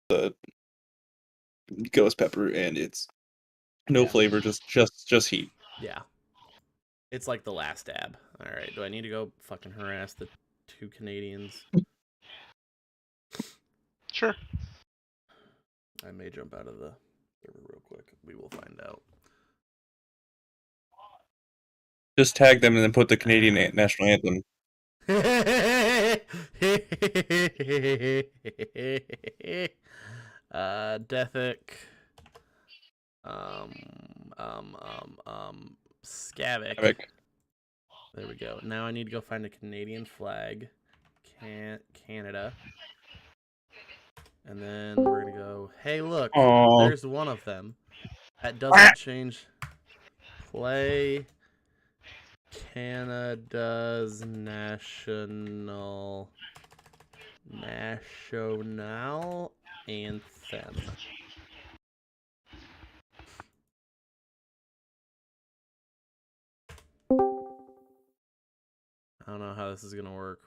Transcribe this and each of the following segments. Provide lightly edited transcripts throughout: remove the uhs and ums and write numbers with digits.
the ghost pepper, and it's no flavor, just heat. Yeah. It's like the last dab. All right, do I need to go fucking harass the 2 Canadians? Sure. I may jump out of the server real quick. We will find out. Just tag them and then put the Canadian national anthem. Dethic. Skavic. There we go. Now I need to go find a Canadian flag. Canada. And then we're going to go, hey, look, there's one of them. That doesn't change. Play Canada's national anthem. I don't know how this is going to work.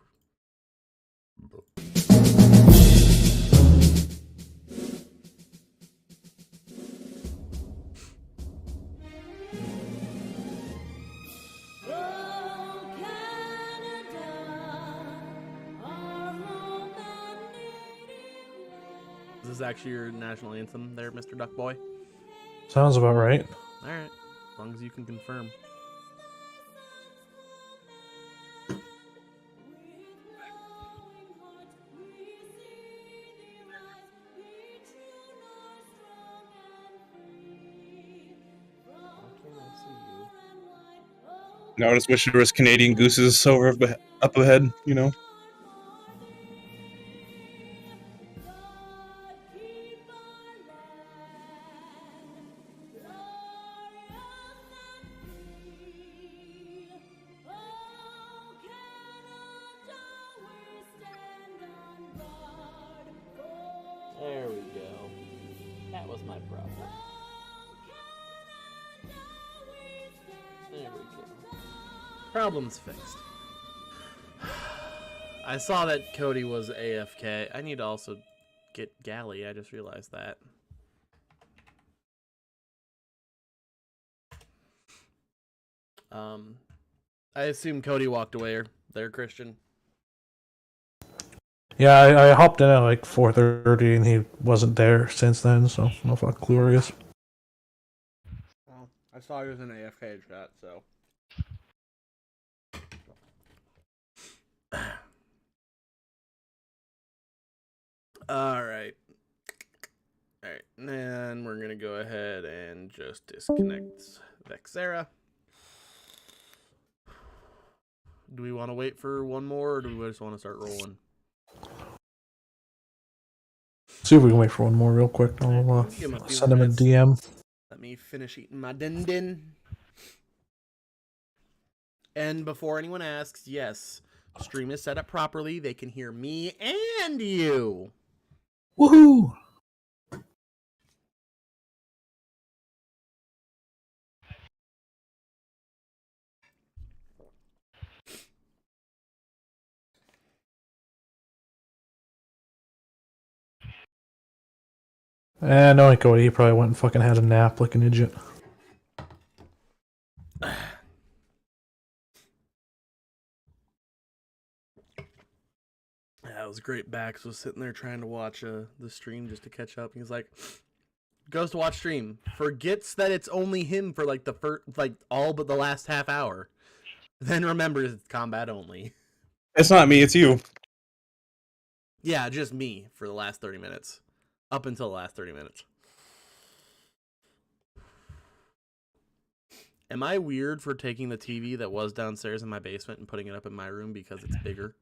Is this actually your national anthem there, Mr. Duck Boy? Sounds about right. Alright, as long as you can confirm. Now I just wish there was Canadian gooses over up ahead, you know? There we go. That was my problem. There we go. Problem's fixed. I saw that Cody was AFK. I need to also get Galley. I just realized that. I assume Cody walked away there, Christian. Yeah, I hopped in at like 4:30 and he wasn't there since then, so no fucking clue where he is. Well, I saw he was in AFK chat, so. Alright. Alright, and we're gonna go ahead and just disconnect Vexera. Do we want to wait for one more, or do we just want to start rolling? See if we can wait for one more real quick. I'll send him a DM. Let me finish eating my din-din. And before anyone asks, yes, stream is set up properly. They can hear me and you. Woohoo! Knowing Cody, he probably went and fucking had a nap like an idiot. That was great. Bax was sitting there trying to watch the stream just to catch up. He's like, goes to watch stream, forgets that it's only him for like the first, like all but the last half hour. Then remembers it's combat only. It's not me, it's you. Yeah, just me for the last 30 minutes. Up until the last 30 minutes. Am I weird for taking the TV that was downstairs in my basement and putting it up in my room because it's bigger?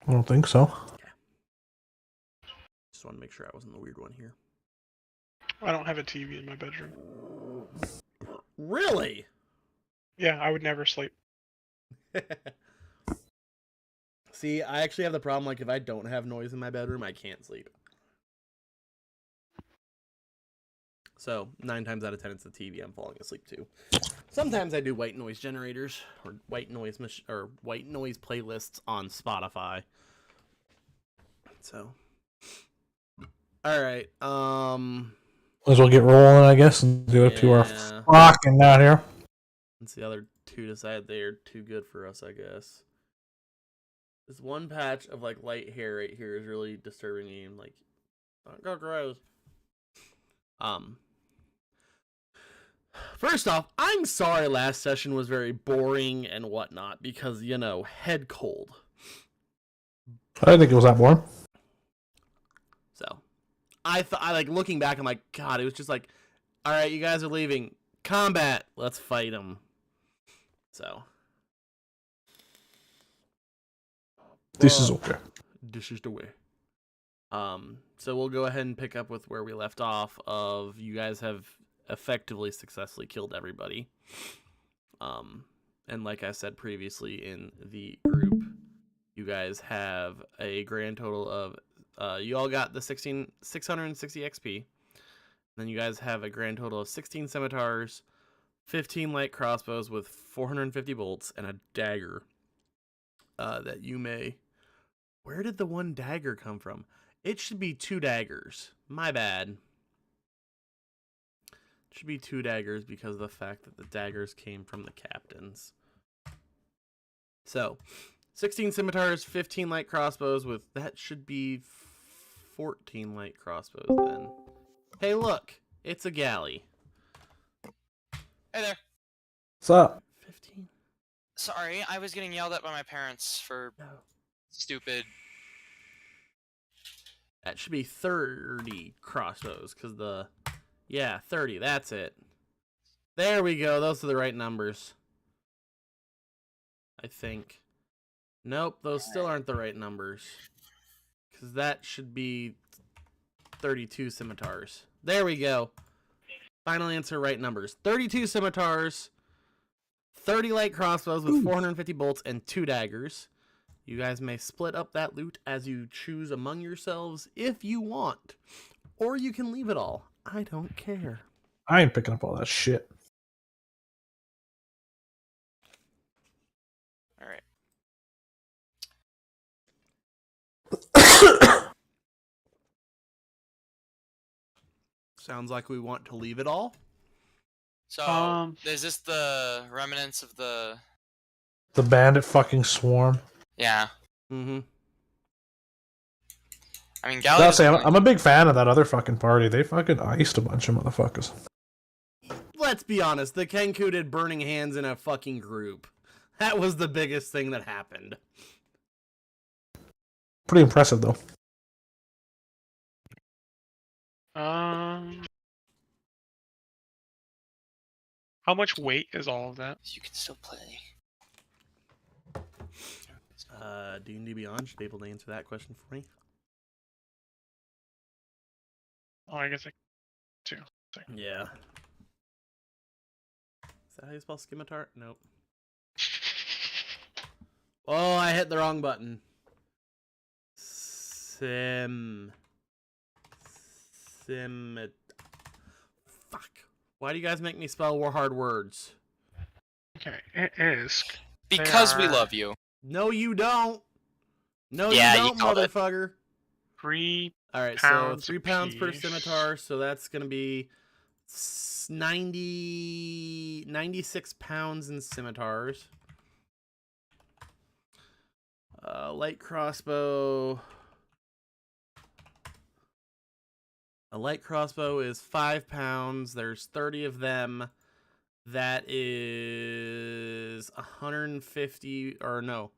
I don't think so. Okay. Just want to make sure I wasn't the weird one here. I don't have a TV in my bedroom. Really? Yeah, I would never sleep. See, I actually have the problem, like, if I don't have noise in my bedroom, I can't sleep. So, 9 times out of 10, it's the TV I'm falling asleep to. Sometimes I do white noise generators, or white noise playlists on Spotify. So, All right. Might as well get rolling, I guess, and do it to our Yeah. fucking out here. Once the other two decide they are too good for us, I guess. This one patch of like light hair right here is really disturbing me. I'm like, go gross. First off, I'm sorry last session was very boring and whatnot because, you know, head cold. I didn't think it was that boring. So, I like looking back, I'm like, God, it was just like, all right, you guys are leaving. Combat, let's fight them. So. This is okay. This is the way. So we'll go ahead and pick up with where we left off of you guys have effectively successfully killed everybody. And like I said previously in the group, you guys have a grand total of you all got the 660 XP. Then you guys have a grand total of 16 scimitars, 15 light crossbows with 450 bolts, and a dagger that you may... Where did the one dagger come from? It should be 2 daggers. My bad. It should be 2 daggers because of the fact that the daggers came from the captains. So, 16 scimitars, 15 light crossbows with... That should be 14 light crossbows then. Hey, look. It's a galley. Hey there. What's up? 15? Sorry, I was getting yelled at by my parents for No. stupid. That should be 30 crossbows, because the... Yeah, 30, that's it. There we go, those are the right numbers. I think. Nope, those still aren't the right numbers. Because that should be 32 scimitars. There we go. Final answer, right numbers. 32 scimitars, 30 light crossbows with 450 bolts, and 2 daggers. You guys may split up that loot as you choose among yourselves if you want. Or you can leave it all. I don't care. I ain't picking up all that shit. All right. Sounds like we want to leave it all. So, is this the remnants of the... The bandit fucking swarm. Yeah. Mm-hmm. I mean, I'll Galley... say, I'm a big fan of that other fucking party. They fucking iced a bunch of motherfuckers. Let's be honest, the Kenku did burning hands in a fucking group. That was the biggest thing that happened. Pretty impressive, though. How much weight is all of that? You can still play. D&D Beyond should be able to answer that question for me. Oh, I guess I too. Yeah. Is that how you spell scimitar? Nope. Oh, I hit the wrong button. Fuck. Why do you guys make me spell hard words? Okay, it is. Because we There love you. No, you don't. No, Yeah, you you don't, called it. motherfucker. 3 All right, so pounds 3 pounds per apiece. scimitar, so that's gonna be 96 pounds in scimitars. Light crossbow. A light crossbow is 5 pounds. There's 30 of them. That is 150, or no,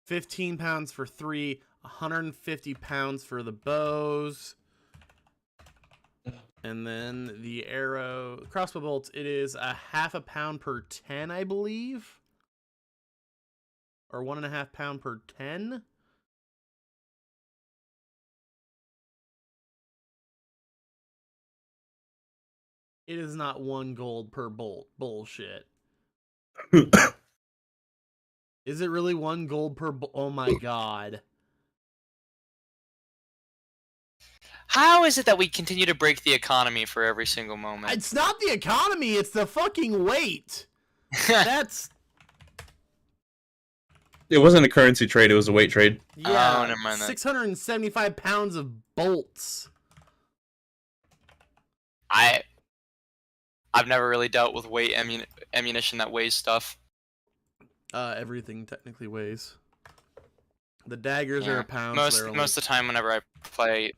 15 pounds for 3, 150 pounds for the bows. And then the crossbow bolts, it is a half a pound per 10, I believe. Or 1.5 pound per 10. It is not 1 gold per bolt. Bullshit. Is it really 1 gold per bolt? Oh my god. How is it that we continue to break the economy for every single moment? It's not the economy, it's the fucking weight. That's... It wasn't a currency trade, it was a weight trade. Yeah, Oh, never mind that. 675 pounds of bolts. I've never really dealt with weight ammunition that weighs stuff. Everything technically weighs. The daggers are Yeah. a pound. Most so they're only... most of the time, whenever I play,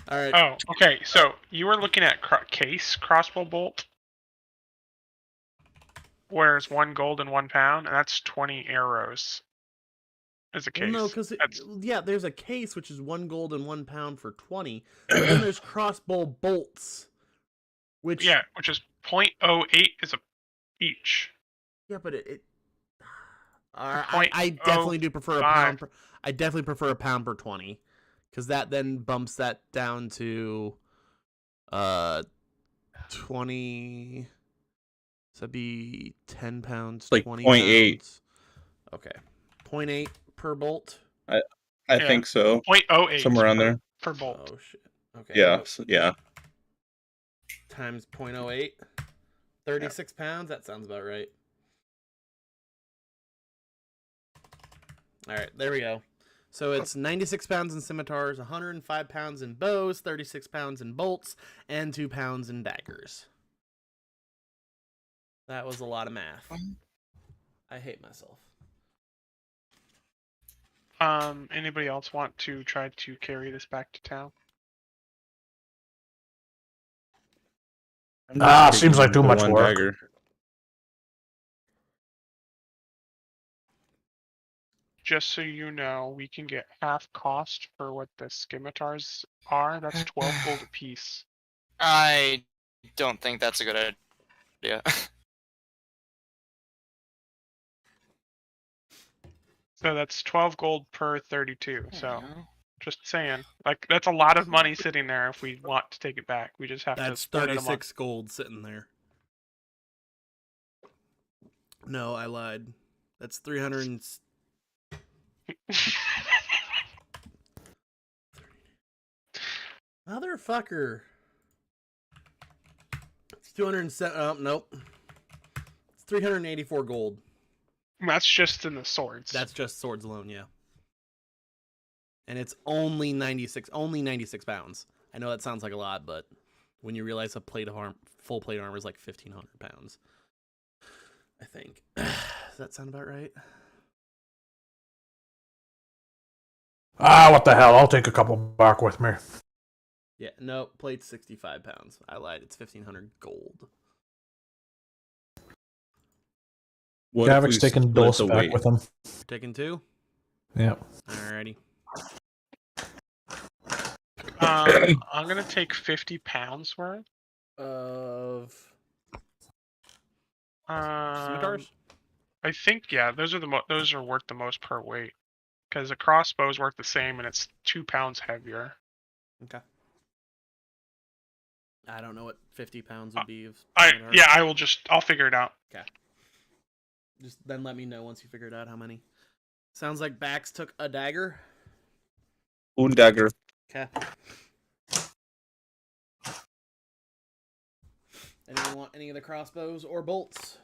All right. Oh, okay. So you were looking at case crossbow bolt, where it's 1 gold and 1 pound, and that's 20 arrows. As a Well, case. no, because That's- yeah, there's a case which is 1 gold and 1 pound for 20. But then there's crossbow bolts, which yeah, which is 0.08 is a each. yeah, but it Point I definitely do prefer a 0.5. pound. I definitely prefer a pound per 20, because that then bumps that down to 20. So that'd be 10 pounds, Like 20 0.8. pounds. Okay, 0.8 per bolt. I Yeah. think so. 0.08 Somewhere on there. per bolt. Oh shit. Okay. Yeah, so yeah. times 0.08. 36 pounds. That sounds about right. All right, there we go. So it's 96 pounds in scimitars, 105 pounds in bows, 36 pounds in bolts, and 2 pounds in daggers. That was a lot of math. I hate myself. Anybody else want to try to carry this back to town? Seems like too much One work. dagger. Just so you know, we can get half cost for what the scimitars are. That's 12 gold apiece. I don't think that's a good idea. So that's 12 gold per 32. So Yeah. just saying, like that's a lot of money sitting there if we want to take it back. We just have to That's spend it a month. 36 gold sitting there. No, I lied. That's 300. Motherfucker. It's 207. Oh, nope. It's 384 gold. That's just in the swords. That's just swords alone, yeah. And it's only 96 pounds. I know that sounds like a lot, but when you realize a plate of full plate armor is like 1,500 pounds. I think. Does that sound about right? What the hell? I'll take a couple back with me. Yeah, no, plate's 65 pounds. I lied. It's 1,500 gold. What if we Gavik's taking split Dulce the back weight? with him. Taking 2? Yeah. Alrighty. I'm gonna take 50 pounds worth. Of Um, scimitars? I think yeah, those are worth the most per weight. Because a crossbow is worth the same, and it's 2 pounds heavier. Okay. I don't know what 50 pounds would be of scimitar. I'll figure it out. Just then let me know once you figured out how many. Sounds like Bax took a dagger. Un dagger. Okay. Anyone want any of the crossbows or bolts?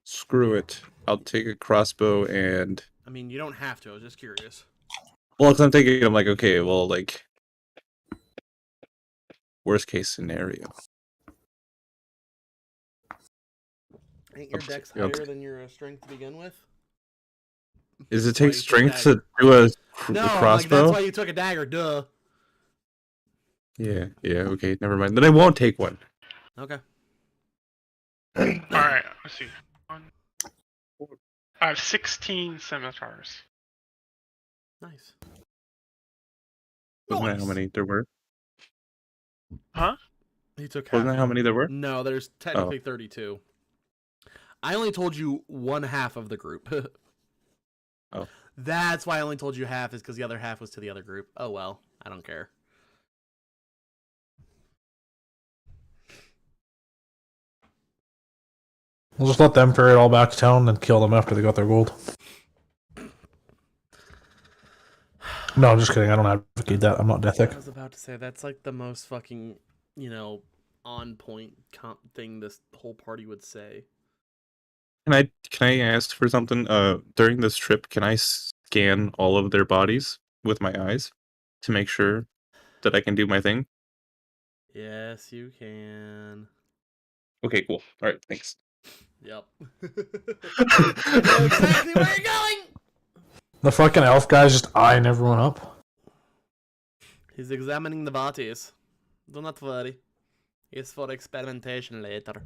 Screw it. I'll take a crossbow and. I mean, you don't have to. I was just curious. Well, 'cause I'm thinking, I'm like, okay, well, like. Worst case scenario. Ain't your Oops, dex yep. higher than your strength to begin with? Does it Why take you took strength dagger? to do a No, like, crossbow? that's why you took a dagger. Duh. Yeah, okay, never mind. Then I won't take one. Okay. All right, let's see. I have 16 scimitars. Nice. Wasn't that how Nice. many there were? He took half. Wasn't that how many there were? No, there's technically 32. I only told you one half of the group. Oh. That's why I only told you half, is because the other half was to the other group. Oh well, I don't care. We'll just let them ferry it all back to town and kill them after they got their gold. No, I'm just kidding. I don't advocate that. I'm not I Dethic. was about to say, that's like the most fucking, on point thing this whole party would say. Can I ask for something? During this trip, can I scan all of their bodies with my eyes to make sure that I can do my thing? Yes, you can. Okay, cool. All right, thanks. Yep. I know exactly where you're going. The fucking elf guy's just eyeing everyone up. He's examining the bodies. Do not worry. It's for experimentation later.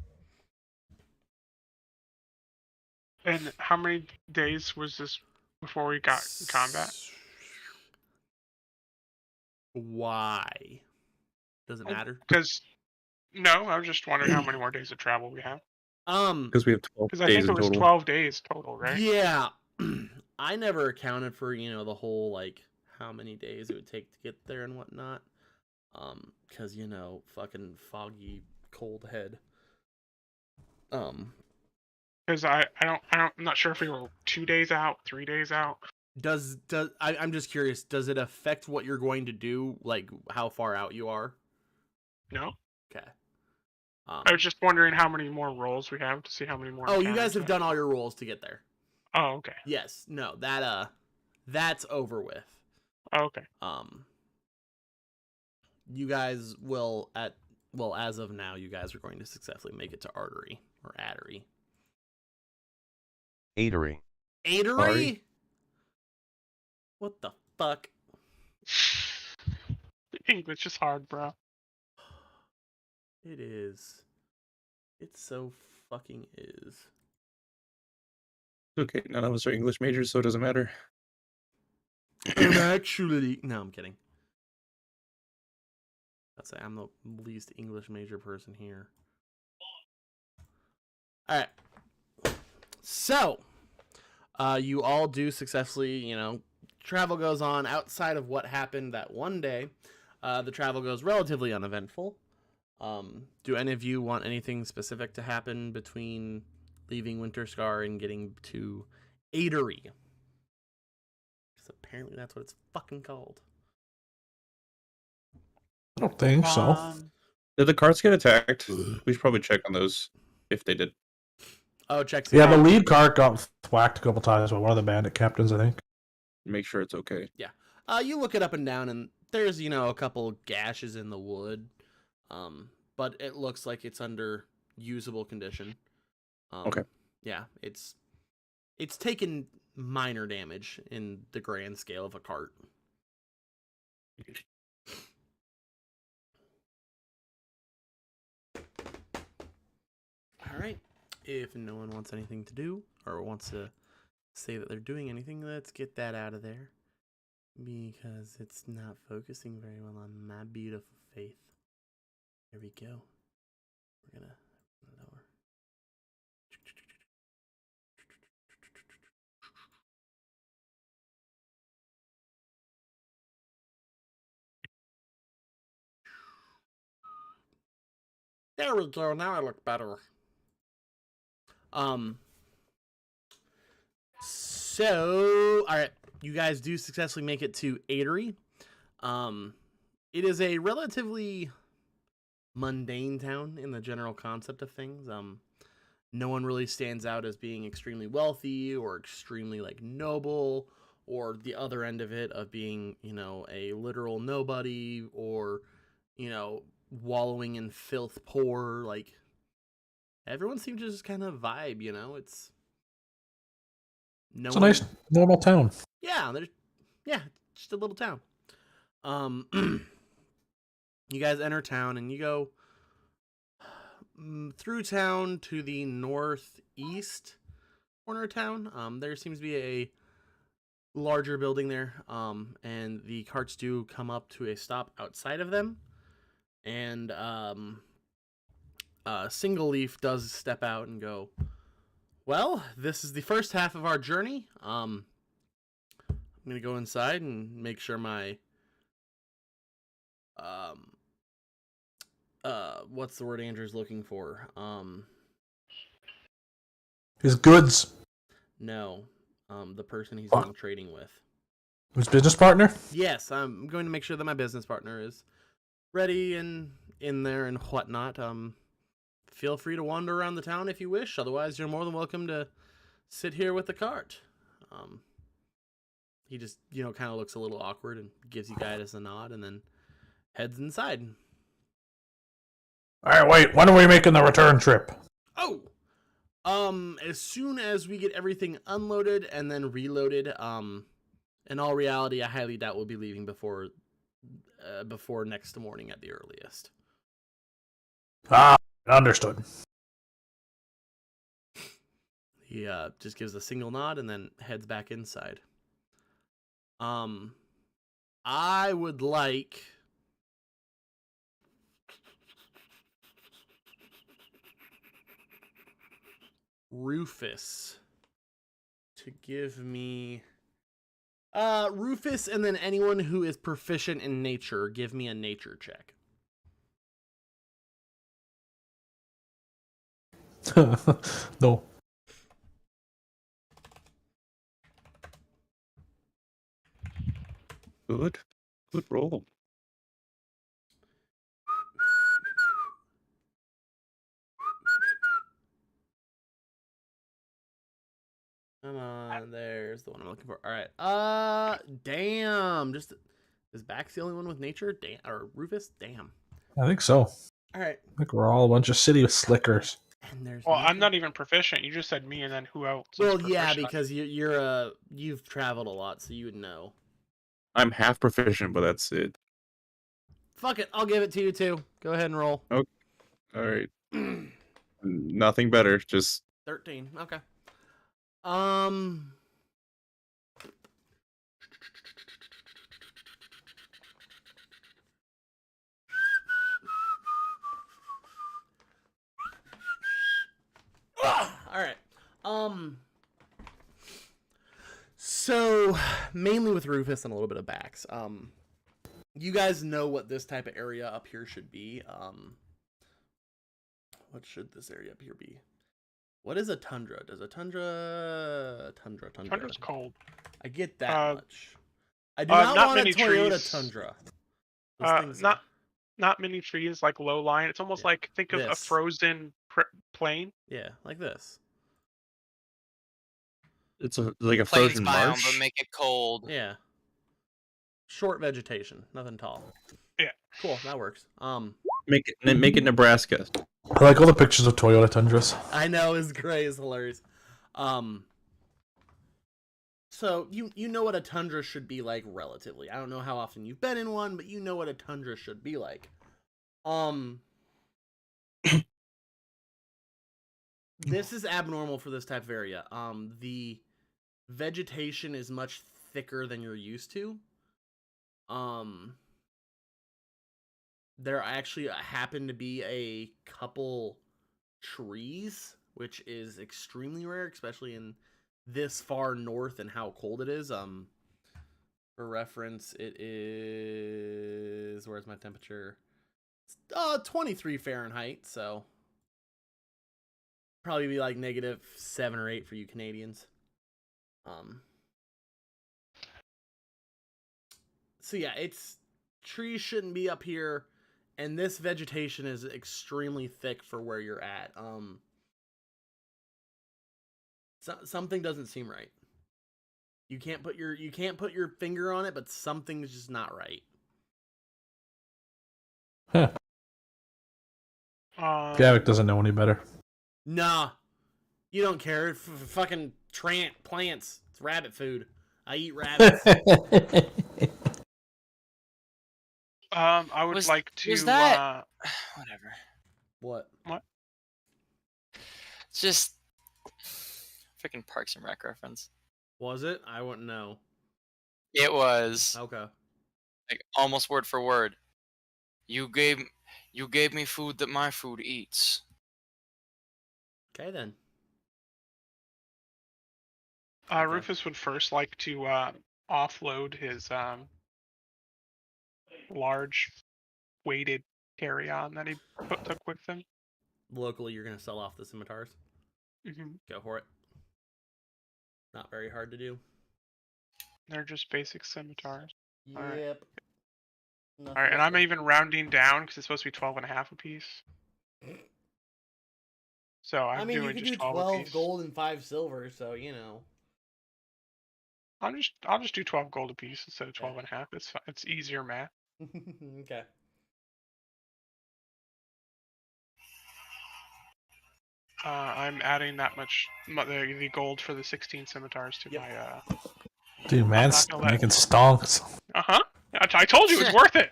And how many days was this before we got in combat? Why? Does it matter? Because no, I was just wondering how many more days of travel we have. Because we have 12 Because I days think it in was total. 12 days total, right? Yeah. I never accounted for, the whole, like, how many days it would take to get there and whatnot. Because, fucking foggy, cold head. Because I'm not sure if we were 2 days out, 3 days out. I'm just curious, does it affect what you're going to do, like, how far out you are? No? Okay. I was just wondering how many more rolls we have to see how many more. Oh, you guys encounters have we done all your rolls to get there. Oh, okay. Yes. No, that's over with. Oh, okay. You guys will as of now, you guys are going to successfully make it to Artery or Addery. Adery. Adery? Sorry? What the fuck? English is hard, bro. It is. It so fucking is. Okay, none of us are English majors, so it doesn't matter. Actually, no, I'm kidding. I'd say I'm the least English major person here. All right. So, you all do successfully, travel goes on outside of what happened that one day. The travel goes relatively uneventful. Do any of you want anything specific to happen between leaving Winterscar and getting to Adery? Because apparently that's what it's fucking called. I don't think so. Did the carts get attacked? We should probably check on those if they did. Oh, check. Yeah, the lead cart got whacked a couple times by one of the bandit captains, I think. Make sure it's okay. You look it up and down, and there's, a couple gashes in the wood. But it looks like it's under usable condition. Okay. Yeah, it's taken minor damage in the grand scale of a cart. All right. If no one wants anything to do or wants to say that they're doing anything, let's get that out of there. Because it's not focusing very well on my beautiful faith. There we go. We're gonna lower. There we go. Now I look better. So, all right, you guys do successfully make it to Adery. It is a relatively mundane town in the general concept of things. No one really stands out as being extremely wealthy or extremely noble, or the other end of it of being, a literal nobody, or, wallowing in filth poor. Everyone seems to just kind of vibe, it's It's a nice, normal town. Yeah, just a little town. You guys enter town and you go through town to the northeast corner of town. There seems to be a larger building there, and the carts do come up to a stop outside of them, and Single Leaf does step out and go, well, this is the first half of our journey. I'm going to go inside and make sure my what's the word Andrew's looking for? His goods. No. The person he's What? doing trading with. His business partner? Yes, I'm going to make sure that my business partner is ready and in there and whatnot. feel free to wander around the town if you wish. Otherwise, you're more than welcome to sit here with the cart. He just, kind of looks a little awkward and gives you guys a nod and then heads inside. All right, wait. When are we making the return trip? Oh! As soon as we get everything unloaded and then reloaded, in all reality, I highly doubt we'll be leaving before next morning at the earliest. Ah, understood. He just gives a single nod and then heads back inside. I would like Rufus to give me Rufus, and then anyone who is proficient in nature, give me a nature check. No. Good roll. Come on, there's the one I'm looking for. All right. Damn. Just is Bax the only one with nature? Damn, or Rufus? Damn. I think so. All right. I think we're all a bunch of city slickers. And there's Well, I'm nothing- not even proficient. You just said me, and then who else? is Well, yeah, proficient? because you've traveled a lot, so you would know. I'm half proficient, but that's it. Fuck it, I'll give it to you too. Go ahead and roll. All right. Nothing better. Just 13. Okay. All right. So mainly with Rufus and a little bit of Bax. You guys know what this type of area up here should be. What should this area up here be? What is a tundra? Does a tundra? Tundra's cold. I get that much. I do not not want a many Toyota trees. Tundra. Those things Not many trees, like low lying. It's almost Yeah. like think of a This. frozen plain. Yeah, like this. it's like a Plains frozen biome, marsh. but make it cold. Yeah. Short vegetation, nothing tall. Yeah. Cool, that works. Make it Nebraska. I like all the pictures of Toyota Tundras. I know it's great, it's hilarious. So you know what a tundra should be like relatively. I don't know how often you've been in one, but you know what a tundra should be like. This is abnormal for this type of area. The vegetation is much thicker than you're used to. There actually happen to be a couple trees, which is extremely rare, especially in this far north and how cold it is. For reference, it is, where's my temperature? 23 Fahrenheit, so probably be like -7 or 8 for you Canadians. So yeah, trees shouldn't be up here, and this vegetation is extremely thick for where you're at. Something doesn't seem right. You can't put your finger on it, but something's just not right. Huh. Gavik doesn't know any better. Nah, you don't care. Fucking plants. It's rabbit food. I eat rabbits. I would Was- like to. was that- Whatever. What? It's just freaking Parks and Rec reference. Was it? I wouldn't know. It was Okay. like almost word for word. You gave me food that my food eats. Okay then. Rufus would first like to offload his large weighted carry-on that he took with him. Locally, you're gonna sell off the scimitars. Hmm Go for it. Not very hard to do. They're just basic scimitars. Alright. Yep. All right, and I'm even rounding down because it's supposed to be 12 and a half a piece. So I'm I mean, you doing could just do 12 12 apiece. gold and 5 silver, so you know. I'll just do 12 gold apiece instead of 12 and a half. It's fine. It's easier math. Okay. I'm adding that much the gold for the 16 scimitars to Yep. my Dude, man's not gonna let- making stonks. I told you it was worth it.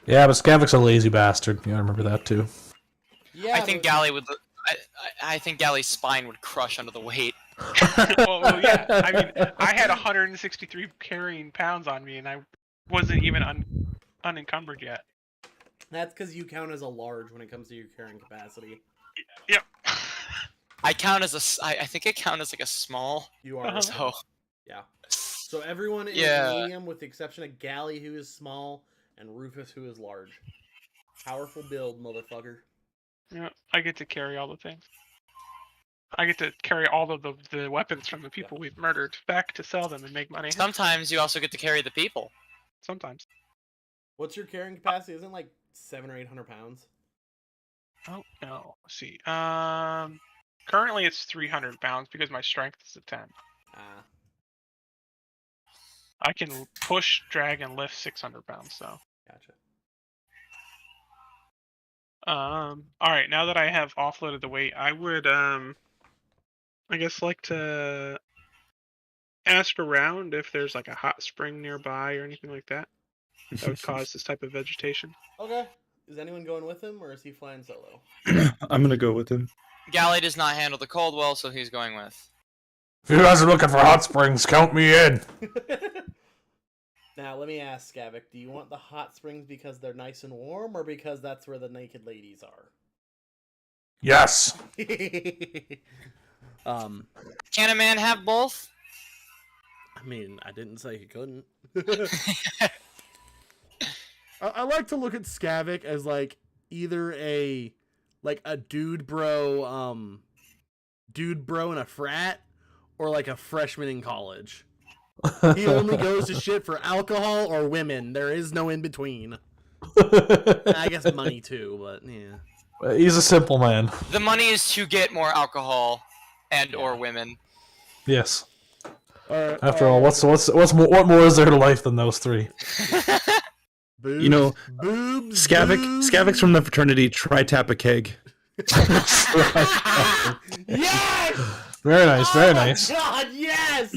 Yeah, but Skavik's a lazy bastard. Yeah, I remember that too. Yeah. I think but- Galley would. I think Galley's spine would crush under the weight. well, yeah. I mean, I had 163 carrying pounds on me, and I wasn't even unencumbered yet. That's because you count as a large when it comes to your carrying capacity. Yep. I count as I think I count as like a small. You are. Uh-huh. So Yeah. So everyone is Yeah. medium with the exception of Galley, who is small, and Rufus, who is large. Powerful build, motherfucker. Yeah, I get to carry all the things. I get to carry all of the weapons from the people we've murdered back to sell them and make money. sometimes you also get to carry the people. Sometimes. What's your carrying capacity? Isn't it like 700 or 800 pounds? Oh no. Let's see. Currently it's 300 pounds because my strength is a 10. Ah. I can push, drag, and lift 600 pounds. So. Gotcha. All right. Now that I have offloaded the weight, I would I guess like to ask around if there's like a hot spring nearby or anything like that that would cause this type of vegetation. Okay. Is anyone going with him, or is he flying solo? I'm gonna go with him. Galley does not handle the cold well, so he's going with. If you guys are looking for hot springs, count me in. Now, let me ask, Skavik, do you want the hot springs because they're nice and warm, or because that's where the naked ladies are? Yes. Can a man have both? I mean, I didn't say he couldn't. I like to look at Skavik as like either a dude bro in a frat, or like a freshman in college. He only goes to shit for alcohol or women. There is no in between. I guess money too, but yeah. He's a simple man. The money is to get more alcohol and or women. Yes. Alright, After all, what more is there to life than those three? boobs, You know, boobs, Skavik's from the fraternity Tri Tap a Keg. Yes! Very nice. Very Oh my nice. God, yes!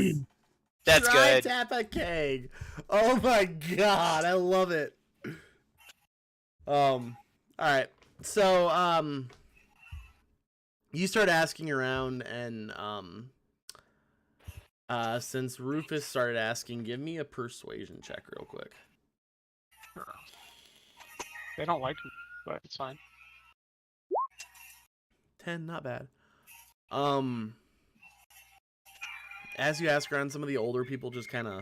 That's Try good. tap a keg. Oh my God, I love it. All right. So, you start asking around, and since Rufus started asking, give me a persuasion check real quick. They don't like me, but it's fine. 10, not bad. As you ask around, some of the older people just kind of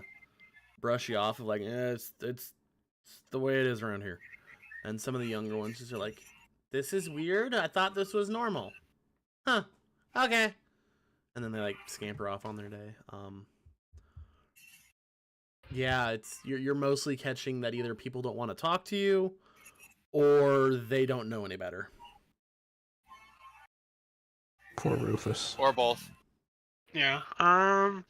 brush you off of like, it's the way it is around here. And some of the younger ones just are like, this is weird. I thought this was normal. Huh. Okay. And then they like scamper off on their day. Yeah, you're mostly catching that either people don't want to talk to you or they don't know any better. Poor Rufus. Or both. Yeah. Can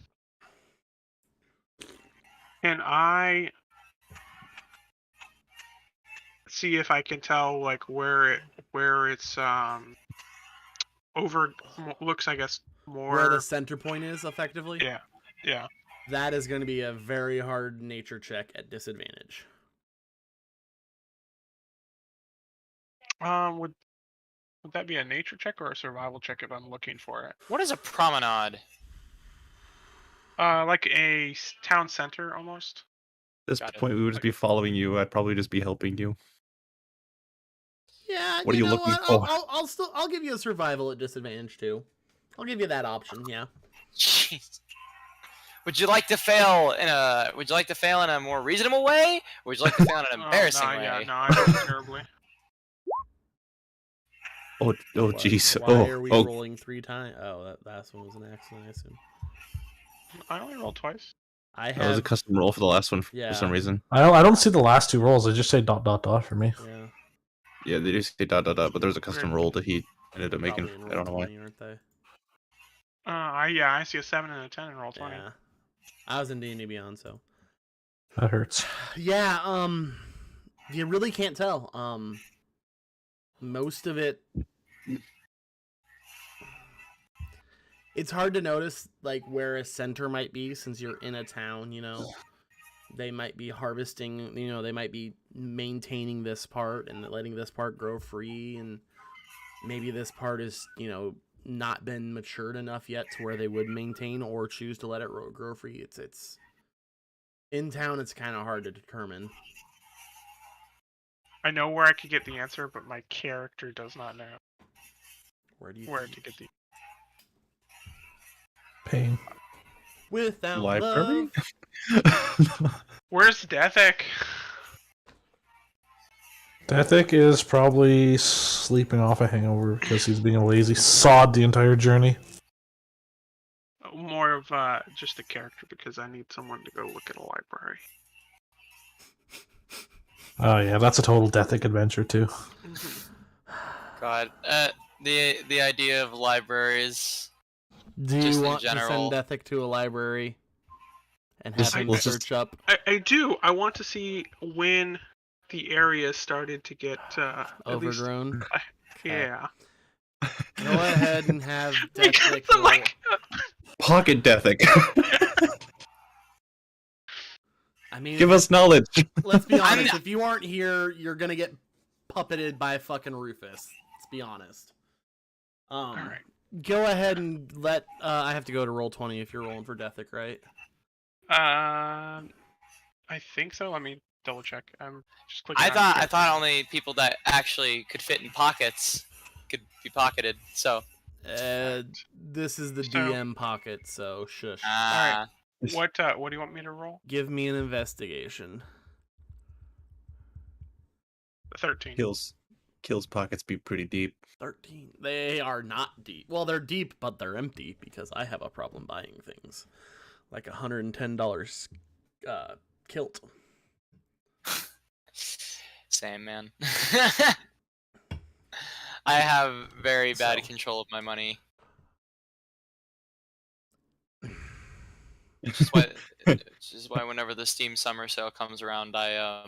I see if I can tell like where it's looks, I guess, more Where the center point is, effectively? Yeah. That is going to be a very hard nature check at disadvantage. Would that be a nature check or a survival check if I'm looking for it? What is a promenade? Like a town center almost. At this Got it. point, we would just be following you. I'd probably just be helping you. Yeah. What are you know looking what? for? I'll give you a survival at disadvantage too. I'll give you that option. Yeah. Jeez. Would you like to fail in a more reasonable way? Or would you like to fail in an embarrassing way? Yeah, no, I did terribly. Oh, jeez. Why are we Oh, rolling 3 times? Oh, that last one was an accident, I assume. I only rolled twice. I that was a have. custom roll for the last one Yeah. for some reason. I don't see the last two rolls. They just say ... for me. Yeah. Yeah, they do say dot dot dot, but there's a custom Right. roll that he ended up making. Probably in I don't know why. Roll20, aren't they? I see a 7 and a 10 in roll 20. Yeah. I was in D&D Beyond, so. That hurts. Yeah, you really can't tell. Most of it, it's hard to notice like where a center might be since you're in a town, you know. They might be harvesting, you know, they might be maintaining this part and letting this part grow free, and maybe this part is, you know, not been matured enough yet to where they would maintain or choose to let it grow free. It's in town, it's kind of hard to determine. I know where I could get the answer, but my character does not know Where do you where think? to get the. Pain. Without Library? love. Where's Dethick? Dethick is probably sleeping off a hangover because he's being a lazy sod the entire journey. More of just a character because I need someone to go look at a library. Oh yeah, that's a total Dethick adventure too. God, the idea of libraries. Do Just you in want to general. send Dethick to a library and have Just- him we'll just- search up? I do. I want to see when the area started to get at least- Overgrown. yeah. Go ahead and have Because Dethick I'm roll. like, Pocket Dethick. I mean, Give us knowledge. let's be I'm honest. not- If you aren't here, you're gonna get puppeted by fucking Rufus. Let's be honest. all right. Go ahead and let. I have to go to Roll20 if you're rolling for Dethick, right? I think so. Let me double check. I'm just clicking. I on thought character. only people that actually could fit in pockets could be pocketed. So This is the So- DM pocket, so shush. ah, What do you want me to roll? Give me an investigation. 13. Kills pockets be pretty deep. 13. They are not deep. Well, they're deep, but they're empty because I have a problem buying things. Like $110 kilt. same man. I have very bad So- control of my money. Which is why whenever the Steam Summer Sale comes around, I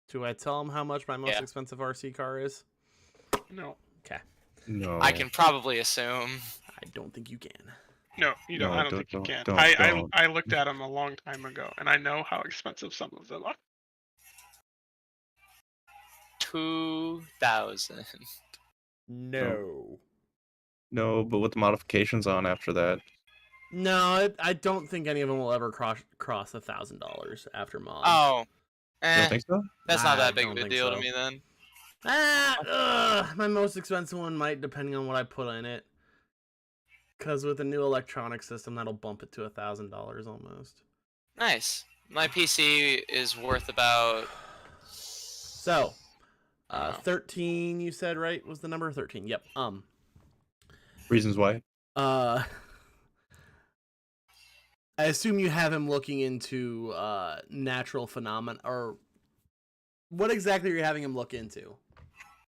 Do I tell them how much my most Yeah. expensive RC car is? No, No. I can probably assume. I don't think you can. no, you don't. No, I don't don't- think you don't- can. don't- I don't. I looked at them a long time ago, and I know how expensive some of them are. 2,000. No. No, but with the modifications on after that. No, I don't think any of them will ever cross $1,000 after mod. Oh, You eh, don't think so? that's I not that big of don't a think deal so. to me then. My most expensive one might, depending on what I put in it. Because with the new electronic system, that'll bump it to $1,000 almost. Nice. My PC is worth about. So, Oh. 13, you said, right? Was the number 13? Yep. Reasons why? I assume you have him looking into natural phenomena, or what exactly are you having him look into?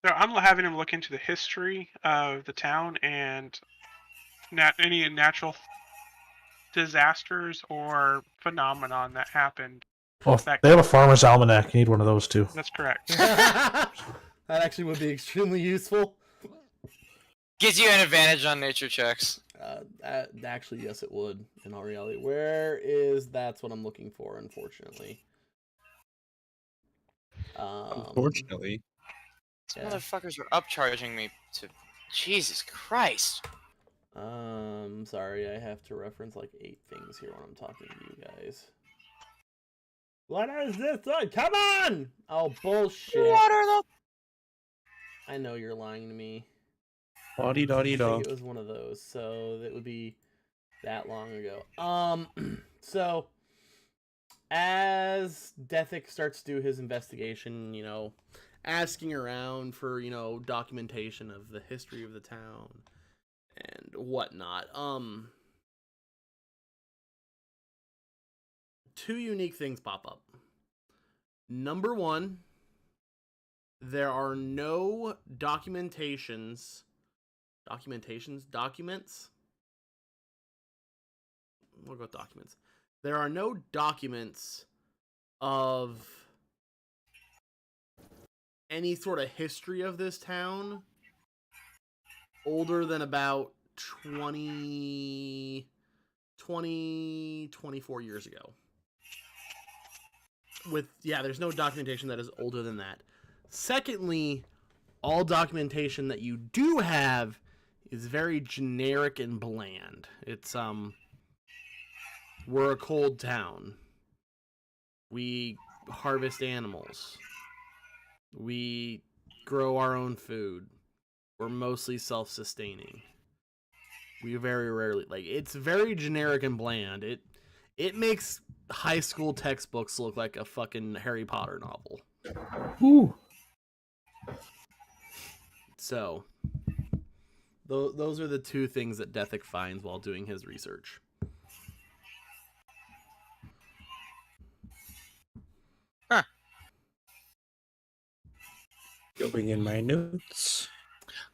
No, I'm having him look into the history of the town and any natural disasters or phenomenon that happened. Well, they have a farmer's almanac. You need one of those too. That's correct. That actually would be extremely useful. Gives you an advantage on nature checks. Actually, yes, it would. In all reality, where is that's what I'm looking for? Unfortunately. Unfortunately. These yeah. motherfuckers are upcharging me to. Jesus Christ. Sorry, I have to reference like 8 things here when I'm talking to you guys. What is this? Oh, come on! Oh, bullshit. What are the? I know you're lying to me. Body dotty I da. think it was one of those, so that would be that long ago. So as Dethick starts to do his investigation, you know, asking around for, you know, documentation of the history of the town and whatnot. 2 unique things pop up. Number 1, There are no documents. We'll go with documents. There are no documents of any sort of history of this town older than about 24 years ago. There's no documentation that is older than that. Secondly, all documentation that you do have is very generic and bland. It's we're a cold town. We harvest animals. We grow our own food. We're mostly self-sustaining. We very rarely it's very generic and bland. It makes high school textbooks look like a fucking Harry Potter novel. Ooh. So, those are the two things that Dethick finds while doing his research. Huh. Going in my notes.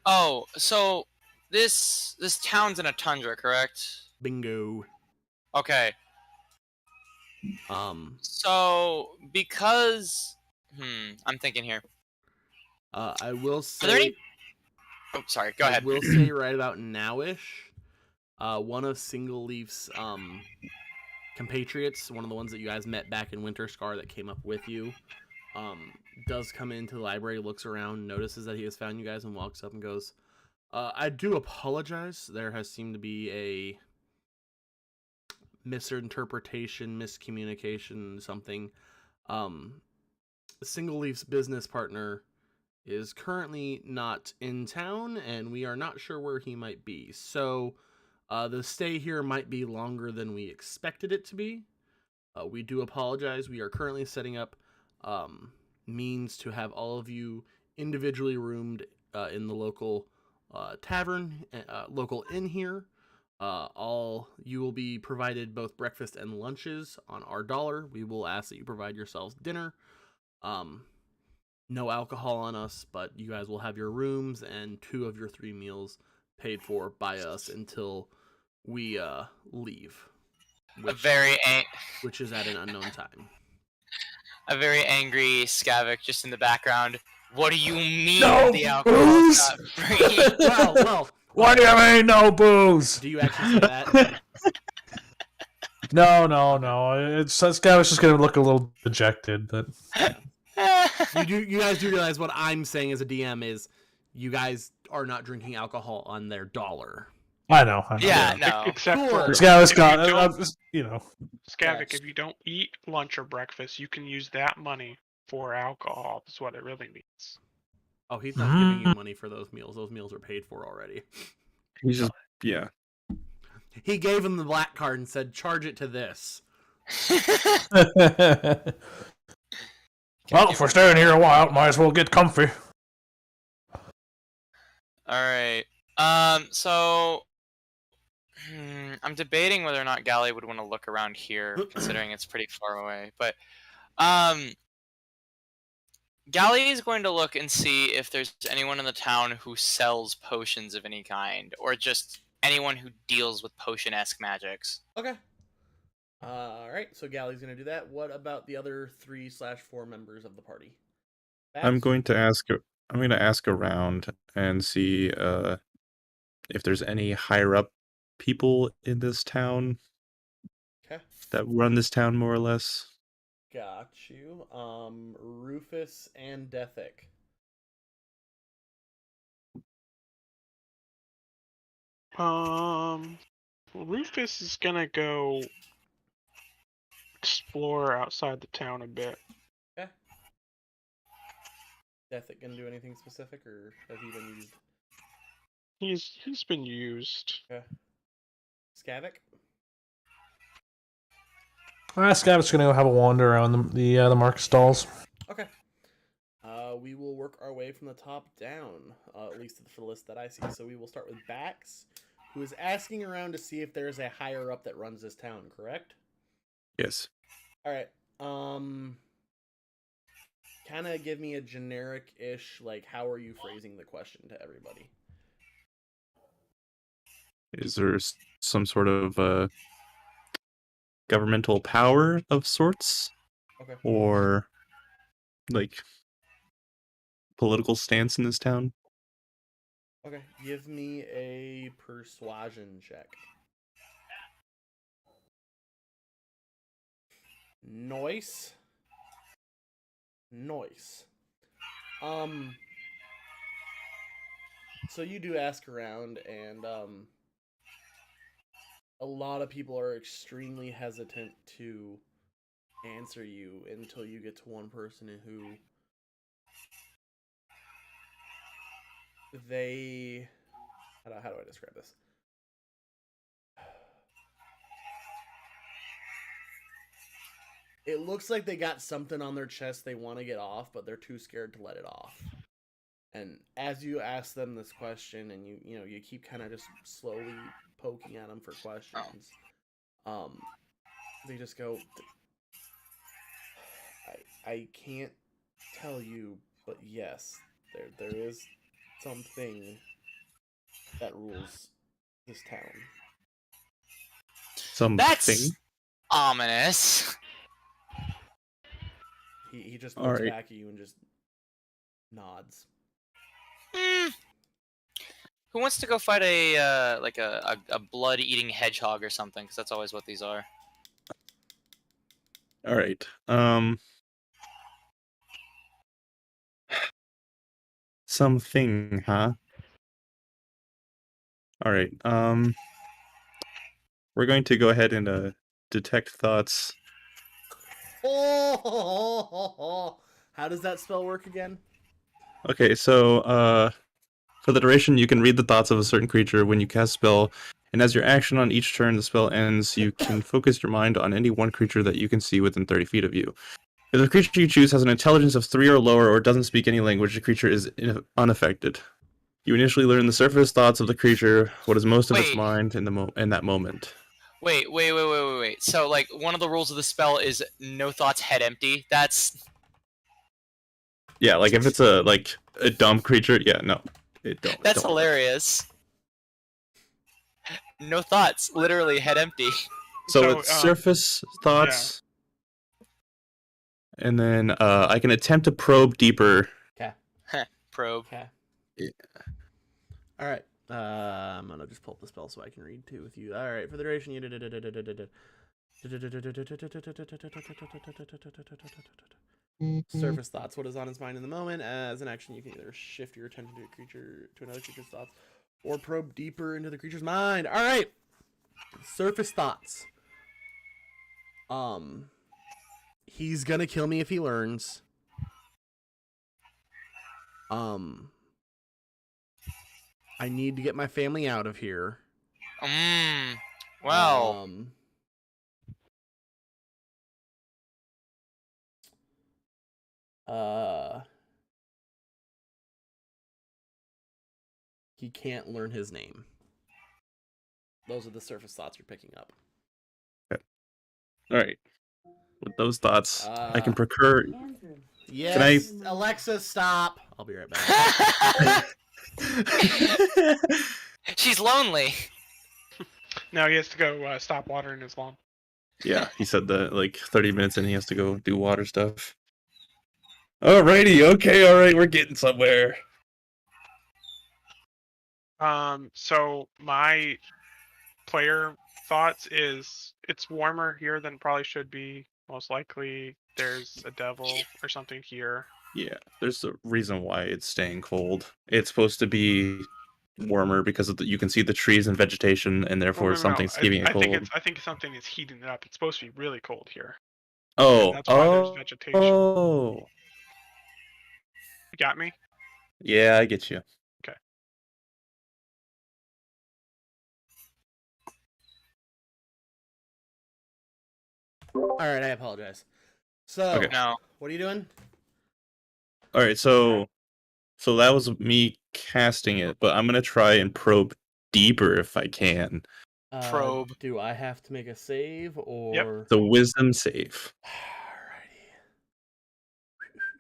Oh, so this town's in a tundra, correct? Bingo. Okay. So because I'm thinking here. I will say. Are there any... Oh, sorry. Go ahead. I will say right about nowish, one of Single Leaf's compatriots, one of the ones that you guys met back in Winter Scar that came up with you, does come into the library, looks around, notices that he has found you guys, and walks up and goes, I do apologize. There has seemed to be a misinterpretation, miscommunication, something. Single Leaf's business partner is currently not in town, and we are not sure where he might be. So, the stay here might be longer than we expected it to be. We do apologize. We are currently setting up means to have all of you individually roomed in the local tavern, local inn here. You will be provided both breakfast and lunches on our dollar. We will ask that you provide yourselves dinner. No alcohol on us, but you guys will have your rooms and 2 of your 3 meals paid for by us until we leave. Which is at an unknown time. A very angry Skavik just in the background. What do you mean No the alcohol booze! is not free? Well. What do you mean, no booze? Do you actually say that? No. This guy was just gonna look a little dejected, but You guys do realize what I'm saying as a DM is you guys are not drinking alcohol on their dollar. I know. Yeah, no. Except Cool. for This guy was if you got, don't- Yes. Skavik, if you don't eat lunch or breakfast, you can use that money for alcohol. That's what it really means. Oh, he's not giving you money for those meals. Those meals are paid for already. He's just He gave him the black card and said, charge it to this. Well, if we're staying here a while, might as well get comfy. Alright. So I'm debating whether or not Gally would want to look around here, considering it's pretty far away. But Gally is going to look and see if there's anyone in the town who sells potions of any kind, or just anyone who deals with potion-esque magics. Okay. Alright, so Gally's gonna do that. What about the other 3/4 members of the party? I'm Babs? going to ask around and see if there's any higher up people in this town Okay. that run this town more or less. Got you. Rufus and Dethick. Rufus is gonna go explore outside the town a bit. Okay. Dethick gonna do anything specific, or has he been used? He's been used. Okay. Skavik? Scavik's gonna go have a wander around the market stalls. Okay. We will work our way from the top down, at least for the list that I see. So we will start with Bax, who is asking around to see if there's a higher up that runs this town, correct? Yes. Alright. kind of give me a generic-ish, like, how are you phrasing the question to everybody? Is there some sort of governmental power of sorts, Okay. or like political stance in this town? Okay. Give me a persuasion check. Noise. So you do ask around, and a lot of people are extremely hesitant to answer you until you get to one person who they how do I describe this? It looks like they got something on their chest they want to get off, but they're too scared to let it off. And as you ask them this question, and you keep kind of just slowly poking at them for questions, they just go, I can't tell you, but yes, there is something that rules this town. Something. That's ominous. He just All looks right. back at you and just nods. Who wants to go fight a blood-eating hedgehog or something? Because that's always what these are. All right. Something, huh? All right. We're going to go ahead and detect thoughts. Oh, how does that spell work again? Okay, so for the duration, you can read the thoughts of a certain creature when you cast a spell, and as your action on each turn the spell ends, you can focus your mind on any one creature that you can see within 30 feet of you. If the creature you choose has an intelligence of 3 or lower or doesn't speak any language, the creature is unaffected. You initially learn the surface thoughts of the creature, what is most of its Wait. mind in that moment. Wait. So, like, one of the rules of the spell is no thoughts, head empty. That's... Yeah, like if it's a dumb creature, yeah, no. That's don't work. hilarious. No thoughts, literally head empty. So it's surface thoughts. And then I can attempt to probe deeper. Okay. Probe. Okay. Yeah. All right. I'm gonna just pull up the spell so I can read too with you. All right. For the duration, you surface thoughts. What is on his mind in the moment? As an action, you can either shift your attention to another creature's thoughts, or probe deeper into the creature's mind. All right. Surface thoughts. He's gonna kill me if he learns. I need to get my family out of here. Well. He can't learn his name. Those are the surface thoughts you're picking up. Okay. All right. With those thoughts, I can procure. Yes, Alexa, stop. I'll be right back. She's lonely. Now he has to go stop watering his lawn. Yeah, he said that like 30 minutes and he has to go do water stuff. Alrighty, okay, alright, we're getting somewhere. So my player thoughts is it's warmer here than it probably should be. Most likely there's a devil or something here. Yeah, there's a reason why it's staying cold. It's supposed to be warmer because of you can see the trees and vegetation, and therefore something's keeping it cold. I think something is heating it up. It's supposed to be really cold here. Oh, that's why there's vegetation. Oh, you got me? Yeah, I get you. Okay. All right, I apologize. So, Okay. No. What are you doing? All right, so that was me casting it, but I'm gonna try and probe deeper if I can. Probe. Do I have to make a save or? Yep. The wisdom save.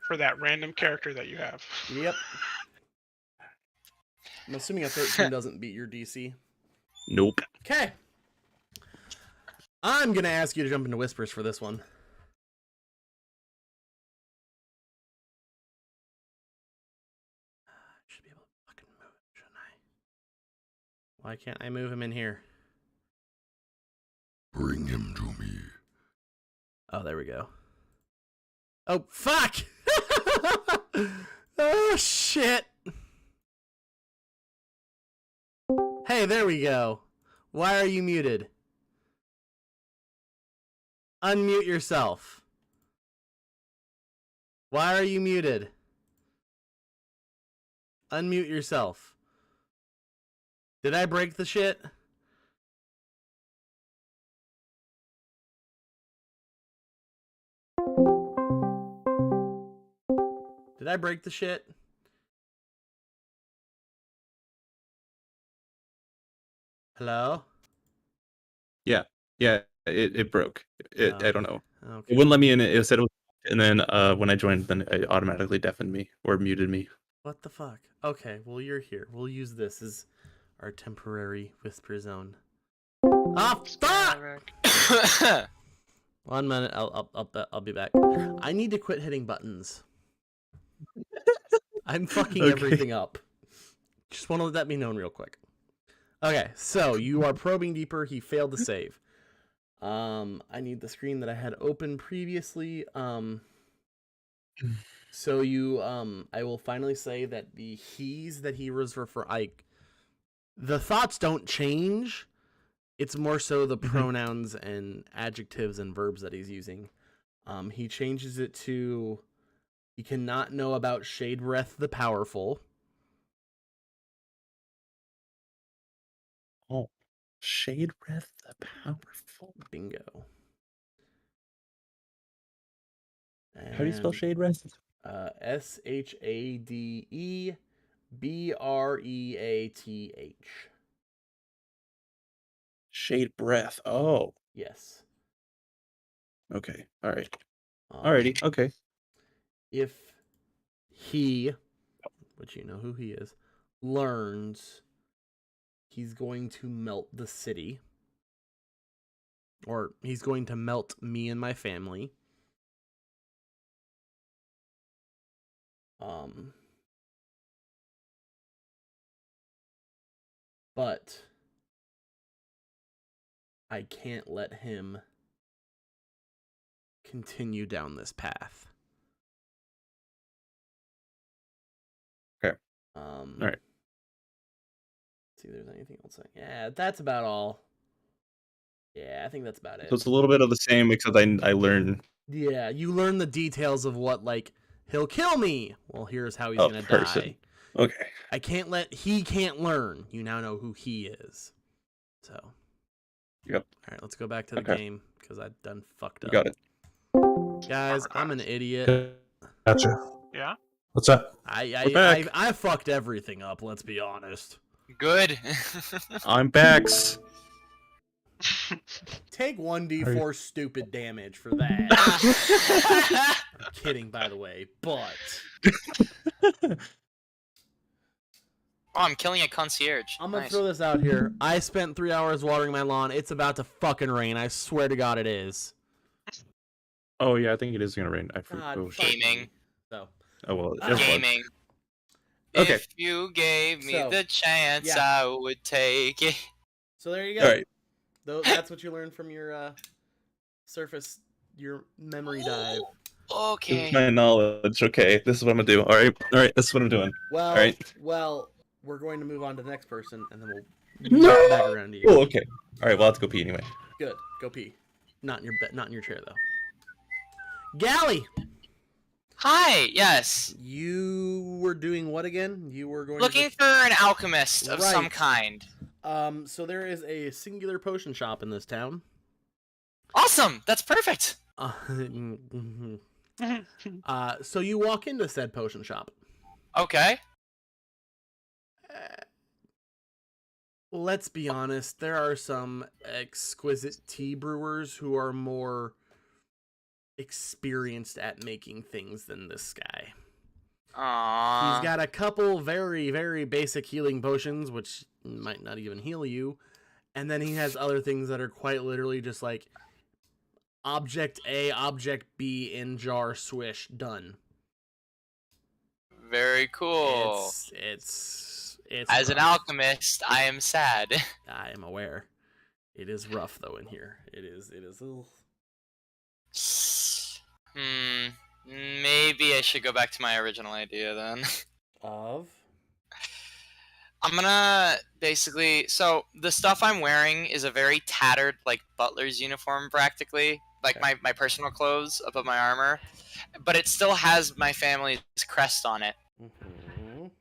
for that random character that you have. Yep. I'm assuming a 13 doesn't beat your DC. Nope. Okay. I'm gonna ask you to jump into Whispers for this one. I should be able to fucking move him, shouldn't I? Why can't I move him in here? Bring him to me. Oh, there we go. Oh, fuck! Oh, shit! Hey, there we go. Why are you muted? Unmute yourself. Why are you muted? Unmute yourself. Did I break the shit? Did I break the shit? Hello? Yeah, it broke. I don't know. Okay. It wouldn't let me in. It said it was, and then when I joined, then it automatically deafened me or muted me. What the fuck? Okay, well you're here. We'll use this as our temporary whisper zone. Ah, fuck! 1 minute. I'll be back. I need to quit hitting buttons. I'm fucking Okay. everything up. Just want to let that be known real quick. Okay, so you are probing deeper. He failed to save. I need the screen that I had open previously. So you, I will finally say that the he's that he reserved for Ike, the thoughts don't change. It's more so the pronouns and adjectives and verbs that he's using. He changes it to, he cannot know about Shade Breath the Powerful. Oh, Shade Breath the Powerful. Bingo. How do you spell And, Shade Breath? ShadeBreath. Shade Breath. Oh, Yes. okay. All right. Um, Alrighty. Okay. If he, which you know who he is, learns, he's going to melt the city. Or he's going to melt me and my family. But I can't let him continue down this path. Okay. All right. See if there's anything else. Yeah, that's about all. Yeah, I think that's about it. So it's a little bit of the same, except I learn. Yeah, you learn the details of what, like, he'll kill me. Well, here's how he's Oh, gonna person. die. Okay. He can't learn. You now know who he is. So. Yep. All right, let's go back to the Okay. game because I've done fucked You up. got it. Guys, I'm an idiot. Gotcha. Yeah. What's that? We're back. I fucked everything up. Let's be honest. Good. I'm Bax. Take 1d4 stupid damage for that. I'm kidding, by the way, but Oh, I'm killing a concierge. I'm gonna Nice. throw this out here. I spent 3 hours watering my lawn. It's about to fucking rain. I swear to God, it is. Oh yeah, I think it is gonna rain. I God, forgot. Oh, fuck shit. Gaming. me. So, Oh well. Uh, it was. Gaming. Okay. If you gave me So, the chance, yeah. I would take it. so there you go. All right. That's what you learned from your surface, your memory dive. This Okay. is my knowledge. Okay, this is what I'm gonna do. All right. This is what I'm doing. Well, Alright. well, we're going to move on to the next person, and then we'll No! back around to you. Oh, okay. All right. Well, let's go pee anyway. Good. Go pee. Not in your bed. Not in your chair, though. Gally, Hi. Yes. you were doing what again? You were going Looking for an alchemist of some Right. kind. So there is a singular potion shop in this town. Awesome. That's perfect. So you walk into said potion shop. Okay. Let's be honest, there are some exquisite tea brewers who are more experienced at making things than this guy. Aww. He's got a couple very, very basic healing potions, which might not even heal you. And then he has other things that are quite literally just like object A, object B in jar, swish, done. Very cool. It's As an rough. alchemist, I am sad. I am aware. It is rough though in here. It is. Ugh. Maybe I should go back to my original idea then. Of I'm gonna basically. So the stuff I'm wearing is a very tattered, like butler's uniform, practically, like Okay. my personal clothes above my armor, but it still has my family's crest on it. Mhm.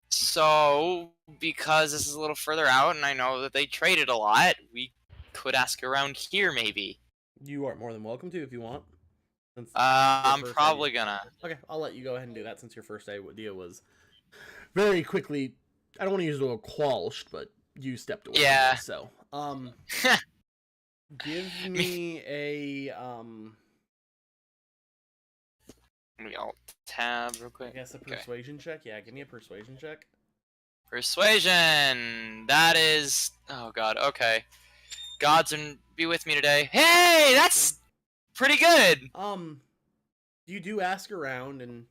So because this is a little further out, and I know that they traded a lot, we could ask around here maybe. You are more than welcome to if you want. Since your I'm first probably idea- gonna. Okay, I'll let you go ahead and do that since your first idea was very quickly. I don't want to use the word quashed, but you stepped away. Yeah. So, give me a Maybe I'll tab real I quick. guess a Okay. persuasion check. Yeah, give me a persuasion check. Persuasion. That is. Oh God. Okay. Gods and be with me today. Hey, that's pretty good. You do ask around, and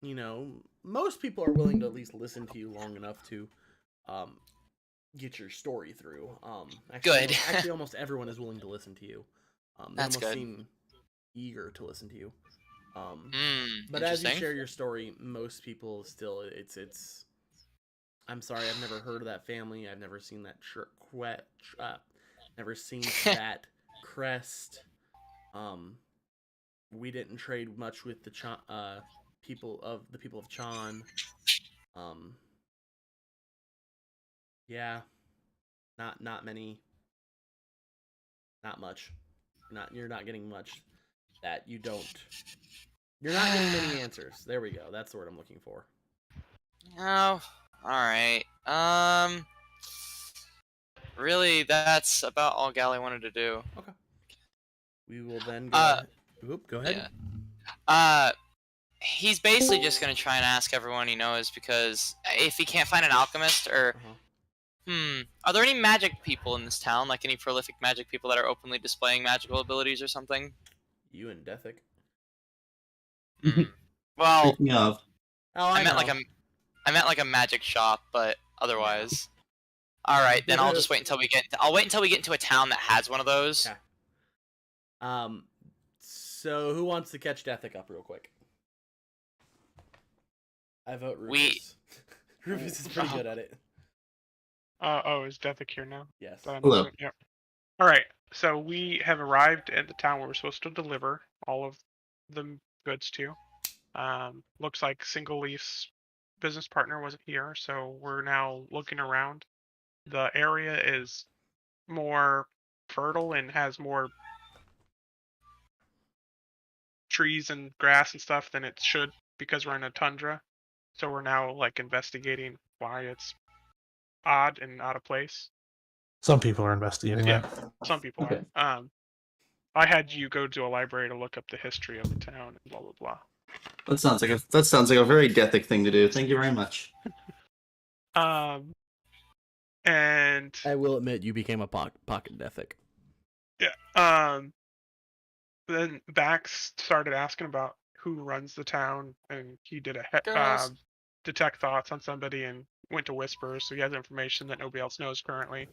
you know most people are willing to at least listen to you long enough to, get your story through. Actually, Good. Actually, almost everyone is willing to listen to you. They That's almost good. seem eager to listen to you. But as you Interesting. share your story, most people still it's. I'm sorry, I've never heard of that family. I've never seen that never seen that crest. We didn't trade much with the people of Chan. Yeah, not many. Not much. You're not getting much. That you don't. You're not getting many answers. There we go. That's the word I'm looking for. Oh, all right. Really, that's about all Gally wanted to do. We will then go. Go ahead. Yeah. He's basically just gonna try and ask everyone he knows, because if he can't find an alchemist or are there any magic people in this town, like any prolific magic people that are openly displaying magical abilities or something? You and Dethic. Well, Speaking of, I meant like a magic shop, but otherwise. All right, then I'll just wait until we get. I'll wait until we get into a town that has one of those. Okay. So who wants to catch Dethic up real quick? I vote Rufus. Rufus is pretty good at it. Is Dethic here now? Yes. Hello. Yep. All right. So we have arrived at the town where we're supposed to deliver all of the goods to. Looks like Single Leaf's business partner wasn't here, so we're now looking around. The area is more fertile and has more trees and grass and stuff than it should, because we're in a tundra. So we're now like investigating why it's odd and out of place. Some people are investigating Yeah. that. Some people Okay. are. I had you go to a library to look up the history of the town and blah blah blah. that sounds like a very Dethic thing to do. Thank you very much. And I will admit you became a pocket Dethic. yeah. Then Bax started asking about who runs the town, and he did Girls. detect thoughts on somebody and went to Whispers, so he has information that nobody else knows currently.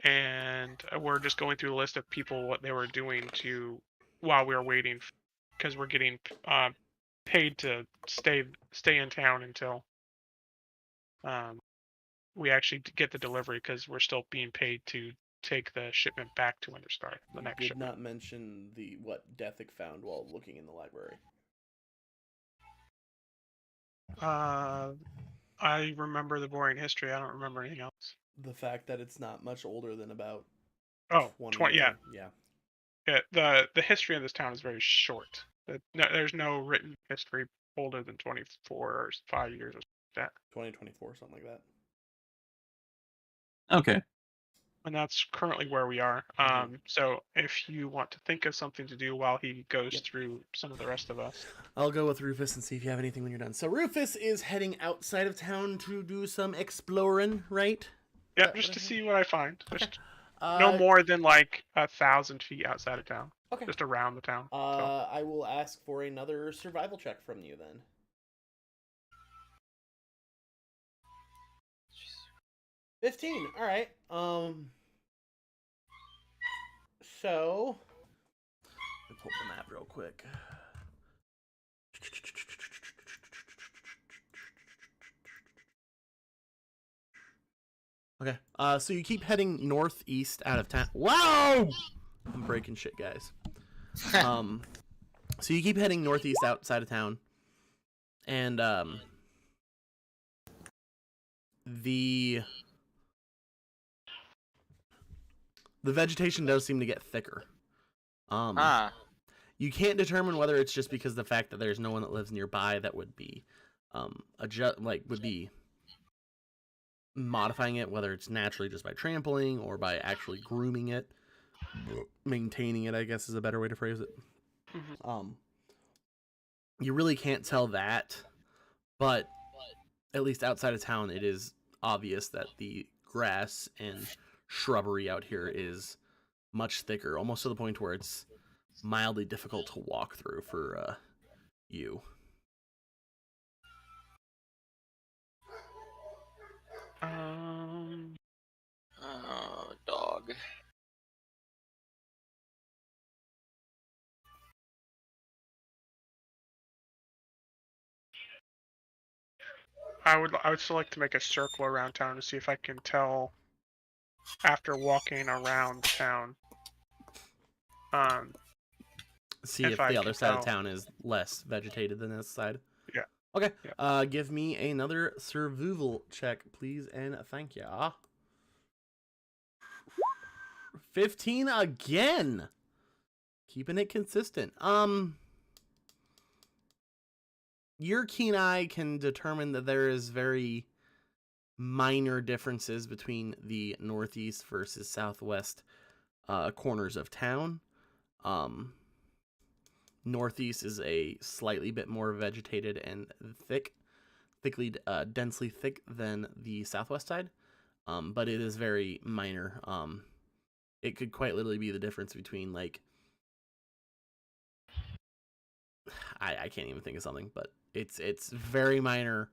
And we're just going through the list of people, what they were doing while we were waiting, because we're getting paid to stay in town until we actually get the delivery, because we're still being paid to take the shipment back to Winterstar, the next Did shipment. not mention what Dethic found while looking in the library. I remember the boring history. I don't remember anything else. The fact that it's not much older than about Oh, 20 yeah. Yeah. The history of this town is very short. There's no written history older than 24 or 5 years or something like that. 2024, something like that. Okay. And that's currently where we are. So if you want to think of something to do while he goes through some of the rest of us. I'll go with Rufus and see if you have anything when you're done. So Rufus is heading outside of town to do some exploring, right? Yeah, just to see what I find. Okay. Just no more than like 1,000 feet outside of town. Okay. Just around the town. So. I will ask for another survival check from you then. 15. All right. So let me pull up the map real quick. Okay. So you keep heading northeast out of town. Wow! I'm breaking shit, guys. So you keep heading northeast outside of town, and the vegetation does seem to get thicker. You can't determine whether it's just because of the fact that there's no one that lives nearby that would be would be modifying it, whether it's naturally just by trampling or by actually grooming it, maintaining it, I guess is a better way to phrase it. Mm-hmm. You really can't tell that, but at least outside of town, it is obvious that the grass and shrubbery out here is much thicker, almost to the point where it's mildly difficult to walk through for you. Oh, dog. I would still like to make a circle around town to see if I can tell after walking around town. See if the other side of town is less vegetated than this side. Yeah. Okay. Yeah. Give me another survival check, please, and thank ya. 15 again. Keeping it consistent. Your keen eye can determine that there is very minor differences between the northeast versus southwest corners of town. Northeast is a slightly bit more vegetated and densely thick than the southwest side, but it is very minor. It could quite literally be the difference between, like, I can't even think of something, but it's very minor.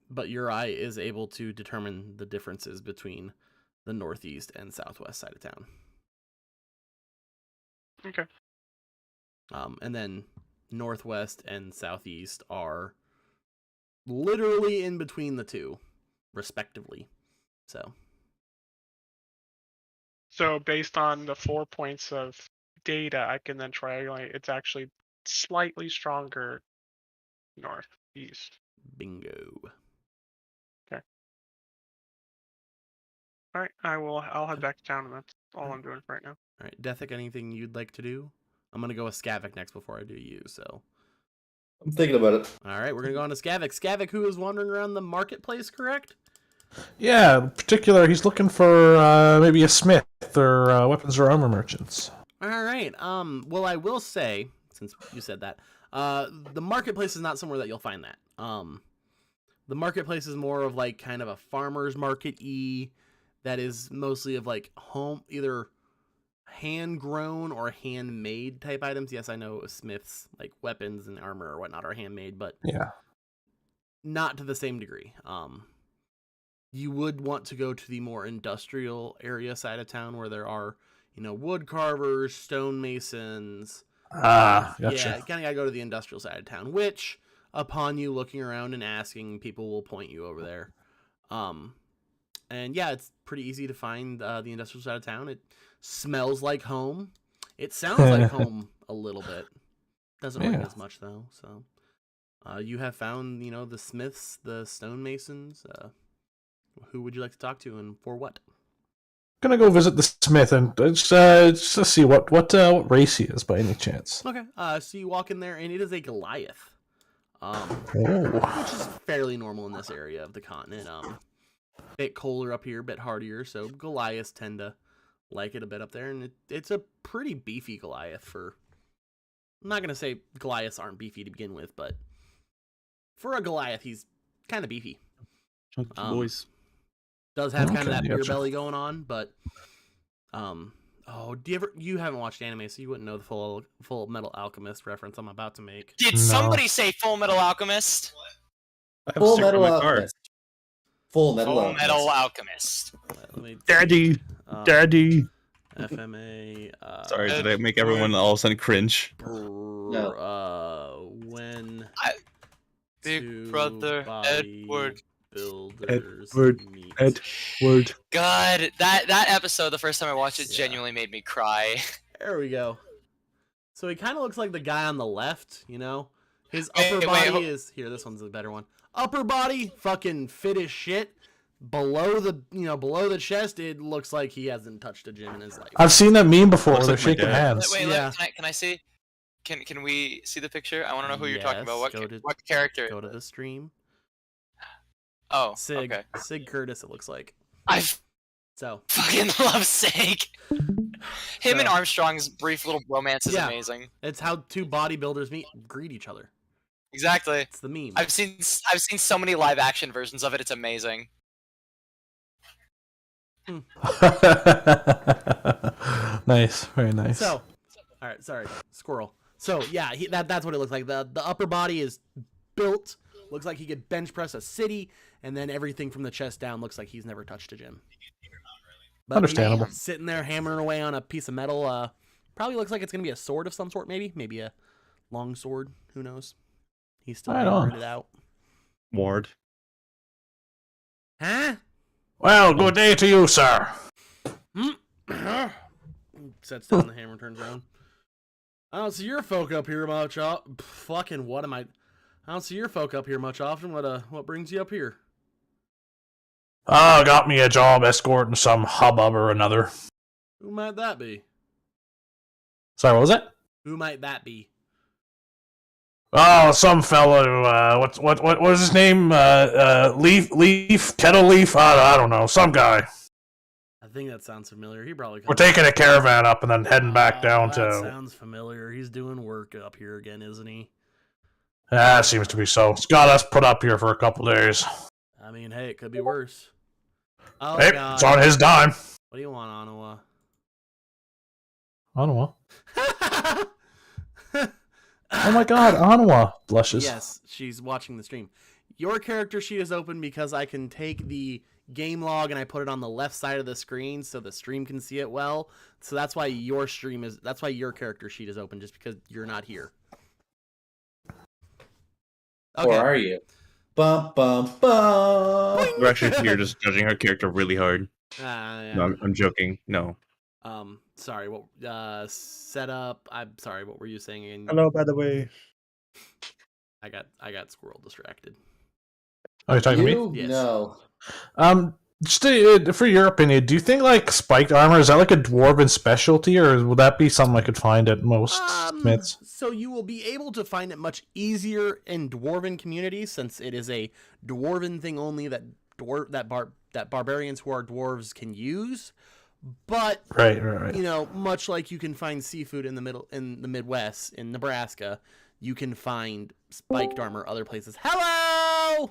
But your eye is able to determine the differences between the northeast and southwest side of town. Okay. And then northwest and southeast are literally in between the two, respectively. So based on the 4 points of data, I can then triangulate. It's actually slightly stronger northeast. Bingo. Okay. All right. I'll head back to town, and that's all I'm doing for right now. All right, Dethic, anything you'd like to do? I'm gonna go with Skavik next before I do you. So. I'm thinking about it. All right, we're gonna go on to Skavik. Skavik, who is wandering around the marketplace, correct? Yeah, in particular, he's looking for maybe a smith or weapons or armor merchants. All right. Well, I will say, since you said that, the marketplace is not somewhere that you'll find that. The marketplace is more of like kind of a farmer's market-y that is mostly of like home, either hand-grown or handmade type items. Yes, I know smiths, like weapons and armor or whatnot, are handmade, but Yeah. not to the same degree. You would want to go to the more industrial area side of town where there are, wood carvers, stonemasons. Gotcha. Yeah, you kind of got to go to the industrial side of town, which, upon you looking around and asking, people will point you over there. And yeah, it's pretty easy to find the industrial side of town. It smells like home. It sounds like home a little bit. Doesn't ring as much, though. So you have found, the smiths, the stonemasons. Who would you like to talk to, and for what? Gonna go visit the smith and just see what race he is by any chance. Okay. So you walk in there, and it is a Goliath, Oh. which is fairly normal in this area of the continent. bit colder up here, a bit hardier, so Goliaths tend to like it a bit up there, and it's a pretty beefy Goliath for... I'm not going to say Goliaths aren't beefy to begin with, but for a Goliath, he's kind of beefy. Chunky boys. Does have kind of Okay, that beer gotcha. belly going on, but... you haven't watched anime, so you wouldn't know the Full Metal Alchemist reference I'm about to make. Did No. somebody say Full Metal Alchemist? I have a Full sticker Metal on my car. Alchemist. Full Metal Full Alchemist. Metal Alchemist. Let me... Daddy, um, daddy. FMA... Sorry, did I make everyone all of a sudden cringe? When Big two brother Edward. builders Edward, meet. Word. God, that episode, the first time I watched it, Yeah. genuinely made me cry. There we go. So he kind of looks like the guy on the left, you know? His Wait, upper wait, body ho- is... Here, this one's a better one. Upper body, fucking fit as shit. Below the chest, it looks like he hasn't touched a gym in his life. I've seen that meme before Looks where like they're my shaking dad. hands. Wait, Yeah. can I see? Can we see the picture? I want to know who you're talking about. Yes, What character? Go to the stream. Oh, Sig. okay. Sig Curtis, it looks like. I So, fucking love Sig. Him and So- Armstrong's brief little romance is Yeah. amazing. it's how two bodybuilders greet each other. Exactly. It's the meme. I've seen so many live action versions of it. It's amazing. Nice, very nice. So, all right, sorry, squirrel. So yeah, that's what it looks like. The upper body is built, looks like he could bench press a city, and then everything from the chest down looks like he's never touched a gym. But Understandable. Sitting there hammering away on a piece of metal, probably looks like it's gonna be a sword of some sort, maybe a long sword. Who knows? He's still Right on. hammering it out. Ward. Huh? Well, good day to you, sir. Sets down the hammer and turns around. I don't see your folk up here much. Fucking what am I? I don't see your folk up here much often. What brings you up here? Oh, got me a job escorting some hubbub or another. Who might that be? Sorry, what was it? Who might that be? Oh, some fella who, what was his name? Kettle Leaf? I don't know, some guy. I think that sounds familiar. He probably. We're taking a caravan up and then heading back down That to... sounds familiar. He's doing work up here again, isn't he? Seems to be so. It's got us put up here for a couple days. I mean, hey, it could be worse. Oh Hey, God! it's on his dime. What do you want, Anawa? Anawa. Oh my god, Anawa blushes. Yes, she's watching the stream. Your character sheet is open because I can take the game log and I put it on the left side of the screen so the stream can see it well. So that's why your character sheet is open, just because you're not here. Or are you? Bum bum bum. We're actually here just judging her character really hard. Yeah. No, I'm joking. No. Sorry. What? Setup. I'm sorry. What were you saying again? Hello, by the way. I got squirrel distracted. Are you talking to me? You? Yes. No. Just for your opinion, do you think like spiked armor is that like a dwarven specialty, or would that be something I could find at most smiths? So you will be able to find it much easier in dwarven communities, since it is a dwarven thing only that barbarians who are dwarves can use. But Right. you know, much like you can find seafood in the Midwest, in Nebraska, you can find spiked armor other places. Hello.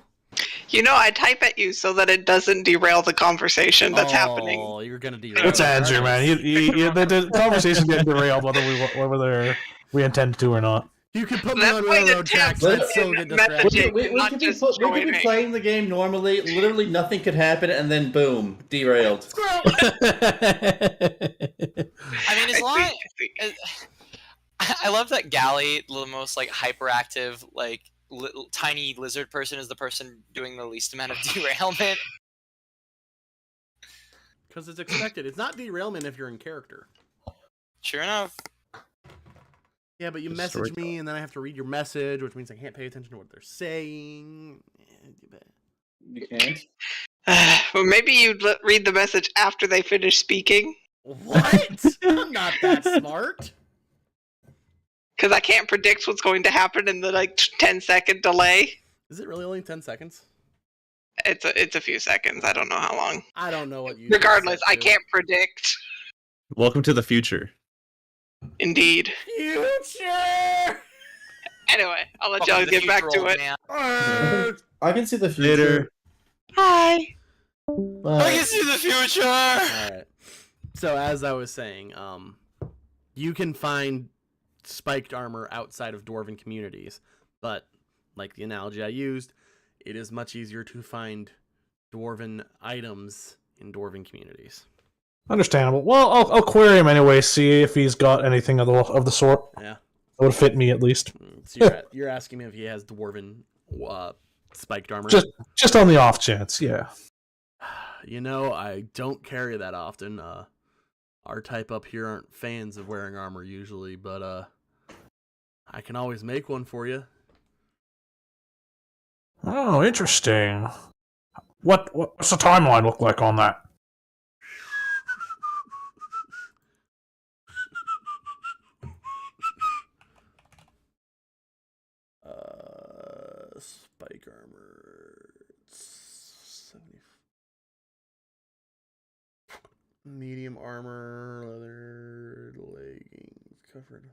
You know, I type at you so that it doesn't derail the conversation that's happening. Oh, you're gonna derail. It's it. Andrew, man. The conversation getting derailed whether we intend to or not. You can put me That's on why the railroad tracks. template That's so in good messaging- distraction. We not could be, just we could be joining. playing the game normally. Literally nothing could happen, and then boom, derailed. I mean, as long I love that Gally, the most like hyperactive, like tiny lizard person, is the person doing the least amount of derailment. Because it's expected. It's not derailment if you're in character. Sure enough. Yeah, but you The message story- me, and then I have to read your message, which means I can't pay attention to what they're saying. You can't. Well, maybe you'd read the message after they finish speaking, What? I'm not that smart. because I can't predict what's going to happen in the 10-second delay. Is it really only 10 seconds? It's a few seconds. I don't know how long. I don't know what you. Regardless, I can't predict. Welcome to the future. Indeed. Future. Anyway, I'll let Welcome y'all the get back future, to old it. man. I can see the future. Later. Hi. I But can see the future. All right. So as I was saying, you can find spiked armor outside of dwarven communities, but like the analogy I used, it is much easier to find dwarven items in dwarven communities. Understandable. Well, I'll query him anyway, see if he's got anything of the sort Yeah. that would fit me at least. So you're asking me if he has dwarven spiked armor? Just on the off chance, yeah. You know, I don't carry that often. Our type up here aren't fans of wearing armor usually, but I can always make one for you. Oh, interesting. What's the timeline look like on that? Spike armor. It's 70. Medium armor, leather leggings, covered.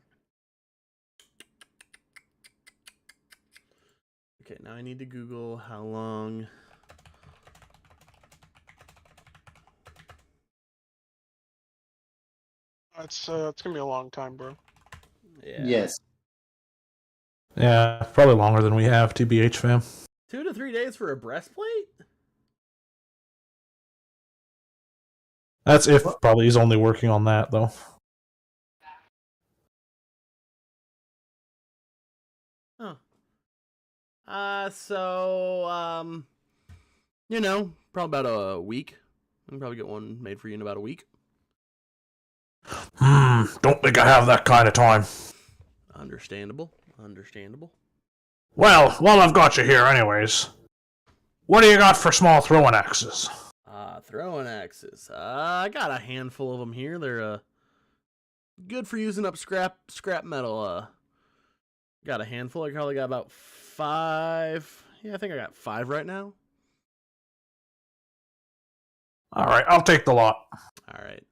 Okay, now I need to Google how long. It's gonna be a long time, bro. Yeah. yes. Yeah, probably longer than we have, TBH fam. 2 to 3 days for a breastplate? That's if probably he's only working on that though. Huh. You know, probably about a week. I can probably get one made for you in about a week. Don't think I have that kind of time. Understandable. Understandable. Well, while I've got you here anyways, what do you got for small throwing axes? Throwing axes. I got a handful of them here. They're good for using up scrap metal. Got a handful. I probably got about 5. Yeah, I think I got 5 right now. Alright, I'll take the lot. All right.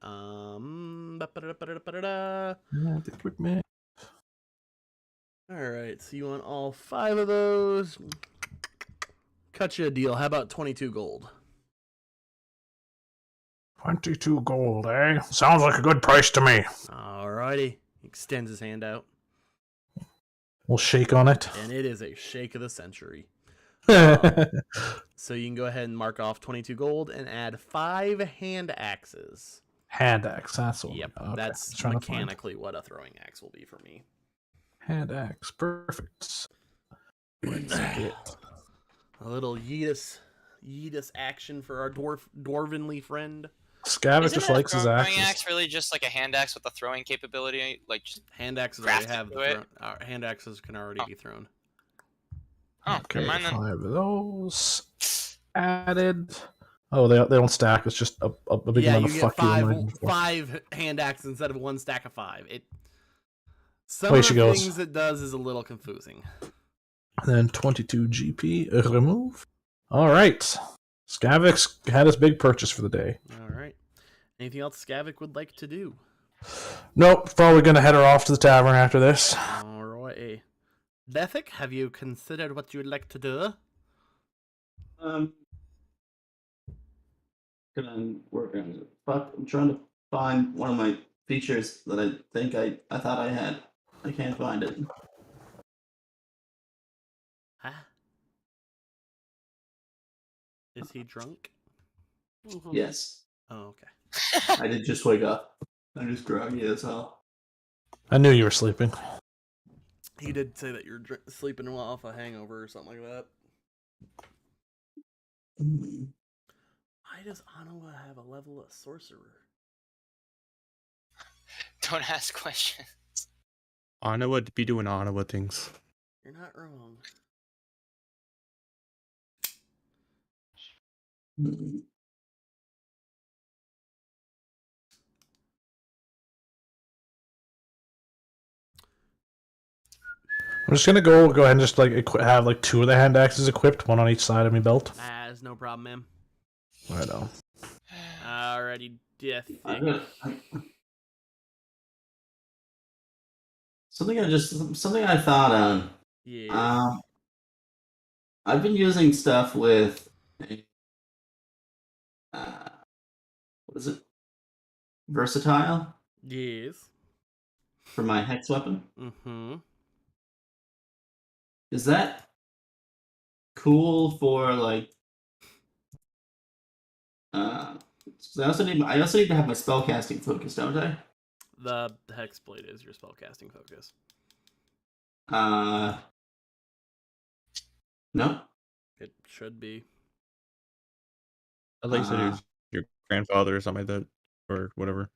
All right. So you want all 5 of those? Cut you a deal. How about 22 gold? 22 gold, eh? Sounds like a good price to me. Alrighty. He extends his hand out, We'll shake on it. and it is a shake of the century. Hand So you can go ahead and mark off 22 gold and add 5 hand axes. axe, that's what. Yep, okay. that's Trying to find mechanically what a throwing axe will be for me. hand axe, perfect. A little Yeetus action for our dwarvenly friend. Scavik Isn't just a likes his throwing axes. axe really just like a hand axe with a throwing capability? Like, just Hand axes already Grafted have to it? hand axes can already be thrown. oh, Okay, never mind then. 5 of those added. Oh, they don't stack. It's just a big Yeah, amount you of get fuck you. in my inventory. 5 hand axes instead of 1 stack of 5. Some Way of she the goes. things it does is a little confusing. Then 22 GP remove. All right, Skavik's had his big purchase for the day. All right. Anything else Skavik would like to do? Nope, probably gonna head her off to the tavern after this. All right. Bethic, have you considered what you would like to do? Gonna work on it. Fuck, I'm trying to find one of my features that I think I thought I had. I can't find it. Huh? Is he drunk? Yes. Oh, okay. I did just wake up. I'm just groggy as hell. I knew you were sleeping. He did say that you're sleeping off a hangover or something like that. Why does Anawa have a level of sorcerer? Don't ask questions. Anawa would be doing Anawa things. You're not wrong. I'm just gonna go ahead and just like have like 2 of the hand axes equipped, one on each side of my belt. That's no problem, ma'am. I know. Alrighty, Death. Something I thought on. Yeah. I've been using stuff with what is it? Versatile Yes. for my hex weapon. Mm-hmm. Is that cool for like? So I also need to have my spellcasting focus, don't I? The Hexblade is your spellcasting focus. No. It should be. I like said it was your grandfather or something like that, or whatever.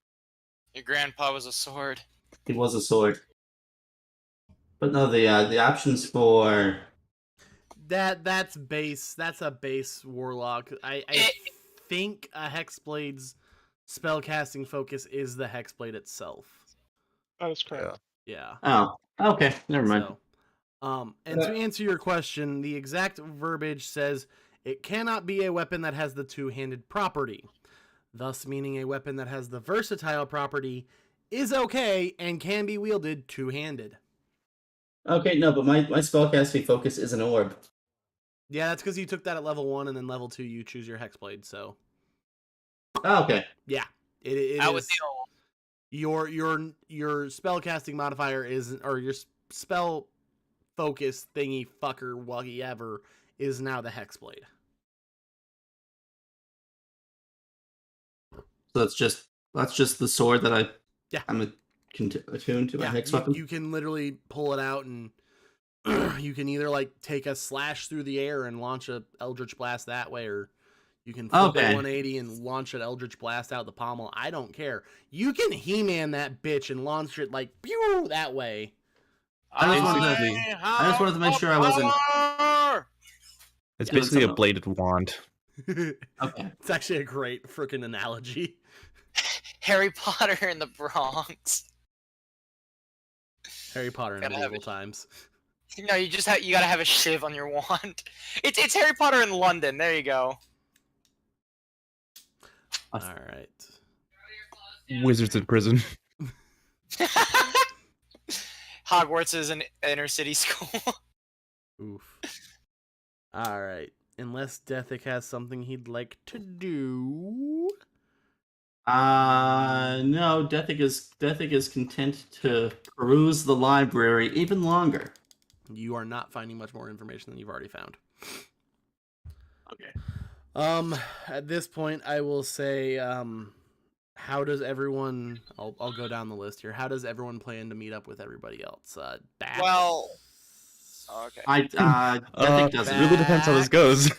Your grandpa was a sword. It was a sword. But no, the options for That's base. That's a base warlock. I think a Hexblade's spellcasting focus is the Hexblade itself. That is correct. Yeah. Oh, okay, never mind. So, and to answer your question, the exact verbiage says it cannot be a weapon that has the two-handed property, thus meaning a weapon that has the versatile property is okay and can be wielded two-handed. Okay, no, but my spellcasting focus is an orb. Yeah, that's because you took that at level 1, and then level 2 you choose your Hexblade. So Oh, okay. yeah, it Out is. with the old. Your spellcasting modifier is, or your spell focus thingy fucker whatever is now the Hexblade. So that's just the sword that Yeah. I'm attuned to my hex you, weapon. you can literally pull it out and you can either like take a slash through the air and launch a Eldritch Blast that way, or you can flip Okay. it 180 and launch an Eldritch Blast out the pommel. I don't care. You can He-Man that bitch and launch it like pew that way. I just wanted to make sure I wasn't. It's Yeah, basically a something- bladed wand. Okay. It's actually a great freaking analogy. Harry Potter in the Bronx. Harry Potter in Gotta have medieval it. times. No, you gotta have a shiv on your wand. It's Harry Potter in London. There you go. All right. Wizards in prison. Hogwarts is an inner city school. Oof. All right. Unless Dethick has something he'd like to do. No, Dethick is content to peruse the library even longer. You are not finding much more information than you've already found. Okay. At this point, I will say, how does everyone? I'll go down the list here. How does everyone plan to meet up with everybody else? Bats? Well, okay. Dethick doesn't. It really depends how this goes.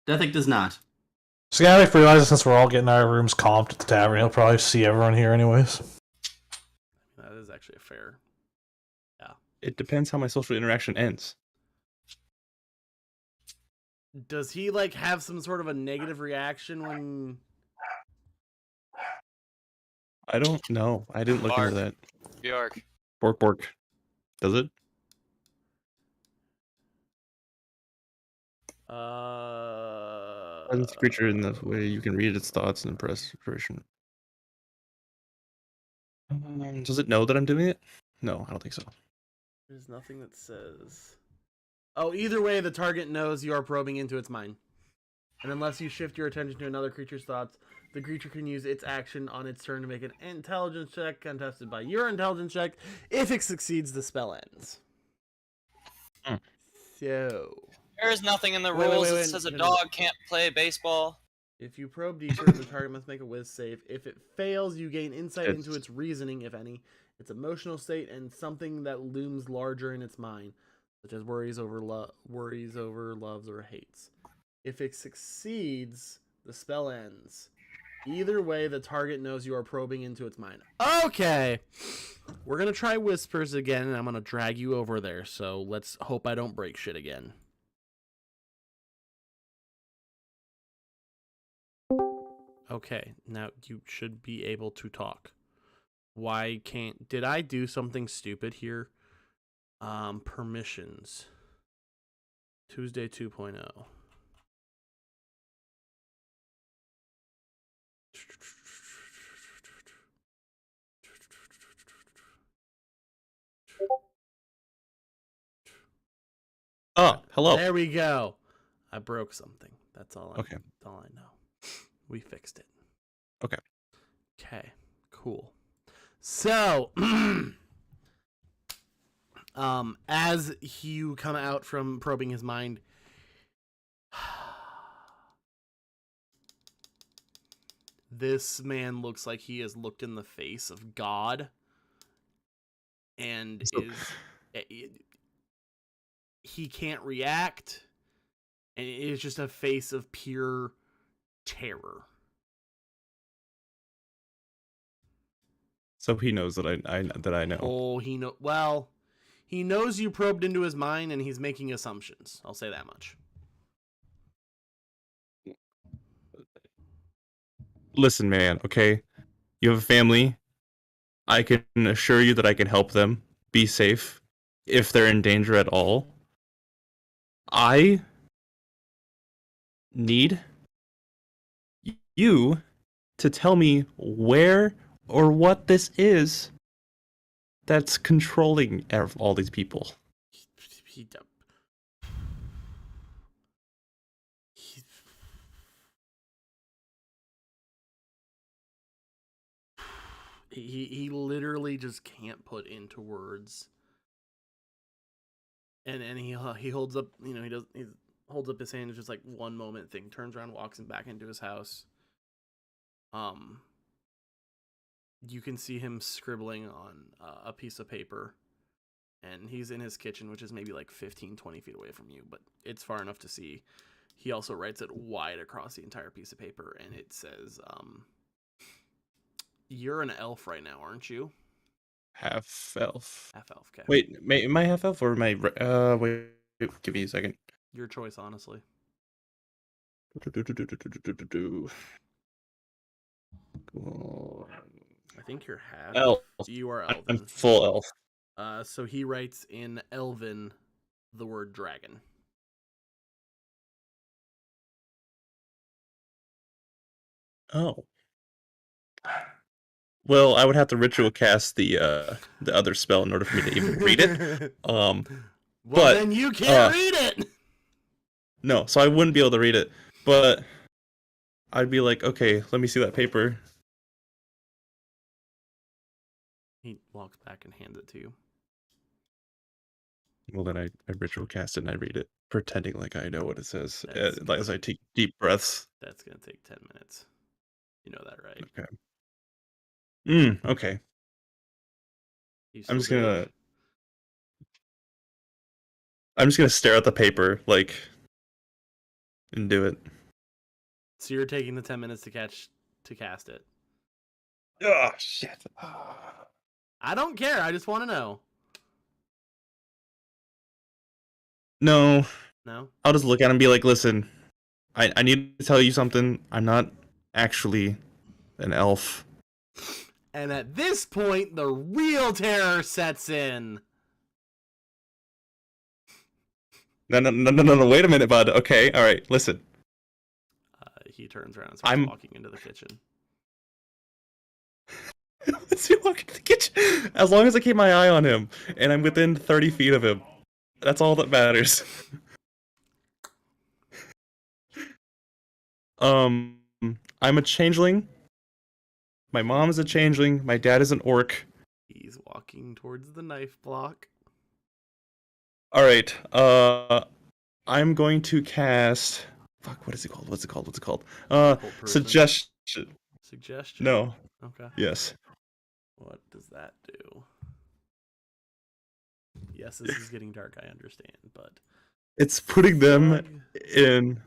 Dethick does not. So yeah, I realize since we're all getting our rooms comped at the tavern, he'll probably see everyone here anyways. That is actually a fair. It depends how my social interaction ends. Does he like have some sort of a negative reaction when? I don't know. I didn't look Bark. into that. Bjork. Bork bork. Does it? Presence of creature in the way you can read its thoughts and impress expression. Does it know that I'm doing it? No, I don't think so. There's nothing that says. Oh, either way, the target knows you are probing into its mind. And unless you shift your attention to another creature's thoughts, the creature can use its action on its turn to make an intelligence check contested by your intelligence check. If it succeeds, the spell ends. Hmm. So, There is nothing in the Wait, rules wait, that wait, says a no. dog can't play baseball. if you probe deeper, the target must make a whiz save. If it fails, you gain insight It's- into its reasoning, if any, its emotional state, and something that looms larger in its mind, such as worries over, loves, or hates. If it succeeds, the spell ends. Either way, the target knows you are probing into its mind. Okay, we're gonna try whispers again, and I'm gonna drag you over there. So let's hope I don't break shit again. Okay, now you should be able to talk. Why can't... Did I do something stupid here? Permissions. Tuesday 2.0. Oh, hello. There we go. I broke something. That's all. Okay. That's all I know. We fixed it. Okay. Okay. Cool. So, as you come out from probing his mind, this man looks like he has looked in the face of God, and So- he can't react, and it is just a face of pure terror. So he knows that I know. Oh, he knows you probed into his mind, and he's making assumptions. I'll say that much. Listen, man, okay? You have a family. I can assure you that I can help them be safe if they're in danger at all. I need you to tell me where or what this is that's controlling all these people. He literally just can't put into words. And he holds up, he holds up his hand. It's just like one moment thing. Turns around, walks him back into his house. You can see him scribbling on a piece of paper, and he's in his kitchen, which is maybe like 15-20 feet away from you, but it's far enough to see. He also writes it wide across the entire piece of paper, and it says, you're an elf right now, aren't you? Half elf. Half elf, okay. Wait, am I half elf or am I? Wait, give me a second. Your choice, honestly. I think you're half. Elf. You are I'm elven. full elf. So he writes in Elven the word dragon. Oh. Well, I would have to ritual cast the other spell in order for me to even read it. Well, but, then you can't read it. No, so I wouldn't be able to read it. But I'd be like, okay, let me see that paper. He walks back and hands it to you. Well, then I ritual cast it and I read it, pretending like I know what it says That's as I take deep breaths. That's gonna take 10 minutes. You know that, right? Okay. Okay. You I'm still just do it? gonna stare at the paper, like, and do it. So you're taking the 10 minutes to cast it. Oh shit. I don't care. I just want to know. No. No? I'll just look at him and be like, listen, I need to tell you something. I'm not actually an elf. And at this point, the real terror sets in. No, wait a minute, bud. Okay, alright, listen. He turns around and starts walking into the kitchen. Let's walk into the kitchen. As long as I keep my eye on him, and I'm within 30 feet of him. That's all that matters. I'm a changeling. My mom is a changeling. My dad is an orc. He's walking towards the knife block. All right. I'm going to cast. Fuck. What is it called? What's it called? Suggestion. Suggestion. No. Okay. Yes. What does that do? Yes, this is getting dark. I understand, but It's putting them in.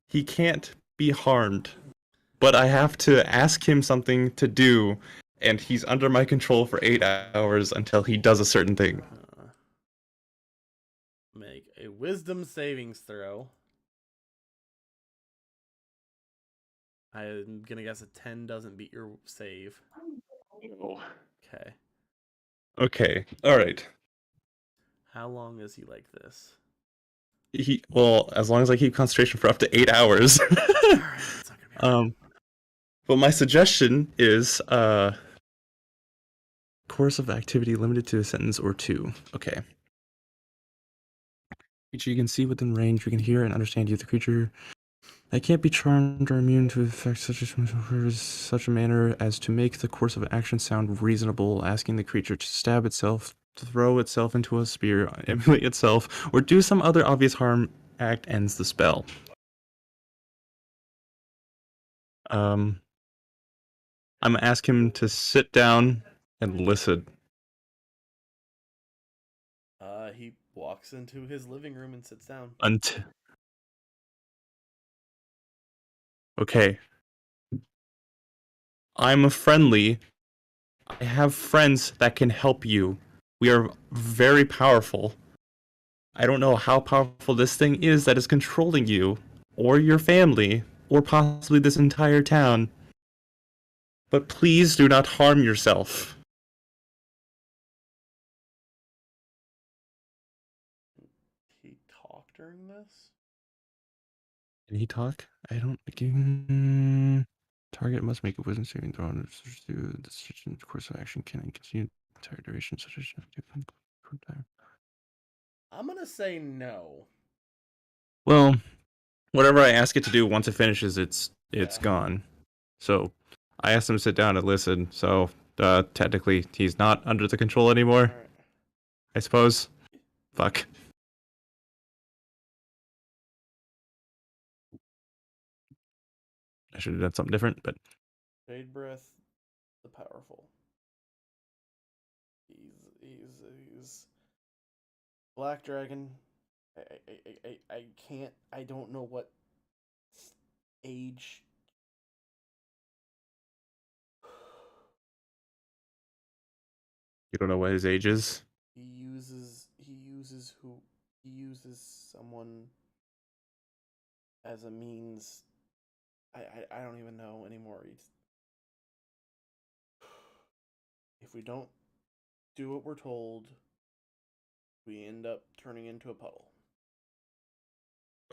He can't be harmed, but I have to ask him something to do, and he's under my control for 8 hours until he does a certain thing. Make a wisdom savings throw. I'm gonna guess a 10 doesn't beat your save. Okay. Okay. All right. How long is he like this? As long as I keep concentration for up to 8 hours. All right, that's not gonna be hard. But my suggestion is course of activity limited to a sentence or two. Okay. Creature you can see within range, we can hear and understand you. The creature that can't be charmed or immune to effects such a manner as to make the course of action sound reasonable, asking the creature to stab itself, throw itself into a spear, emulate itself, or do some other obvious harm act ends the spell. I'm gonna ask him to sit down and listen. He walks into his living room and sits down. Okay. I'm a friendly. I have friends that can help you. We are very powerful. I don't know how powerful this thing is that is controlling you, or your family, or possibly this entire town. But please do not harm yourself. He talked during this? Did he talk? I don't. Target must make a wisdom saving throw in the course of action can continue the entire duration such as time. I'm gonna say no. Well, whatever I ask it to do, once it finishes, it's gone. So I asked him to sit down and listen. So technically, he's not under the control anymore. All right. I suppose. Fuck. I should have done something different, but Jade Breath, the powerful. He's Black Dragon. I can't. I don't know what age. you don't know what his age is. He uses someone as a means. I don't even know anymore. If we don't do what we're told, we end up turning into a puddle.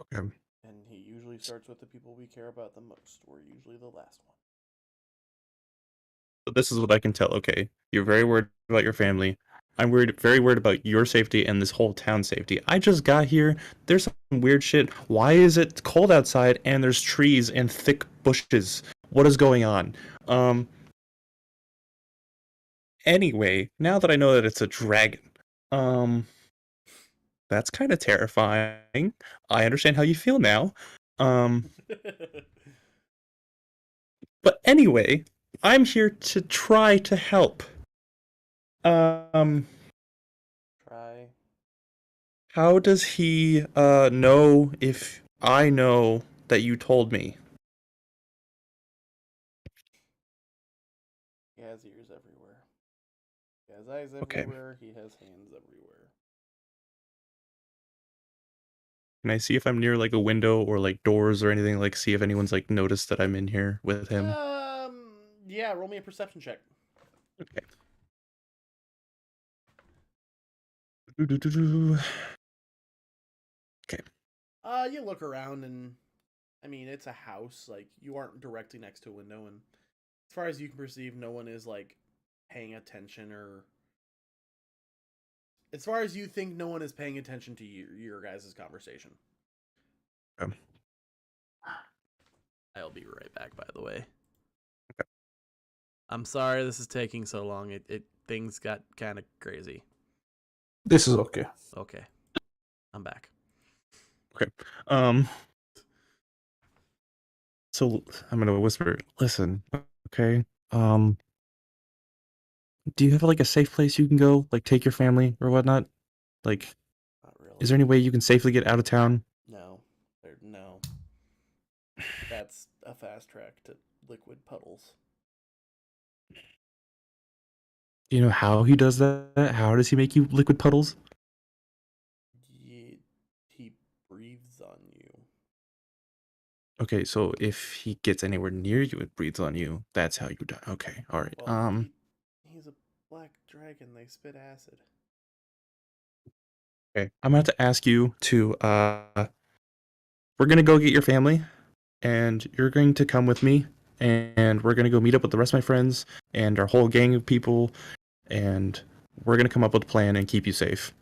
Okay. And he usually starts with the people we care about the most. We're usually the last one. So this is what I can tell. Okay, you're very worried about your family. I'm very worried about your safety and this whole town's safety. I just got here. There's some weird shit. Why is it cold outside and there's trees and thick bushes? What is going on? Anyway, now that I know that it's a dragon, that's kind of terrifying. I understand how you feel now. But anyway, I'm here to try to help. Try. How does he know if I know that you told me? He has ears everywhere. He has eyes Okay. everywhere. He has hands everywhere. Can I see if I'm near like a window or like doors or anything? Like see if anyone's like noticed that I'm in here with him. Yeah. Roll me a perception check. Okay. Okay. You look around and, I mean, it's a house. Like, you aren't directly next to a window, and as far as you can perceive, no one is like paying attention, or as far as you think, no one is paying attention to your guys' conversation. I'll be right back, by the way. Okay. I'm sorry this is taking so long. It things got kind of crazy. This is okay. Okay. I'm back. Okay. So I'm gonna whisper, listen, okay? Do you have like a safe place you can go? Like take your family or whatnot? Like Not really. is there any way you can safely get out of town? No. No. That's a fast track to liquid puddles. Do you know how he does that? How does he make you liquid puddles? He breathes on you. Okay, so if he gets anywhere near you and breathes on you, that's how you die. Okay, all right. Well, he's a black dragon. They spit acid. Okay, I'm going to have to ask you to, we're going to go get your family, and you're going to come with me, and we're going to go meet up with the rest of my friends and our whole gang of people, and we're going to come up with a plan and keep you safe.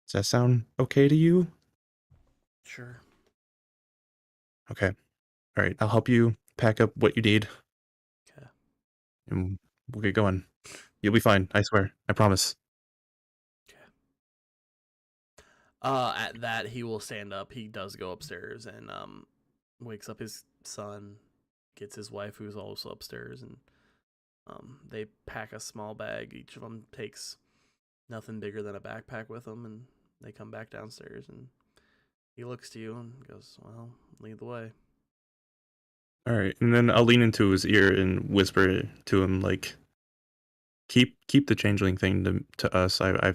Does that sound okay to you? Sure. Okay. All right, I'll help you pack up what you need. Okay. And we'll get going. You'll be fine, I swear. I promise. At that, he will stand up. He does go upstairs and wakes up his son, gets his wife, who's also upstairs, and they pack a small bag. Each of them takes nothing bigger than a backpack with them, and they come back downstairs. And he looks to you and goes, "Well, lead the way." All right, and then I'll lean into his ear and whisper to him like, "Keep the changeling thing to us. I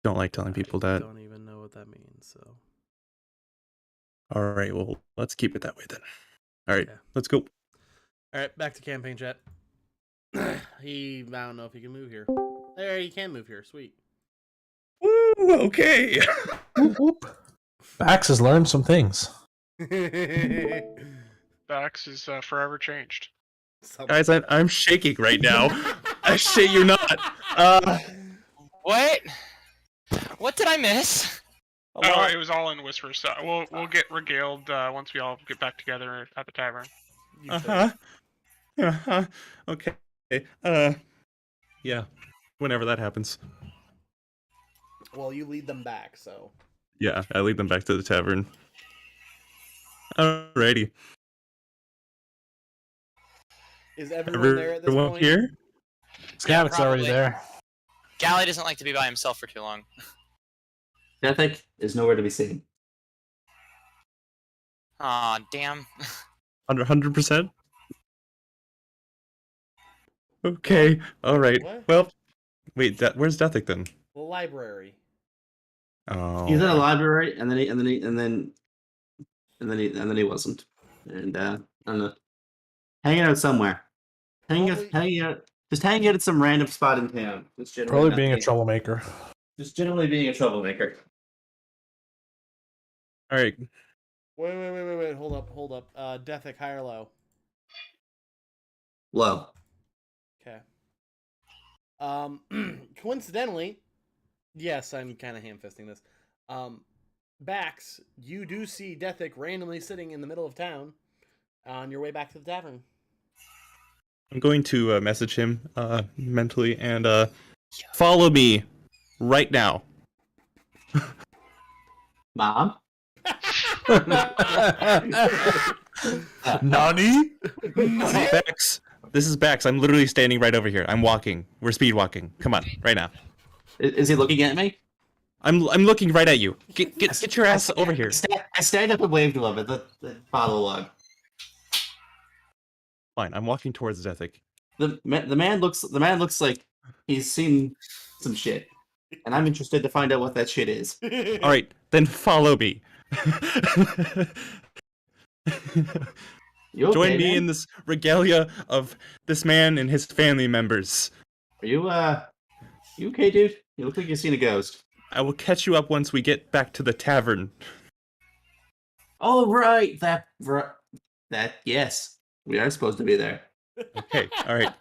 don't like telling people I that." don't even know what that means. So. All right, well, let's keep it that way then. All right, Okay. let's go. All right, back to campaign chat. I don't know if he can move here. There, he can move here. Sweet. Woo, okay. Whoop, whoop. Bax has learned some things. Bax is forever changed. Guys, I'm shaking right now. I shit you not. What? What did I miss? Oh, it was all in whispers. So we'll get regaled once we all get back together at the tavern. Okay. Yeah. Whenever that happens. Well, you lead them back, so. Yeah, I lead them back to the tavern. Alrighty. Is everyone there at this Everyone point? here? Scavic's already probably. there. Gally doesn't like to be by himself for too long. Dethic is nowhere to be seen. Aw, damn. 100%? Okay. Alright. What? Well, wait, where's Dethic then? The library. Oh. He's in a library, and then he wasn't, and I don't know, hanging out somewhere, hanging out at some random spot in town. Just generally Probably not being a troublemaker. just generally being a troublemaker. Alright. Wait. Hold up. Dethic, high or low? Low. Okay. Coincidentally, yes, I'm kind of ham-fisting this. Bax, you do see Dethic randomly sitting in the middle of town on your way back to the tavern. I'm going to message him mentally and follow me right now. Mom. Nani? Bax. This is Bax. I'm literally standing right over here. I'm walking. We're speed walking. Come on, right now. Is he looking at me? I'm looking right at you. Get your ass over here. I stand up and wave to him at the bottle of wine. Fine. I'm walking towards Dethic. The man looks like he's seen some shit, and I'm interested to find out what that shit is. All right, then follow me. You okay, Join me man? in this regalia of this man and his family members. Are you okay, dude? You look like you've seen a ghost. I will catch you up once we get back to the tavern. Oh right, that yes, we are supposed to be there. Okay, all right.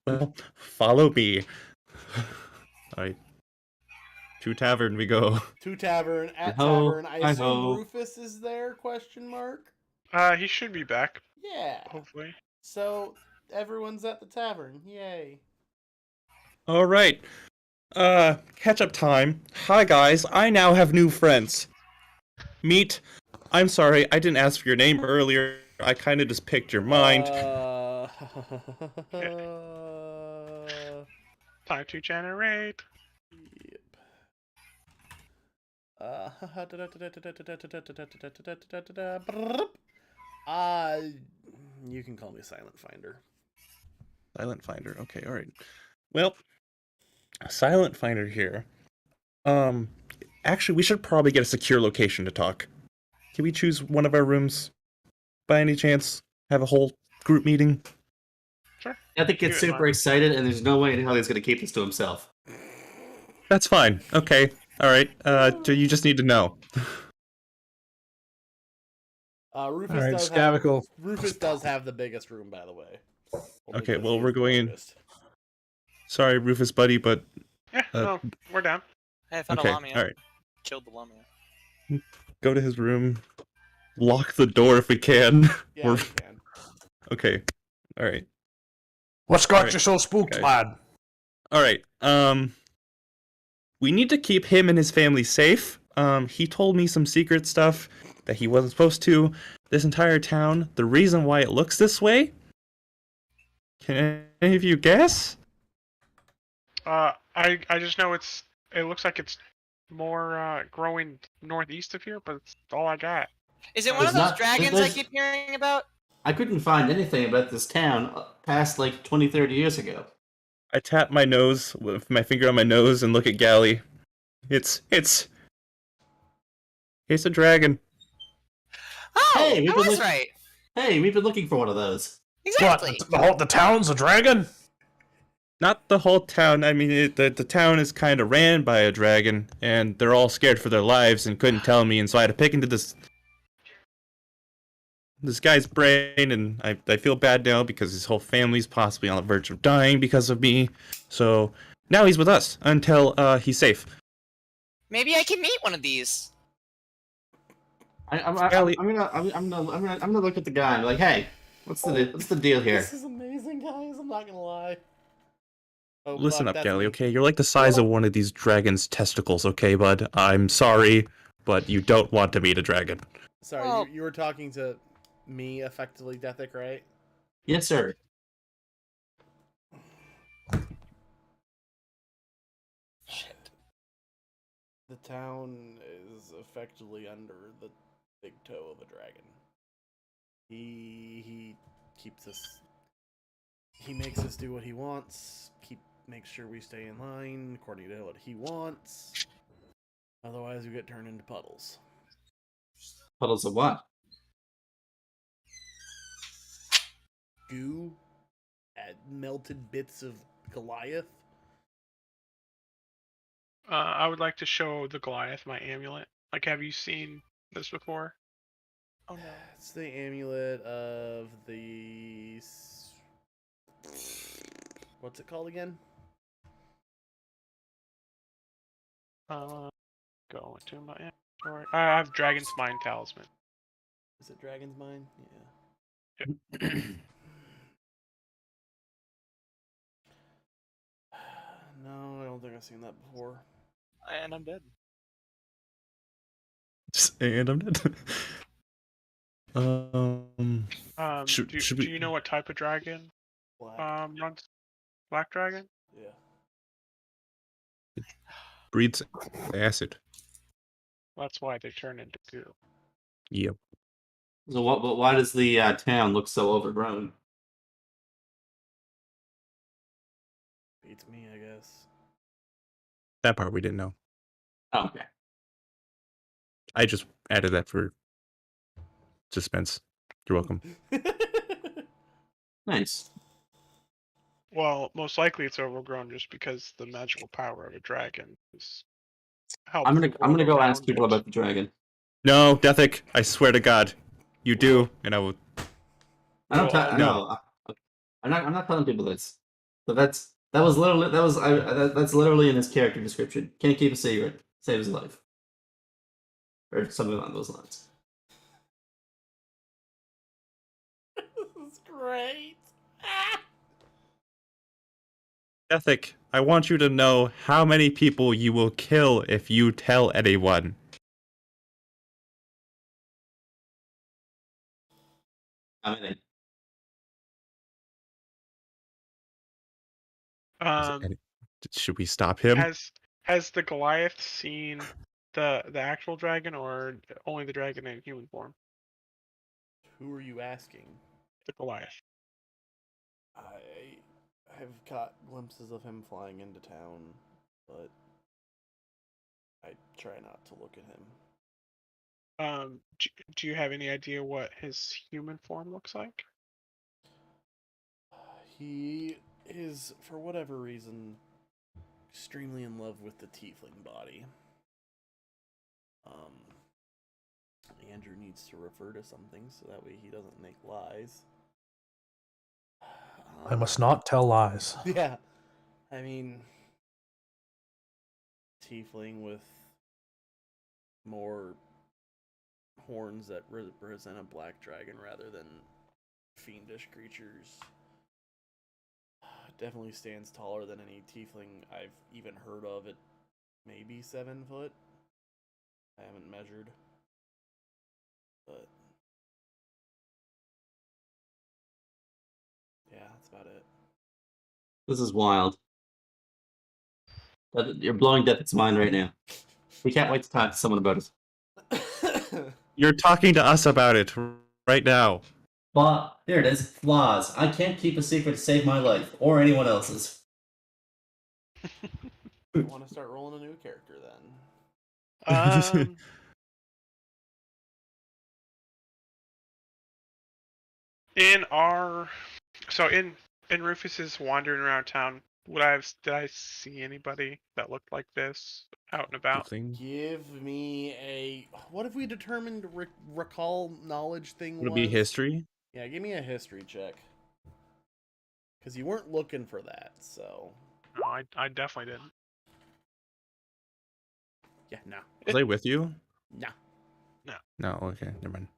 Well, follow me. All right. To tavern we go. To tavern, at Hi-ho, tavern. I assume hi-ho. Rufus is there, question mark? He should be back, Yeah. hopefully. So, everyone's at the tavern. Yay. All right. Catch up time. Hi guys, I now have new friends. Meet. I'm sorry, I didn't ask for your name earlier. I kind of just picked your mind. Time to generate. Yep. You can call me Silent Finder. Silent Finder. Okay, all right. Well, Silent Finder here. Actually, we should probably get a secure location to talk. Can we choose one of our rooms? By any chance? Have a whole group meeting? Sure. I think gets Give it super mine. excited, and there's no way in hell he's gonna keep this to himself. That's fine. Okay. All right. So you just need to know. Rufus All right, does have Scavical. Rufus does have the biggest room, by the way. Only Okay, 'cause well, he is we're the going in. largest. Sorry, Rufus, buddy, but Yeah, Uh, no, we're down. Hey, I found okay. a Lamia. All right. Killed the Lamia. Go to his room. Lock the door if we can. Yeah, we can. Okay. All right. What's got Alright, you so spooked, guys. lad? All right. We need to keep him and his family safe. He told me some secret stuff that he wasn't supposed to. This entire town, the reason why it looks this way. Can any of you guess? I just know it looks like it's more growing northeast of here, but it's all I got. Is it one There's of those not- dragons I there's- keep hearing about? I couldn't find anything about this town past like 20, 30 years ago. I tap my nose with my finger on my nose and look at Gally. It's a dragon. Oh, Hey, we I can was look- right. Hey, we've been looking for one of those. Exactly. What? The town's a dragon? Not the whole town. I mean, the town is kind of ran by a dragon, and they're all scared for their lives and couldn't tell me, and so I had to pick into this guy's brain, and I feel bad now because his whole family's possibly on the verge of dying because of me. So now he's with us until he's safe. Maybe I can meet one of these. I'm Scully- gonna look at the guy and be like, hey, what's the deal here? This is amazing, guys. I'm not gonna lie. Oh, Listen fuck, up, that's Gally, me. okay? You're like the size of one of these dragon's testicles, okay, bud? I'm sorry, but you don't want to meet a dragon. Sorry, Well- you were talking to me, effectively, Dethic, right? Yes, sir. Shit. The town is effectively under the big toe of a dragon. He keeps us. He makes us do what he wants. Makes sure we stay in line according to what he wants. Otherwise, we get turned into puddles. Puddles of what? Goo, melted bits of Goliath. I would like to show the Goliath my amulet. Like, have you seen this before? Oh no. It's the amulet of the. What's it called again? Go into my inventory. I have Dragon's Mind Talisman. Is it Dragon's Mine? Yeah. No, I don't think I've seen that before. And I'm dead. And I'm dead. Should Do we- you know what type of dragon Black. runs Black Dragon? Yeah. breeds acid. That's why they turn into goo. Yep. So what? But why does the town look so overgrown? Beats me, I guess. That part we didn't know. Oh, okay. I just added that for suspense. You're welcome. Nice. Well, most likely it's overgrown just because the magical power of a dragon is. I'm gonna go ask people about the dragon. No, Dethic, I swear to God, you do, and I will. I don't. Well, No, I'm not telling people this. But that's literally in his character description. Can't keep a secret. Saves his life. Or something along those lines. This is great. Ethic, I want you to know how many people you will kill if you tell anyone. I mean, Should we stop him? Has the Goliath seen the actual dragon, or only the dragon in human form? Who are you asking? The Goliath. I have caught glimpses of him flying into town, but I try not to look at him. Do you have any idea what his human form looks like? He is, for whatever reason, extremely in love with the tiefling body. Andrew needs to refer to something so that way he doesn't make lies. I must not tell lies. Yeah. I mean, tiefling with more horns that represent a black dragon rather than fiendish creatures definitely stands taller than any tiefling I've even heard of at maybe 7 foot. I haven't measured. But yeah, that's about it. This is wild. You're blowing Death's mind right now. We can't wait to talk to someone about it. You're talking to us about it right now. There it is. Flaws. I can't keep a secret to save my life or anyone else's. I want to start rolling a new character then. In Rufus's wandering around town, did I see anybody that looked like this out and about? Give me a. What have we determined? Recall knowledge thing. Would it be history? Yeah, give me a history check. Because you weren't looking for that, so. No, I definitely didn't. Yeah, no. Was I with you? No. No, okay, never mind.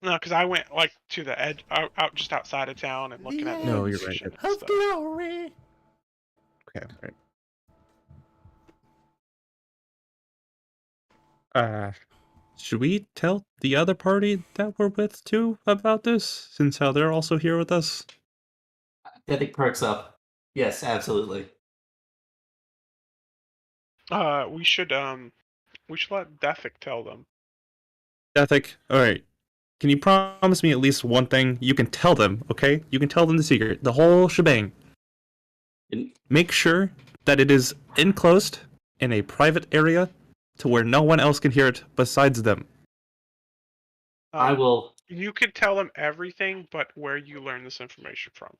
No, because I went like to the edge, out just outside of town and looking at. No, you're right. and Of stuff. glory. Okay, right. Should we tell the other party that we're with too about this, since how they're also here with us? I think perks up. Yes, absolutely. We should let Dethic tell them. Ethic, alright. Can you promise me at least one thing? You can tell them, okay? You can tell them the secret. The whole shebang. Make sure that it is enclosed in a private area to where no one else can hear it besides them. I will. You can tell them everything, but where you learn this information from.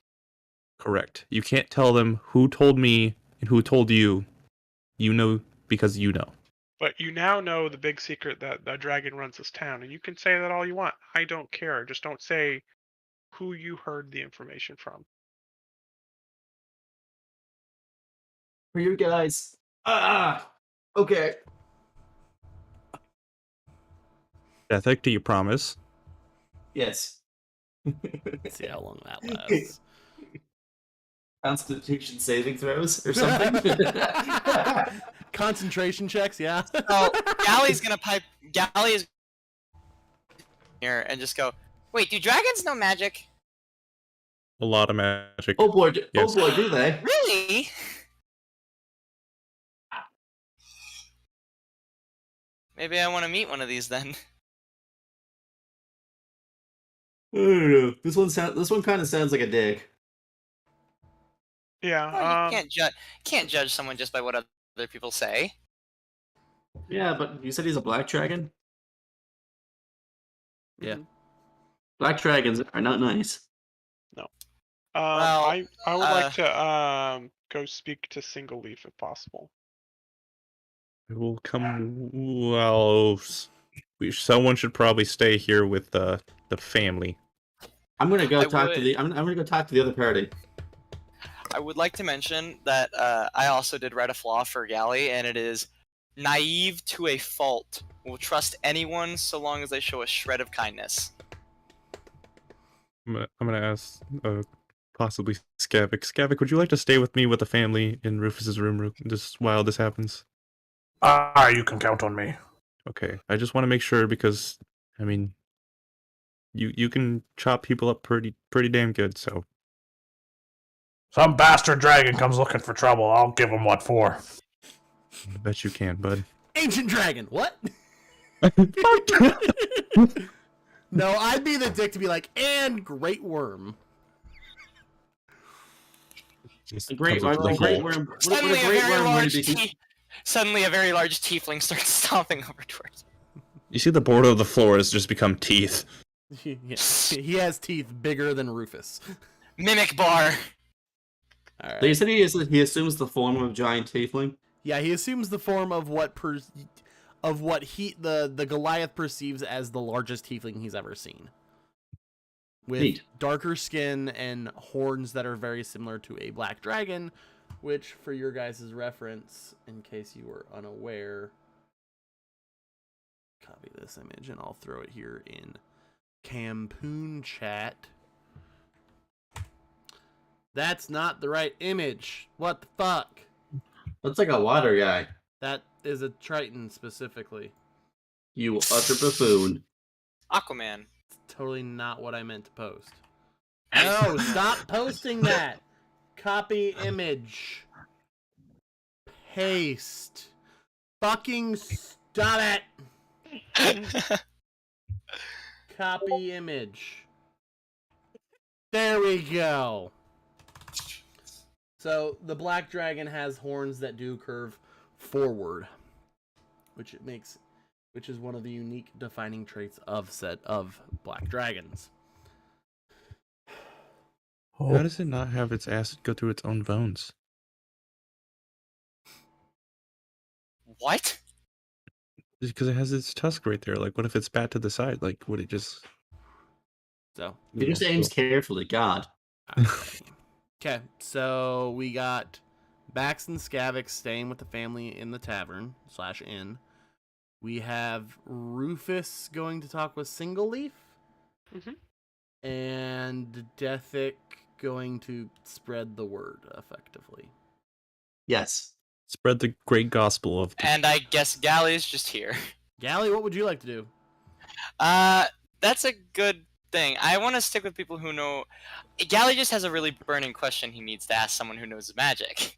Correct. You can't tell them who told me and who told you. You know because you know. But you now know the big secret that the dragon runs this town, and you can say that all you want. I don't care. Just don't say who you heard the information from. For you guys. Okay. Ethic, do you promise? Yes. Let's see how long that lasts. Constitution saving throws or something? Concentration checks, yeah. So Gally is here and just go, wait, do dragons know magic? A lot of magic. Oh boy, Yes. oh boy, do they? Really? Maybe I want to meet one of these then. I don't know. This one kind of sounds like a dick. Yeah. Well, you can't judge someone just by what other people say. Yeah, but you said he's a black dragon? Yeah. Black dragons are not nice. Well, I would like to go speak to Single Leaf if possible. It will come. Well, someone should probably stay here with the family. I'm gonna go I talk to would- the. I'm gonna go talk to the other party. I would like to mention that I also did write a flaw for Gally, and it is naive to a fault. Will trust anyone so long as they show a shred of kindness. I'm gonna ask possibly Skavik. Skavik, would you like to stay with me with the family in Rufus's room just while this happens? You can count on me. Okay, I just want to make sure because I mean, you can chop people up pretty damn good. So Some bastard dragon comes looking for trouble. I'll give him what for. I bet you can, bud. Ancient dragon, what? No, I'd be the dick to be like, and great worm. A great, Comes up a to the great hole. worm. What Suddenly, a a great very worm would large it be? suddenly a very large tiefling starts stomping over towards. You see the border of the floor has just become teeth. Yeah, he has teeth bigger than Rufus. Mimic bar. All So you right. said he assumes the form of a giant tiefling. Yeah, he assumes the form of what the Goliath perceives as the largest tiefling he's ever seen. With Neat. darker skin and horns that are very similar to a black dragon, which, for your guys' reference, in case you were unaware, copy this image and I'll throw it here in Campoon chat. That's not the right image. What the fuck? Looks like a water guy. That is a Triton specifically. You utter buffoon. Aquaman. It's totally not what I meant to post. No, stop posting that. Copy image. Paste. Fucking stop it. Copy image. There we go. So the black dragon has horns that do curve forward, which is one of the unique defining traits of black dragons. How does it not have its acid go through its own bones? What? Because it has its tusk right there. Like, what if it's spat to the side? Like, would it just... So He just aims carefully. God. okay, so we got Bax and Skavix staying with the family in the tavern / inn. We have Rufus going to talk with Single Leaf. Mhm. And Dethic going to spread the word effectively. Yes. Spread the great gospel of... And I guess Galley's just here. Gally, what would you like to do? That's a good thing. I want to stick with people who know. Galley just has a really burning question he needs to ask someone who knows magic.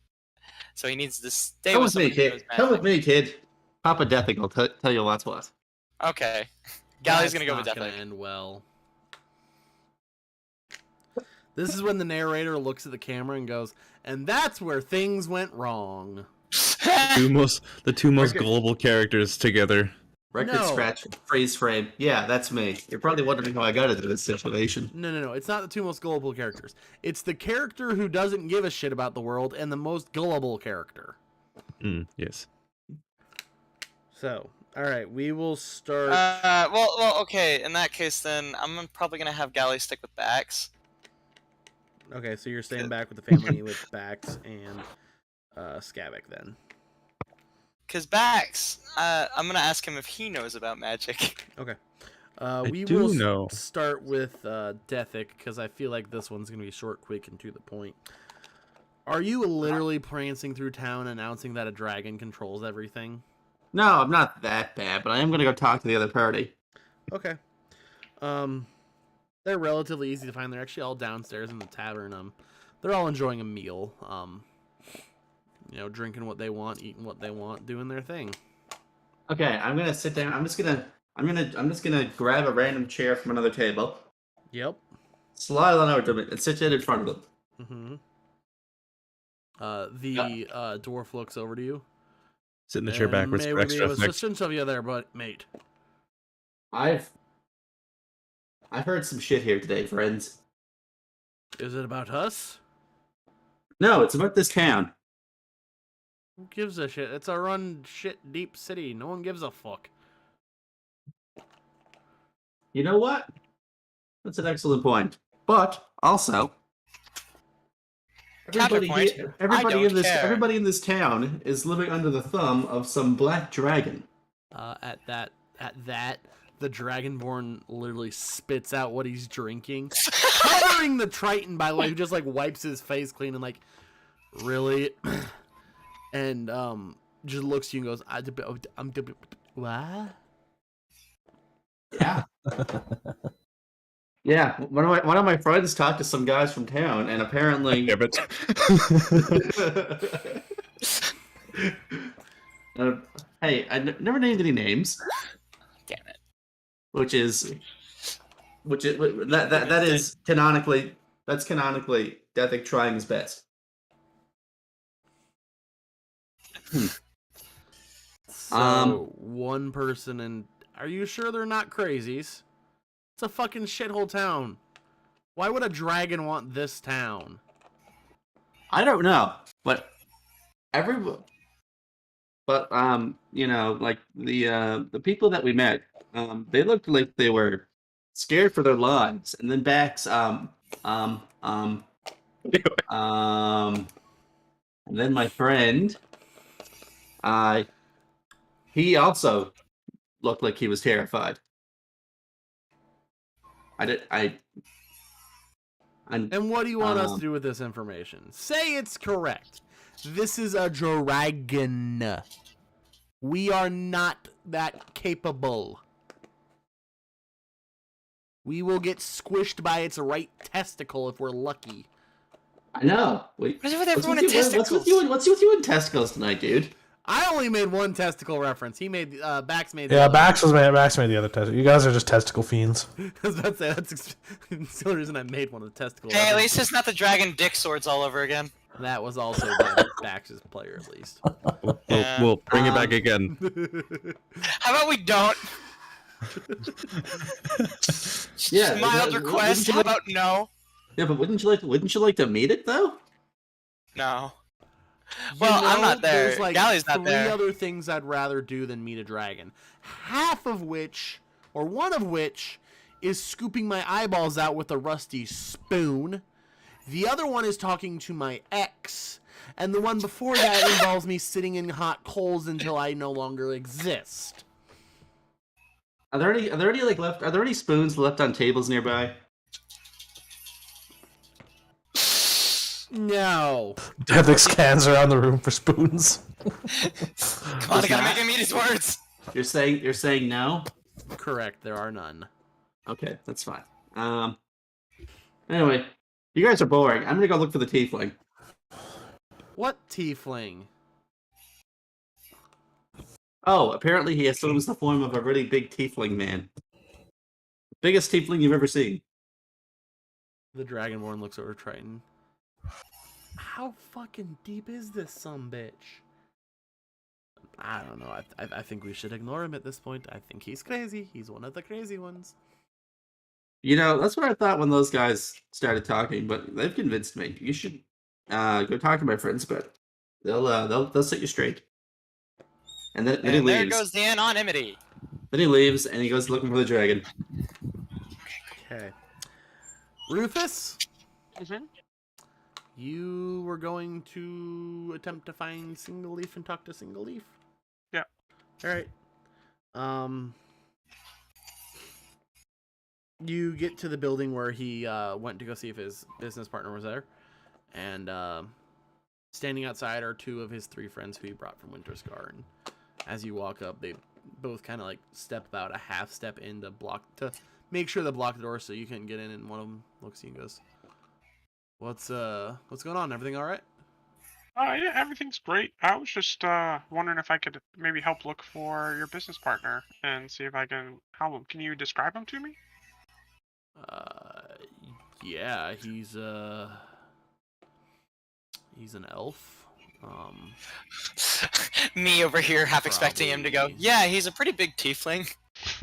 So he needs to stay Come with with me, someone who knows kid. magic. Come with me, kid. Papa Deathic will tell you what's what. Okay. Galley's That's gonna go with not gonna Deathic. end well. This is when the narrator looks at the camera and goes, and that's where things went wrong. The two most Okay. gullible characters together. Record No. scratch, freeze frame. Yeah, that's me. You're probably wondering how I got into this situation. No. It's not the two most gullible characters. It's the character who doesn't give a shit about the world and the most gullible character. Yes. So, all right, we will start. Well, okay. In that case, then I'm probably gonna have Galley stick with Bax. Okay, so you're staying back with the family with Bax and Skavik then. Cause Bax, I'm gonna ask him if he knows about magic. Okay. I We do will know. start with Dethic because I feel like this one's gonna be short, quick, and to the point. Are you literally prancing through town announcing that a dragon controls everything? No, I'm not that bad, but I am gonna go talk to the other party. Okay. They're relatively easy to find. They're actually all downstairs in the tavern. They're all enjoying a meal. Drinking what they want, eating what they want, doing their thing. Okay, I'm gonna sit down. I'm just gonna grab a random chair from another table, Yep. slide on over to it, and sit down in front of them. Mm-hmm. The dwarf looks over to you. Sit in the chair backwards May for we be extra of effect. assistance of you there, mate? I've heard some shit here today, friends. Is it about us? No, it's about this town. Who gives a shit? It's a run shit deep city. No one gives a fuck. You know what? That's an excellent point. But also, Counterpoint, I don't care. everybody in this town is living under the thumb of some black dragon. At that, the Dragonborn literally spits out what he's drinking, covering the Triton by the way, who just like wipes his face clean and like, really, and just looks at you and goes, what? Yeah. Yeah, one of my friends talked to some guys from town, and apparently, Damn it. hey, never named any names. Damn it. That is canonically Dethic trying his best. So one person, and are you sure they're not crazies? It's a fucking shithole town. Why would a dragon want this town? I don't know, but you know, like the people that we met, they looked like they were scared for their lives, and then Bax, and then my friend, he also looked like he was terrified. And what do you want us to Um, do with this information? Say it's correct. This is a dragon. We are not that capable. We will get squished by its right testicle if we're lucky. I know. Wait, What is with what's everyone with in you? What's with testicles? you? What's with you in testicles tonight, dude? I only made one testicle reference. He made Bax made. The Yeah, other. Bax made the other testicle. You guys are just testicle fiends. I was about to say that's the only reason I made one of the testicle. Hey, at reference. least it's not the dragon dick swords all over again. That was also by Bax's player, at least. We'll bring it back again. How about we don't? Yeah, Mild yeah, request. wouldn't you How like- about no? Yeah, but wouldn't you like to meet it though? No. You Well, I'm know, not there. There's like Gally's not three there. other things I'd rather do than meet a dragon. Half of which, or one of which, is scooping my eyeballs out with a rusty spoon. The other one is talking to my ex. And the one before that involves me sitting in hot coals until I no longer exist. Are there any like left? Are there any spoons left on tables nearby? No. Death scans around the room for spoons. Come on, I gotta make him eat his words. You're saying no? Correct, there are none. Okay, that's fine. Anyway, you guys are boring. I'm gonna go look for the tiefling. What tiefling? Oh, apparently he assumes the form of a really big tiefling man. Biggest tiefling you've ever seen. The Dragonborn looks over Triton. How fucking deep is this sumbitch? I don't know. I think we should ignore him at this point. I think he's crazy. He's one of the crazy ones. You know, that's what I thought when those guys started talking, but they've convinced me. You should go talk to my friends about it. They'll set you straight. And then he And there leaves. goes the anonymity. Then he leaves and he goes looking for the dragon. Okay. Rufus, Mhm. you were going to attempt to find Single Leaf and talk to Single Leaf? Yeah. Alright. You get to the building where he went to go see if his business partner was there. And standing outside are two of his three friends who he brought from Winterscar. And as you walk up, they both kind of like step about a half step in to make sure they block the door so you can get in. And one of them looks at you and goes, "What's going on? Everything all right?" Yeah, everything's great. I was just wondering if I could maybe help look for your business partner and see if I can help him. Can you describe him to me? Yeah, he's an elf. Me over here, half expecting him to go. Probably. Yeah, he's a pretty big tiefling.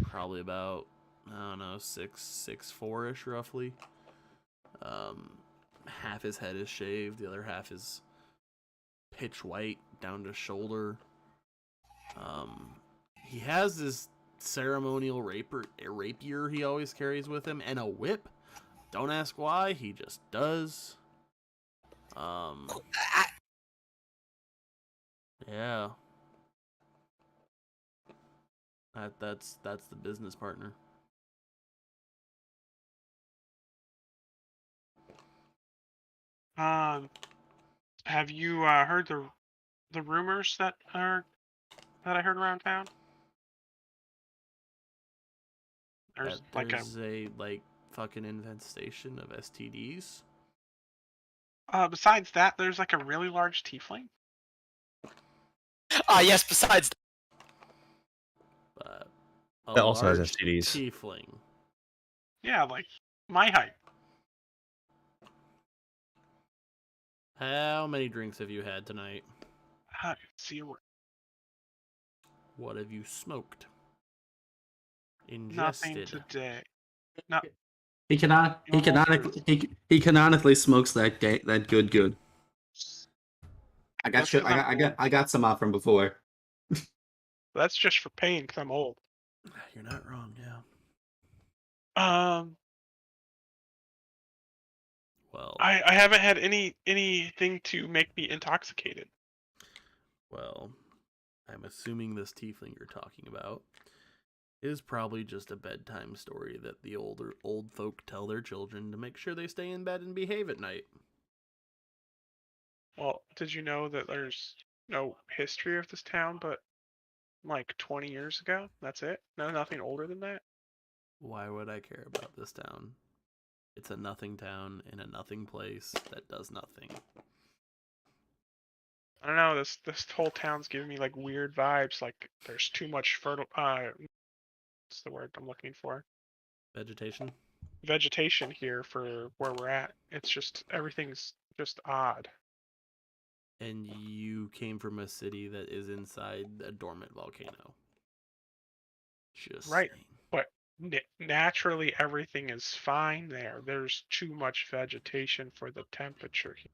Probably about, I don't know, 6'4" roughly. Half his head is shaved, the other half is pitch white down to shoulder. He has this ceremonial rapier he always carries with him, and a whip. Don't ask why, he just does. Yeah. That's the business partner. Have you heard the rumors that I heard around town? There's That there's a fucking infestation of STDs. besides that, there's like a really large tiefling. Ah, yes, besides. But a That also has large STDs. tiefling. Yeah, like my height. How many drinks have you had tonight? I can see a word. What have you smoked? Nothing Ingested. today. No, He canonically smokes that good. I got That's shit. 'cause I'm old. I got some from before. That's just for pain because I'm old. You're not wrong. Yeah. Well, I haven't had anything to make me intoxicated. well, I'm assuming this tiefling you're talking about is probably just a bedtime story that the old folk tell their children to make sure they stay in bed and behave at night. Well, did you know that there's no history of this town but like 20 years ago? That's it? No, nothing older than that? Why would I care about this town? It's a nothing town in a nothing place that does nothing. I don't know, this whole town's giving me like weird vibes, like there's too much what's the word I'm looking for? Vegetation? Vegetation here for where we're at. It's just everything's just odd. And you came from a city that is inside a dormant volcano. Just Right. saying. But naturally everything is fine there. There's too much vegetation for the temperature here.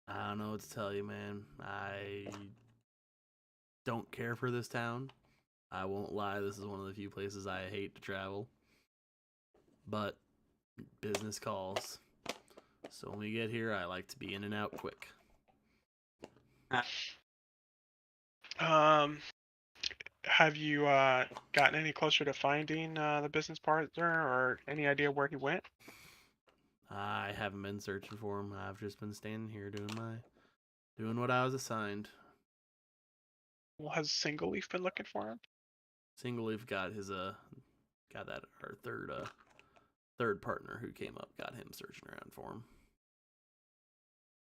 I don't know what to tell you, man. I don't care for this town. I won't lie, this is one of the few places I hate to travel. But business calls. So when we get here, I like to be in and out quick. Have you gotten any closer to finding the business partner or any idea where he went? I haven't been searching for him. I've just been standing here doing what I was assigned. Well, has Single Leaf been looking for him? Single Leaf got our third partner who came up, got him searching around for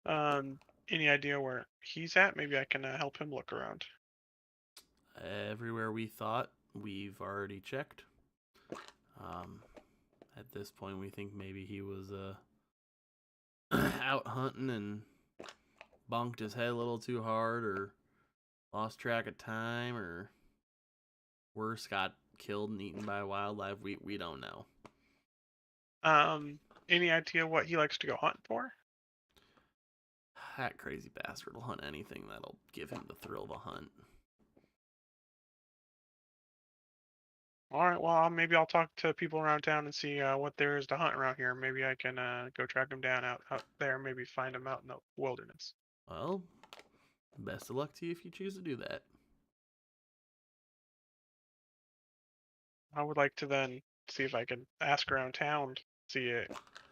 him. Any idea where he's at? Maybe I can help him look around. Everywhere we thought, we've already checked. At this point, we think maybe he was out hunting and bonked his head a little too hard, or lost track of time, or worse, got killed and eaten by wildlife. We don't know. Any idea what he likes to go hunting for? That crazy bastard will hunt anything that'll give him the thrill of a hunt. All right, well, maybe I'll talk to people around town and see what there is to hunt around here. Maybe I can go track him down out there. Maybe find him out in the wilderness. Well, best of luck to you if you choose to do that. I would like to then see if I can ask around town, see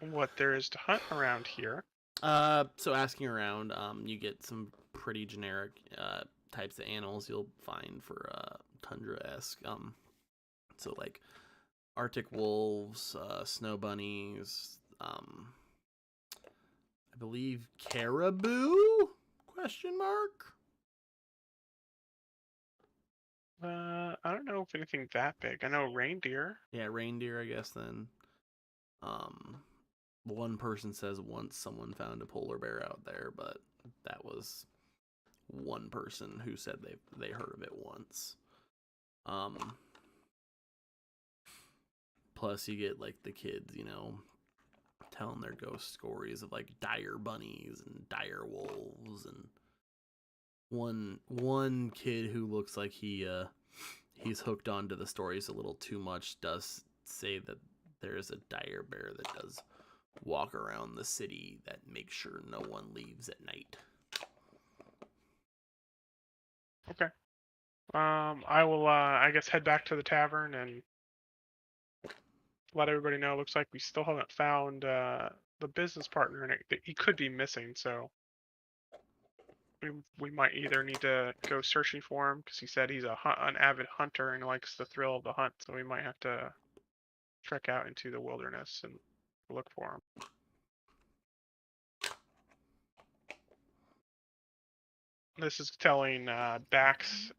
what there is to hunt around here. So asking around, you get some pretty generic types of animals you'll find for tundra-esque. So like Arctic wolves, snow bunnies, I believe caribou? Question mark? I don't know if anything that big. I know reindeer. Yeah, reindeer, I guess then. One person says once someone found a polar bear out there, but that was one person who said they heard of it once. Plus you get like the kids, telling their ghost stories of like dire bunnies and dire wolves, and one kid who looks like he's hooked onto the stories a little too much does say that there is a dire bear that does walk around the city that makes sure no one leaves at night. Okay. I will, I guess, head back to the tavern and let everybody know. Looks like we still haven't found the business partner, and he could be missing. So we might either need to go searching for him because he said he's an avid hunter and likes the thrill of the hunt. So we might have to trek out into the wilderness and look for him. This is telling Bax,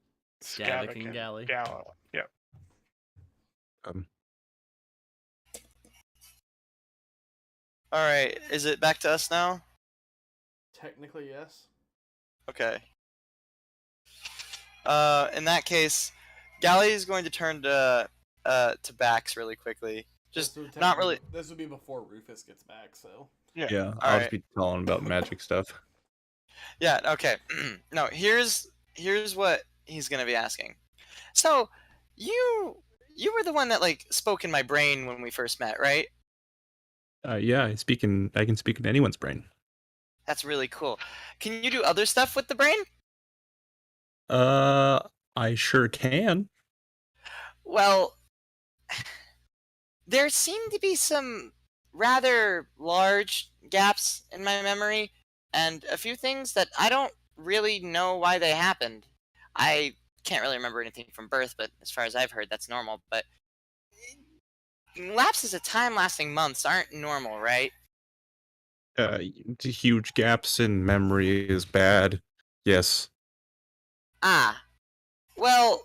Skavik, and Galley. Yep. All right, is it back to us now? Technically, yes. Okay. In that case, Galley is going to turn to Bax really quickly. Just not really. This would be before Rufus gets back, so. Yeah. Yeah, All I'll right. just be telling about magic stuff. Yeah. Okay. No. Here's what he's gonna be asking. So, you were the one that like spoke in my brain when we first met, right? Yeah, I can speak in anyone's brain. That's really cool. Can you do other stuff with the brain? Uh, I sure can. Well, there seem to be some rather large gaps in my memory, and a few things that I don't really know why they happened. I can't really remember anything from birth, but as far as I've heard, that's normal. But lapses of time lasting months aren't normal, right? Huge gaps in memory is bad. Yes. Ah, well,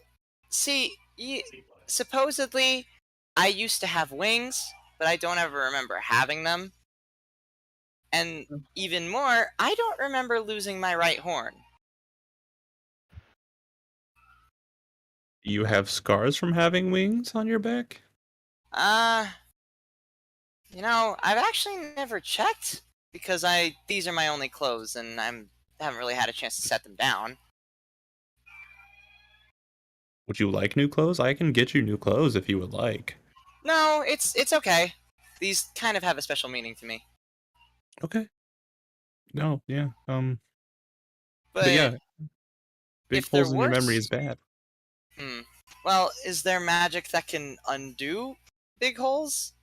see, supposedly I used to have wings, but I don't ever remember having them. And even more, I don't remember losing my right horn. You have scars from having wings on your back? I've actually never checked because these are my only clothes and haven't really had a chance to set them down. Would you like new clothes? I can get you new clothes if you would like. No, it's okay. These kind of have a special meaning to me. Okay. No, yeah. But yeah, big if there holes in your memory were is bad. Well, is there magic that can undo big holes?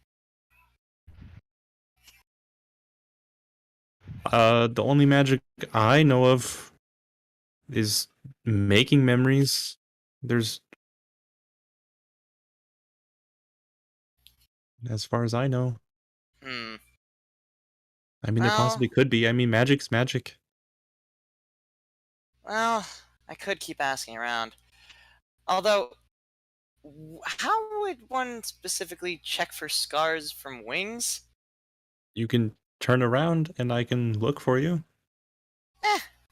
The only magic I know of is making memories. There's, as far as I know. Hmm. I mean, there Well- possibly could be. I mean, magic's magic. Well, I could keep asking around. Although, how would one specifically check for scars from wings? You can turn around and I can look for you.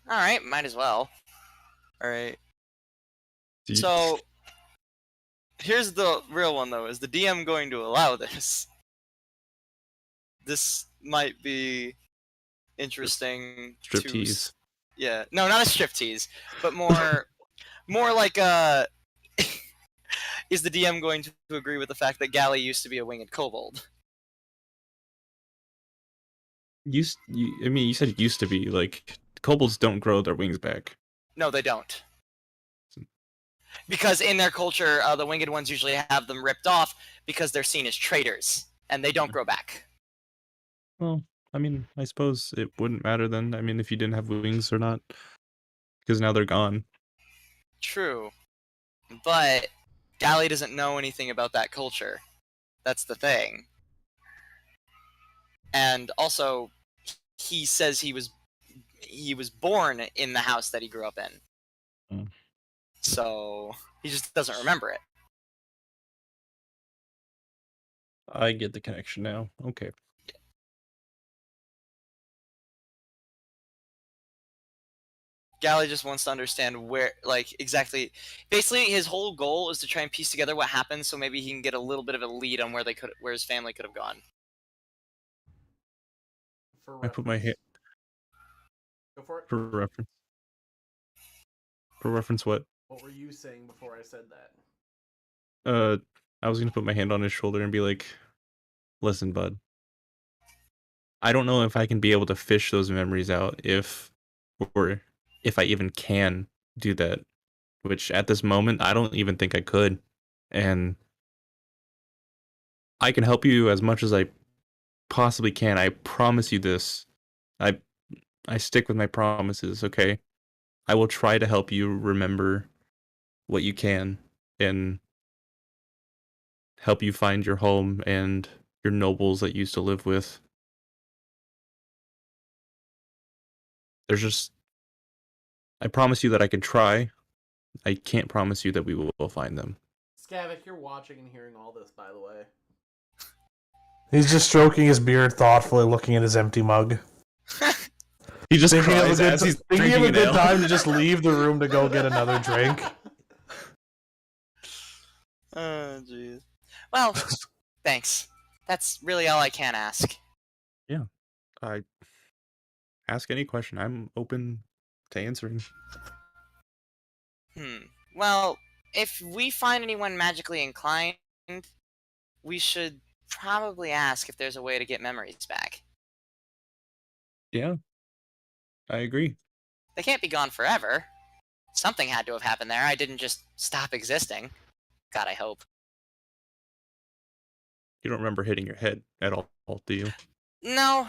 Alright, might as well. Alright. Do you- So, here's the real one though. Is the DM going to allow this? This might be interesting. Striptease. Yeah. No, not a striptease, but more like is the DM going to agree with the fact that Galley used to be a winged kobold? I mean, you said it used to be. Like, kobolds don't grow their wings back. No, they don't. Because in their culture, the winged ones usually have them ripped off because they're seen as traitors, and they don't grow back. Well, I mean, I suppose it wouldn't matter then. I mean, if you didn't have wings or not. Because now they're gone. True. But Galley doesn't know anything about that culture. That's the thing. And also, he says he was born in the house that he grew up in. Mm. So he just doesn't remember it. I get the connection now. Okay. Galley just wants to understand where, like, exactly. Basically, his whole goal is to try and piece together what happened, so maybe he can get a little bit of a lead on where his family could have gone. I put my hand Go for it. for reference. For reference, what? What were you saying before I said that? I was gonna put my hand on his shoulder and be like, "Listen, bud. I don't know if I can be able to fish those memories out or if I even can do that. Which at this moment, I don't even think I could. And I can help you as much as I possibly can. I promise you this. I stick with my promises, okay? I will try to help you remember what you can and help you find your home and your nobles that you used to live with. I promise you that I can try. I can't promise you that we will find them. Skavik, you're watching and hearing all this, by the way. He's just stroking his beard thoughtfully, looking at his empty mug. He just Thinking of a cries good, as he's thinking of drinking a an good ale. time to just leave the room to go get another drink. Oh, jeez. Well, thanks. That's really all I can ask. I ask any question. I'm open to answering. Well, if we find anyone magically inclined, we should probably ask if there's a way to get memories back. Yeah, I agree. They can't be gone forever. Something had to have happened there. I didn't just stop existing. God, I hope. You don't remember hitting your head at all, do you? No.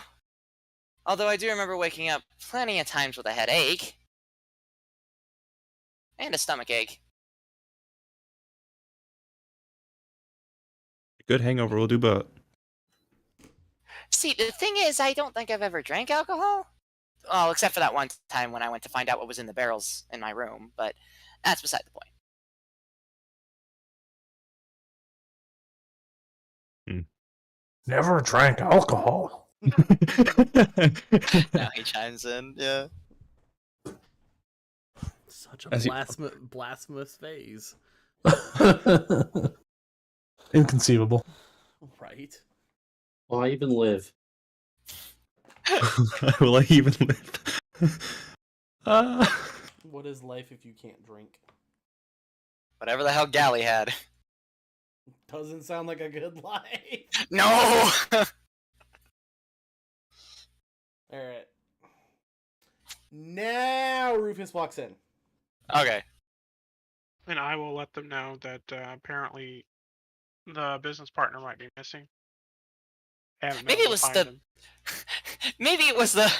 Although I do remember waking up plenty of times with a headache. And a stomach ache. A good hangover will do both. See, the thing is, I don't think I've ever drank alcohol. Oh, except for that one time when I went to find out what was in the barrels in my room, but that's beside the point. Never drank alcohol. Now he chimes in, yeah. Such a As you- blasphemous phase. Inconceivable. Right? Will I even live? Will I even live? What is life if you can't drink? Whatever the hell Galley had. Doesn't sound like a good life. No! Alright. Now Rufus walks in. Okay. And I will let them know that apparently the business partner might be missing. Haven't been Maybe it able to was find the... him. Maybe it was the...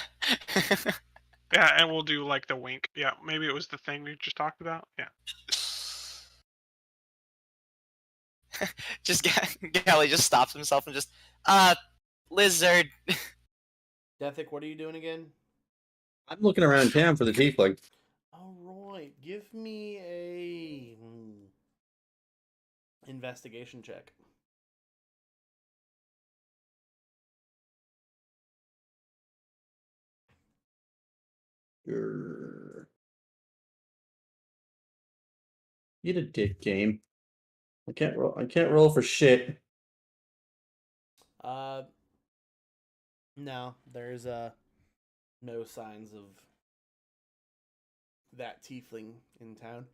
Yeah, and we'll do like the wink. Yeah, maybe it was the thing we just talked about. Yeah. Just Galley just stops himself and just... Lizard. Deathic, what are you doing again? I'm looking around town for the tiefling. Alright, give me a investigation check. You a dick game. I can't roll for shit. No, there's no signs of that tiefling in town.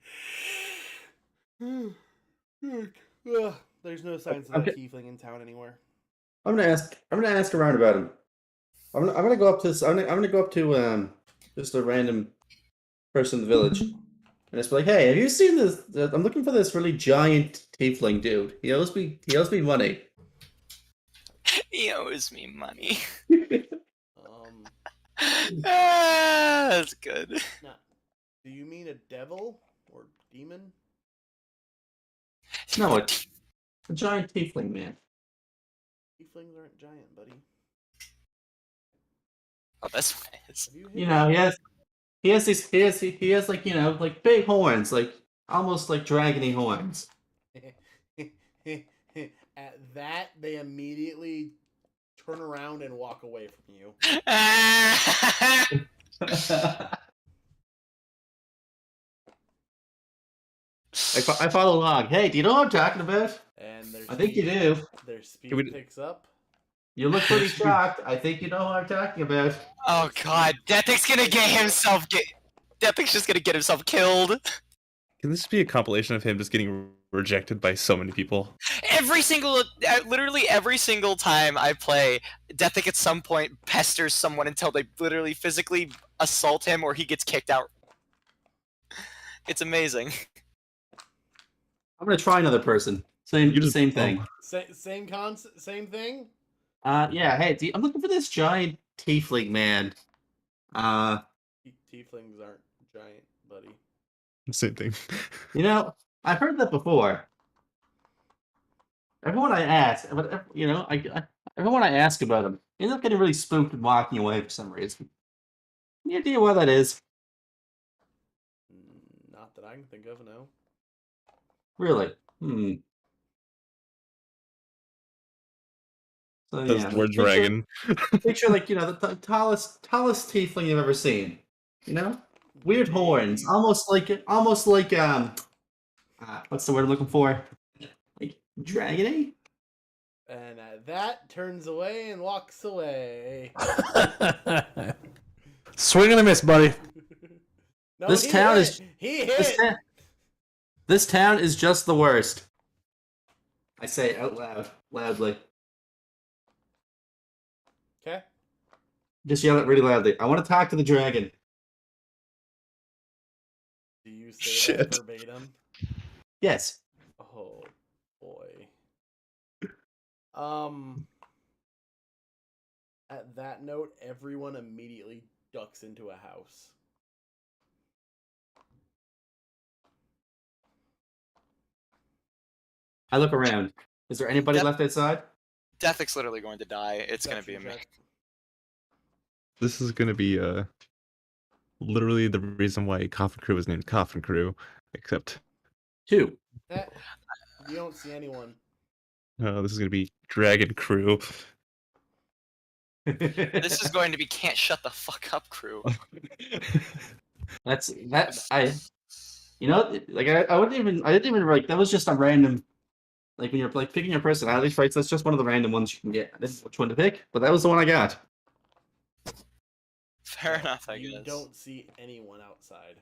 There's no signs of that Okay. tiefling in town anywhere. I'm gonna ask around about him. I'm gonna go up to this. I'm gonna go up to just a random person in the village, and just be like, "Hey, have you seen this? I'm looking for this really giant tiefling dude. He owes me money." He owes me money. Um, That's good. now, do you mean a devil or demon? No, a giant tiefling man. Tieflings aren't giant, buddy. Oh, this one is. Have you You know, he has like, you know, like big horns, like almost like dragony horns. At that, they immediately turn around and walk away from you. I follow along. Hey, do you know what I'm talking about? And their I think you speed- do. Their speed would- picks up. You look pretty shocked. I think you know what I'm talking about. Oh god, Deathic's gonna get himself Deathic's just gonna get himself killed. Can this be a compilation of him just getting rejected by so many people? Literally every single time I play, Deathic at some point pesters someone until they literally physically assault him or he gets kicked out. It's amazing. I'm gonna try another person. You just- Same thing. Same concept, same thing. Yeah. Hey, I'm looking for this giant tiefling man. Tieflings aren't giant, buddy. Same thing. You know, I've heard that before. Everyone I ask, you know, everyone I ask about him ends up getting really spooked and walking away for some reason. Any idea why that is? Not that I can think of, no. Really? So That's yeah, the word dragon. picture like, you know, the tallest tiefling you've ever seen. You know, weird horns, almost like what's the word I'm looking for? Like dragony. And at that, turns away and walks away. Swing and a miss, buddy. No, This he town hit. is- He This, hit. ta- this town is just the worst. I say it out loud, loudly. Okay. Just yell it really loudly. I want to talk to the dragon. Do you say Shit. that verbatim? Yes. Oh boy. At that note, everyone immediately ducks into a house. I look around. Is there anybody Yep. left outside? Deathic's literally going to die. It's gonna be a Deception me. check. This is gonna be literally the reason why Coffin Crew was named Coffin Crew, except 2. You don't see anyone. this is gonna be Dragon Crew. This is going to be can't shut the fuck up crew. That's that. You know, like I wouldn't even. I didn't even like. That was just a random. Like when you're like picking your personality traits, that's just one of the random ones you can get. I didn't know which one to pick, but that was the one I got. Fair enough, I You guess. don't see anyone outside.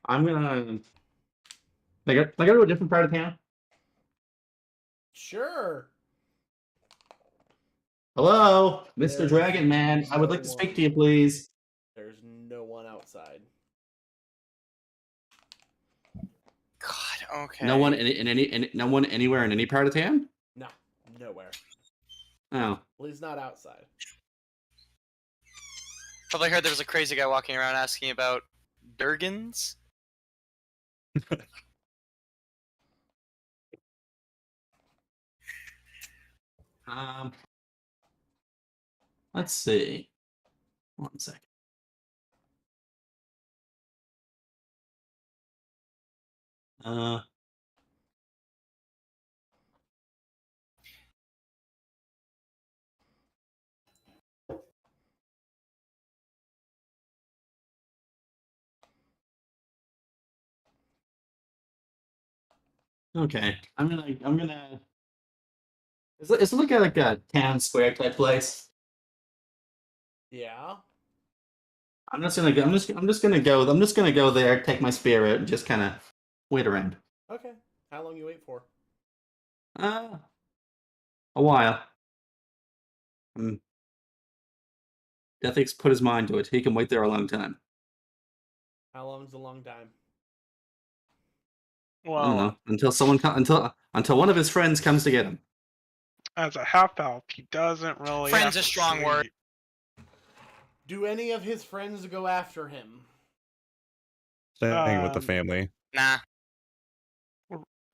I'm gonna. Like, I go to a different part of town. Sure. Hello, Mr. There's Dragon Man. I would like to no speak one. to you, please. There's no one outside. God, okay. No one no one anywhere in any part of town. No, nowhere. Oh, At least not outside. Probably heard there was a crazy guy walking around asking about Durgans. let's see. 1 second. Uh. Okay, I'm gonna. It's look at like a town square type place. Yeah. I'm just gonna go there, take my spear out, and just kind of wait around. Okay. How long you wait for? A while. Deathix put his mind to it. He can wait there a long time. How long's a long time? I don't Well, know until one of his friends comes to get him. as a half elf, he doesn't really. Friend's have a to strong word. sleep. Do any of his friends go after him? Staying with the Um, family. Nah.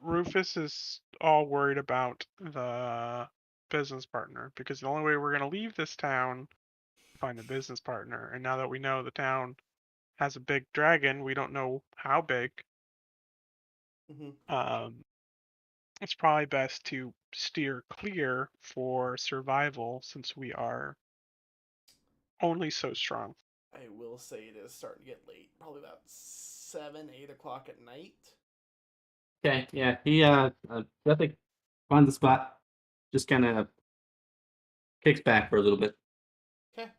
Rufus is all worried about the business partner because the only way we're going to leave this town is to find a business partner. And now that we know the town has a big dragon, we don't know how big. Mm-hmm. It's probably best to steer clear for survival since we are only so strong. I will say it is starting to get late. Probably about 7, 8 o'clock at night. Okay, yeah, he Deathix finds a spot, just kind of kicks back for a little bit. Okay.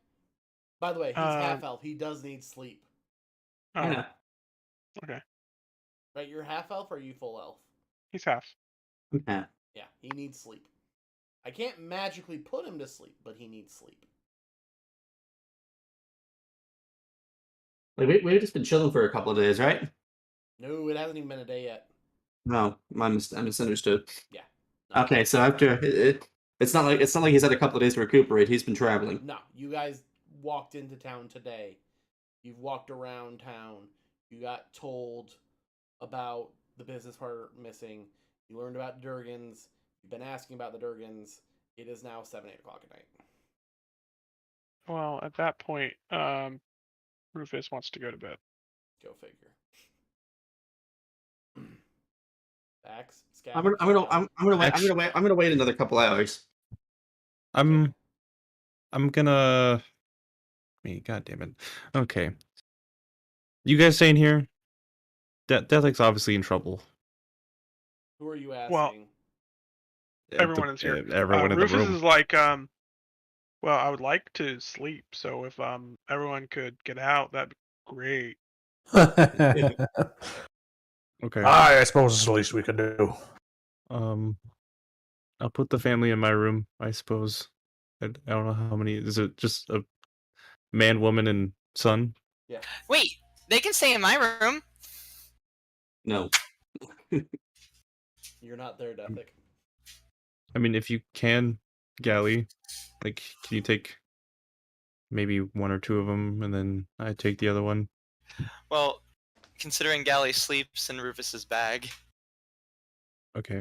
By the way, he's half elf. He does need sleep. Oh, Yeah. okay. Right? You're half elf or are you full elf? He's half. Okay. Yeah, he needs sleep. I can't magically put him to sleep, but he needs sleep. Like we've just been chilling for a couple of days, right? No, it hasn't even been a day yet. No, I misunderstood. Yeah. No. Okay, so after it's not like he's had a couple of days to recuperate. He's been traveling. No, you guys walked into town today. You've walked around town. You got told about the business partner missing. You learned about Durgans. You've been asking about the Durgans. It is now 7, 8 o'clock at night. Well, at that point, Rufus wants to go to bed. Go figure. Axe, scab. I'm gonna wait another couple hours. I'm gonna. I mean, God damn it. Okay. You guys staying here? Deathix obviously in trouble. Who are you asking? Well, Everyone is here. Everyone in the Rufus room. is like, well, I would like to sleep, so if everyone could get out, that'd be great. Okay. I suppose it's the least we can do. I'll put the family in my room, I suppose. I don't know how many. Is it just a man, woman, and son? Wait, they can stay in my room. No. You're not there, Dethick. I mean, if you can, Galley, like, can you take maybe one or two of them, and then I take the other one? Well, considering Galley sleeps in Rufus's bag. Okay.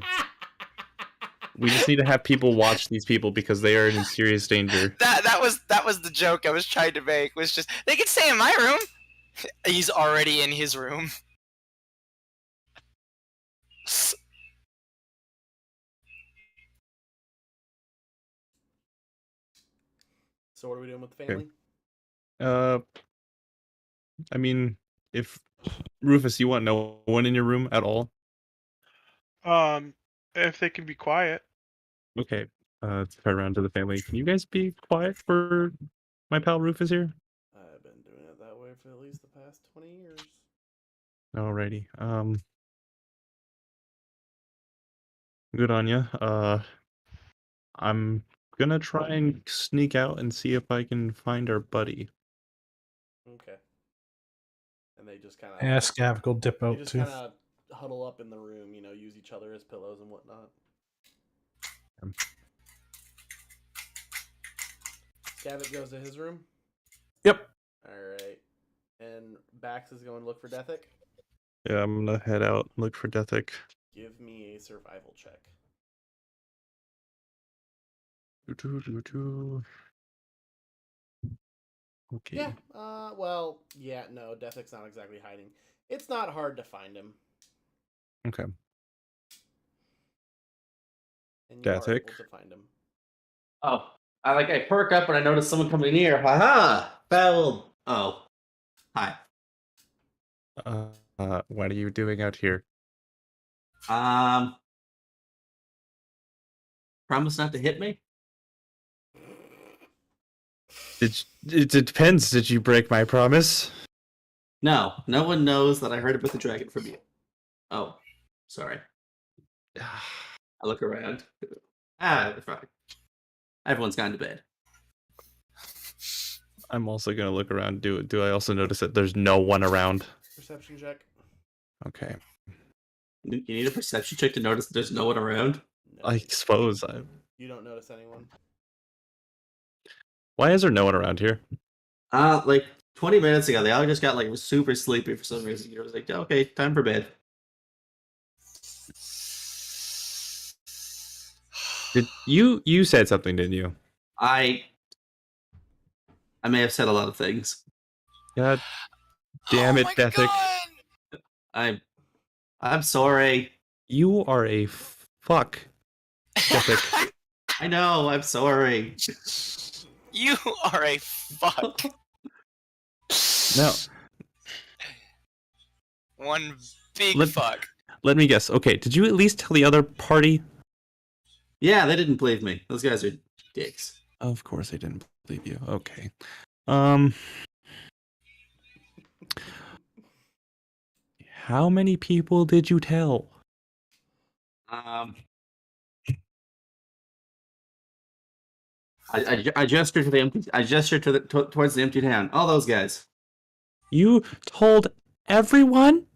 We just need to have people watch these people because they are in serious danger. That was the joke I was trying to make. Was just they can stay in my room. He's already in his room. So what are we doing with the family? I mean, if Rufus, you want no one in your room at all? If they can be quiet. Okay. Let's turn around to the family. Can you guys be quiet for my pal Rufus here? I've been doing it that way for at least the past 20 years. Alrighty. Good on ya. I'm gonna try and sneak out and see if I can find our buddy. Okay. And they just kind of Yeah, Scav will dip they out just too. kind of huddle up in the room, use each other as pillows and whatnot. Scavic goes to his room. Yep. All right. And Bax is going to look for Dethick. Yeah, I'm gonna head out and look for Dethick. Give me a survival check. Okay. Yeah. No, Dethick's not exactly hiding. It's not hard to find him. Okay. And you are Dethick. able to find him. Oh, I perk up when I notice someone coming near. Haha! Foul. Oh. Hi. What are you doing out here? Promise not to hit me? It depends. Did you break my promise? No, no one knows that I heard about the dragon from you. Oh, sorry. I look around. Fine. Everyone's gone to bed. I'm also gonna look around. Do I also notice that there's no one around? Perception check. Okay. You need a perception check to notice that there's no one around? No, I suppose. you don't notice anyone. Why is there no one around here? Like 20 minutes ago, they all just got like super sleepy for some reason. I was like, okay, time for bed. Did you said something, didn't you? I may have said a lot of things. God damn it, my Dethick. God! I'm sorry. You are a fuck, Dethick. I know, I'm sorry. You are a fuck. No. One big Let- fuck. Let me guess. Okay, did you at least tell the other party? Yeah, they didn't believe me. Those guys are dicks. Of course they didn't believe you. Okay. How many people did you tell? I gestured to the empty. I gestured to towards the empty town. All those guys. You told everyone?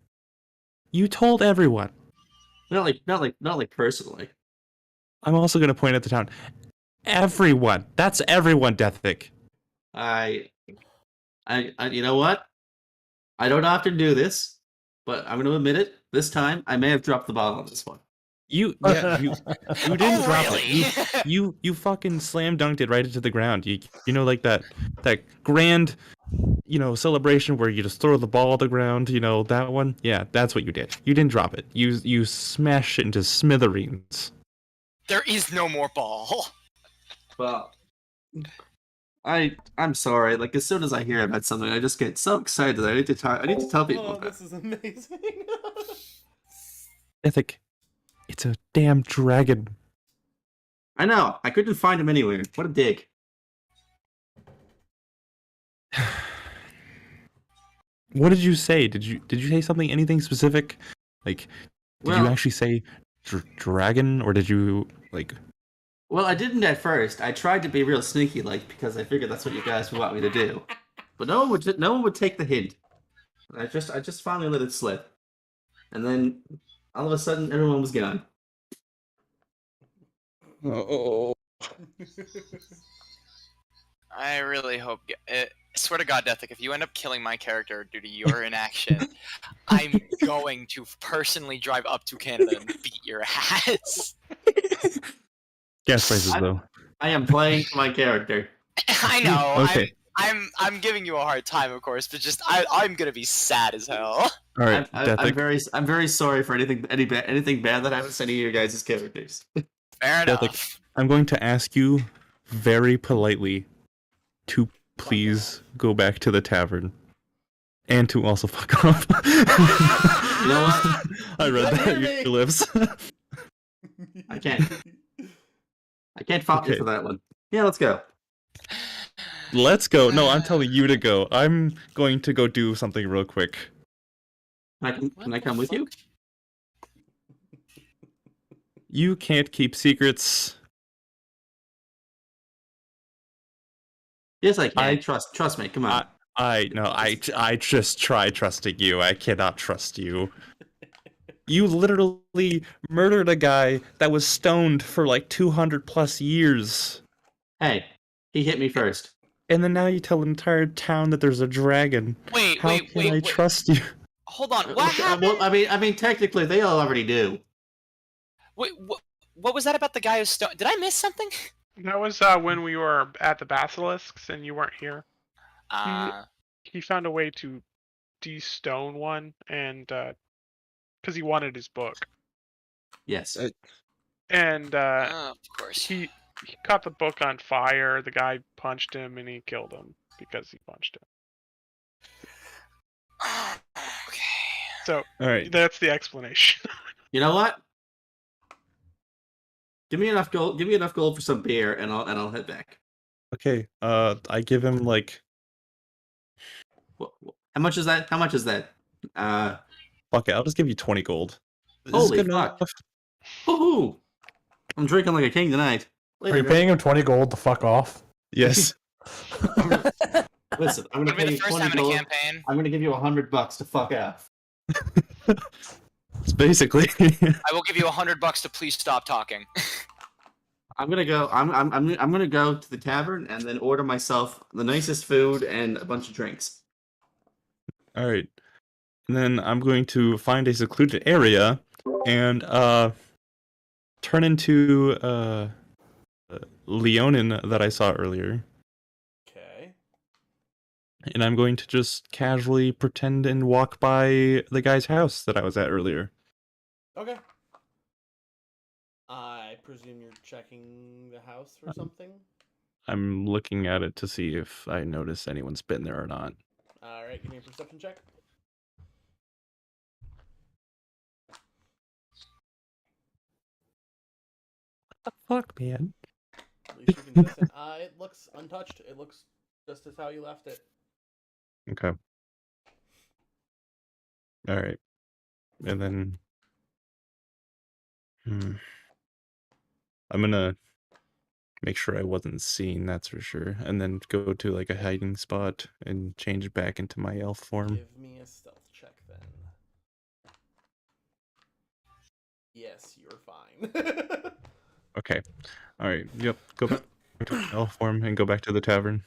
You told everyone. Not like personally. I'm also going to point at the town. Everyone. That's everyone, Dethick. I you know what? I don't often do this, but I'm going to admit it. This time, I may have dropped the ball on this one. You didn't drop it. You fucking slam dunked it right into the ground. You know, like that grand, celebration where you just throw the ball at the ground. You know that one. Yeah, that's what you did. You didn't drop it. You smashed it into smithereens. There is no more ball. Well, I'm sorry. Like as soon as I hear about something, I just get so excited. I need to tell people Oh, about this is amazing. Ethic, it's a damn dragon. I know. I couldn't find him anywhere. What a dick. What did you say? Did you say something? Anything specific? Like, did you Well- actually say dragon, or did you like? Well, I didn't at first. I tried to be real sneaky, like, because I figured that's what you guys would want me to do. But no one would take the hint. I just finally let it slip, and then all of a sudden, everyone was gone. Oh. I really hope. I swear to God, Deathic, if you end up killing my character due to your inaction, I'm going to personally drive up to Canada and beat your ass. Gas prices though. I am playing my character. I know. Okay. I'm giving you a hard time, of course, but just I'm gonna be sad as hell. All right, I'm very sorry for anything bad that happens to any of your guys' characters. Fair Deathic, enough. I'm going to ask you very politely to please go back to the tavern. And to also fuck off. You know what? I read that on your lips. I can't fault you Okay. for that one. Yeah, let's go. Let's go. No, I'm telling you to go. I'm going to go do something real quick. Can I come with you? You can't keep secrets. Yes, I can. Trust me. Come on. I just try trusting you. I cannot trust you. You literally murdered a guy that was stoned for like 200 plus years. Hey, he hit me first. And then now you tell the entire town that there's a dragon. Wait, How can I trust you? Hold on. What happened? Well, I mean, technically, they all already do. Wait, what was that about the guy who's stoned? Did I miss something? That was when we were at the basilisks and you weren't here. He found a way to de-stone one, and because he wanted his book, Yes. and of course. he caught the book on fire. The guy punched him, and he killed him because he punched him. Okay. So All right. that's the explanation. You know what? Give me enough gold. Give me enough gold for some beer, and I'll head back. Okay. I give him like How much is that? How much is that? fuck it. I'll just give you 20 gold. This is Holy good fuck. enough. Woohoo! I'm drinking like a king tonight. Are you paying him 20 gold to fuck off? Yes. Listen, I'm gonna It'll be pay the you first 20 time in a gold. campaign. I'm gonna give you $100 to fuck off. It's basically. I will give you $100 to please stop talking. I'm gonna go. I'm gonna go to the tavern and then order myself the nicest food and a bunch of drinks. All right. And then I'm going to find a secluded area and turn into Leonin that I saw earlier. Okay. And I'm going to just casually pretend and walk by the guy's house that I was at earlier. Okay. I presume you're checking the house for something? I'm looking at it to see if I notice anyone's been there or not. Alright, give me a perception check. What the fuck, man? At least you're consistent. It looks untouched. It looks just as how you left it. Okay. All right. And then I'm gonna make sure I wasn't seen, that's for sure. And then go to like a hiding spot and change back into my elf form. Give me a stealth check then. Yes, you're fine. Okay. All right. Yep. Go back to elf form and go back to the tavern.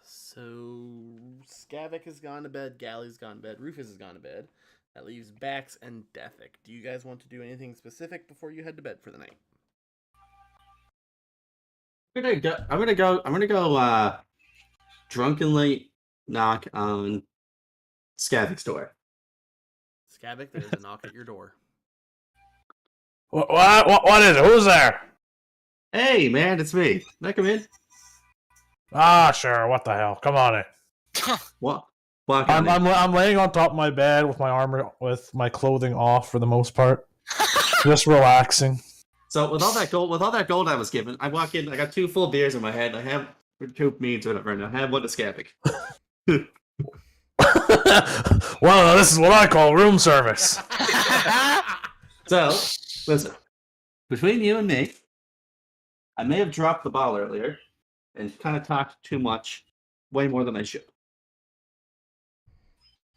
So, Skavik has gone to bed, Gally's gone to bed, Rufus has gone to bed. That leaves Bax and Deathic. Do you guys want to do anything specific before you head to bed for the night? I'm gonna go drunkenly knock on Skavik's door. Skavik, there is a knock at your door. What is it? Who's there? Hey man, it's me. Can I come in? Ah, sure. What the hell? Come on in. What? Walk on in. I'm laying on top of my bed with my armor, with my clothing off for the most part, just relaxing. So with all that gold I was given, I walk in. I got 2 full beers in my head. I have 2 meats or whatever, and I have one to Scavik. Well, this is what I call room service. So listen, between you and me, I may have dropped the ball earlier and kind of talked too much, way more than I should.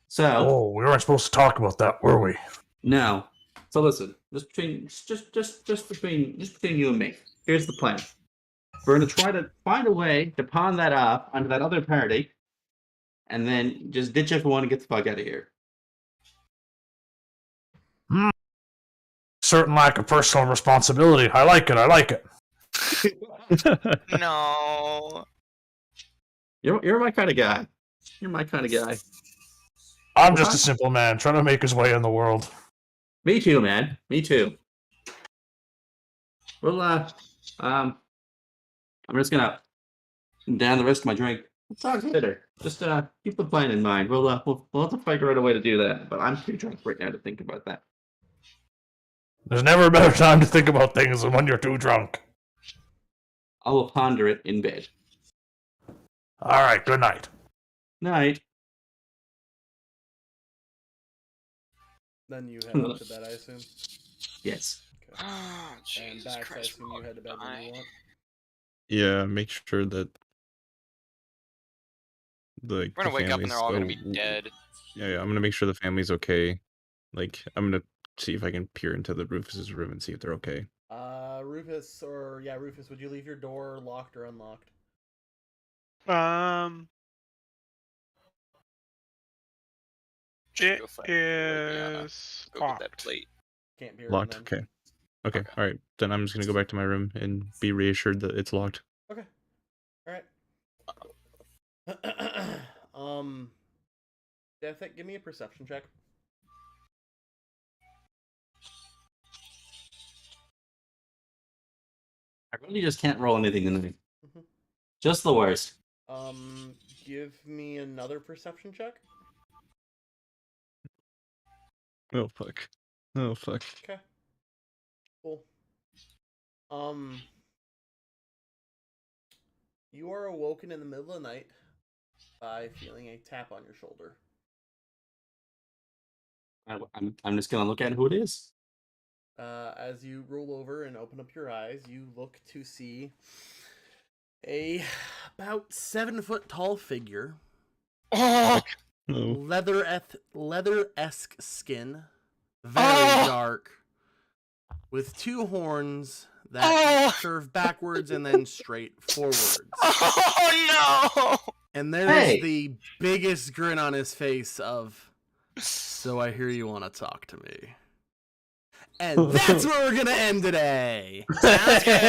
So Oh, we weren't supposed to talk about that, were we? no. So listen, just between you and me. Here's the plan. We're gonna try to find a way to pawn that off onto that other party, and then just ditch everyone and get the fuck out of here. Certain lack of personal responsibility. I like it. No. You're my kind of guy. You're my kind of guy. I'm just a simple man trying to make his way in the world. Me too, man. Me too. Well, I'm just gonna down the rest of my drink. We'll talk later. Just keep the plan in mind. We'll have to figure out a way to do that. But I'm too drunk right now to think about that. There's never a better time to think about things than when you're too drunk. I will ponder it in bed. All right, good night. Night. Then you head up to bed, I assume. Yes. Okay. Oh, And Jesus Dax, I Christ. assume you head to bed when you want. Yeah, make sure that We're gonna wake up and they're all gonna be dead. Yeah, I'm gonna make sure the family's okay. Like, I'm gonna see if I can peer into the Rufus's room and see if they're okay. Rufus, would you leave your door locked or unlocked? It Go fight Liliana. is Go get that locked. plate. Can't peer Locked. in then. Okay. Okay. All right. Then I'm just gonna go back to my room and be reassured that it's locked. Okay. Alright. Deathek, give me a perception check. I really just can't roll anything tonight. Mhm. Just the worst. Give me another perception check. Oh fuck. Oh fuck. Okay. Cool. You are awoken in the middle of the night by feeling a tap on your shoulder. I'm just gonna look at who it is. As you roll over and open up your eyes, you look to see a about 7-foot tall figure, Oh, No. leather-esque skin, very dark, with 2 horns that curve backwards and then straight forwards. oh no! And there's Hey! the biggest grin on his face of, so I hear you want to talk to me. And that's where we're going to end today. Sounds good.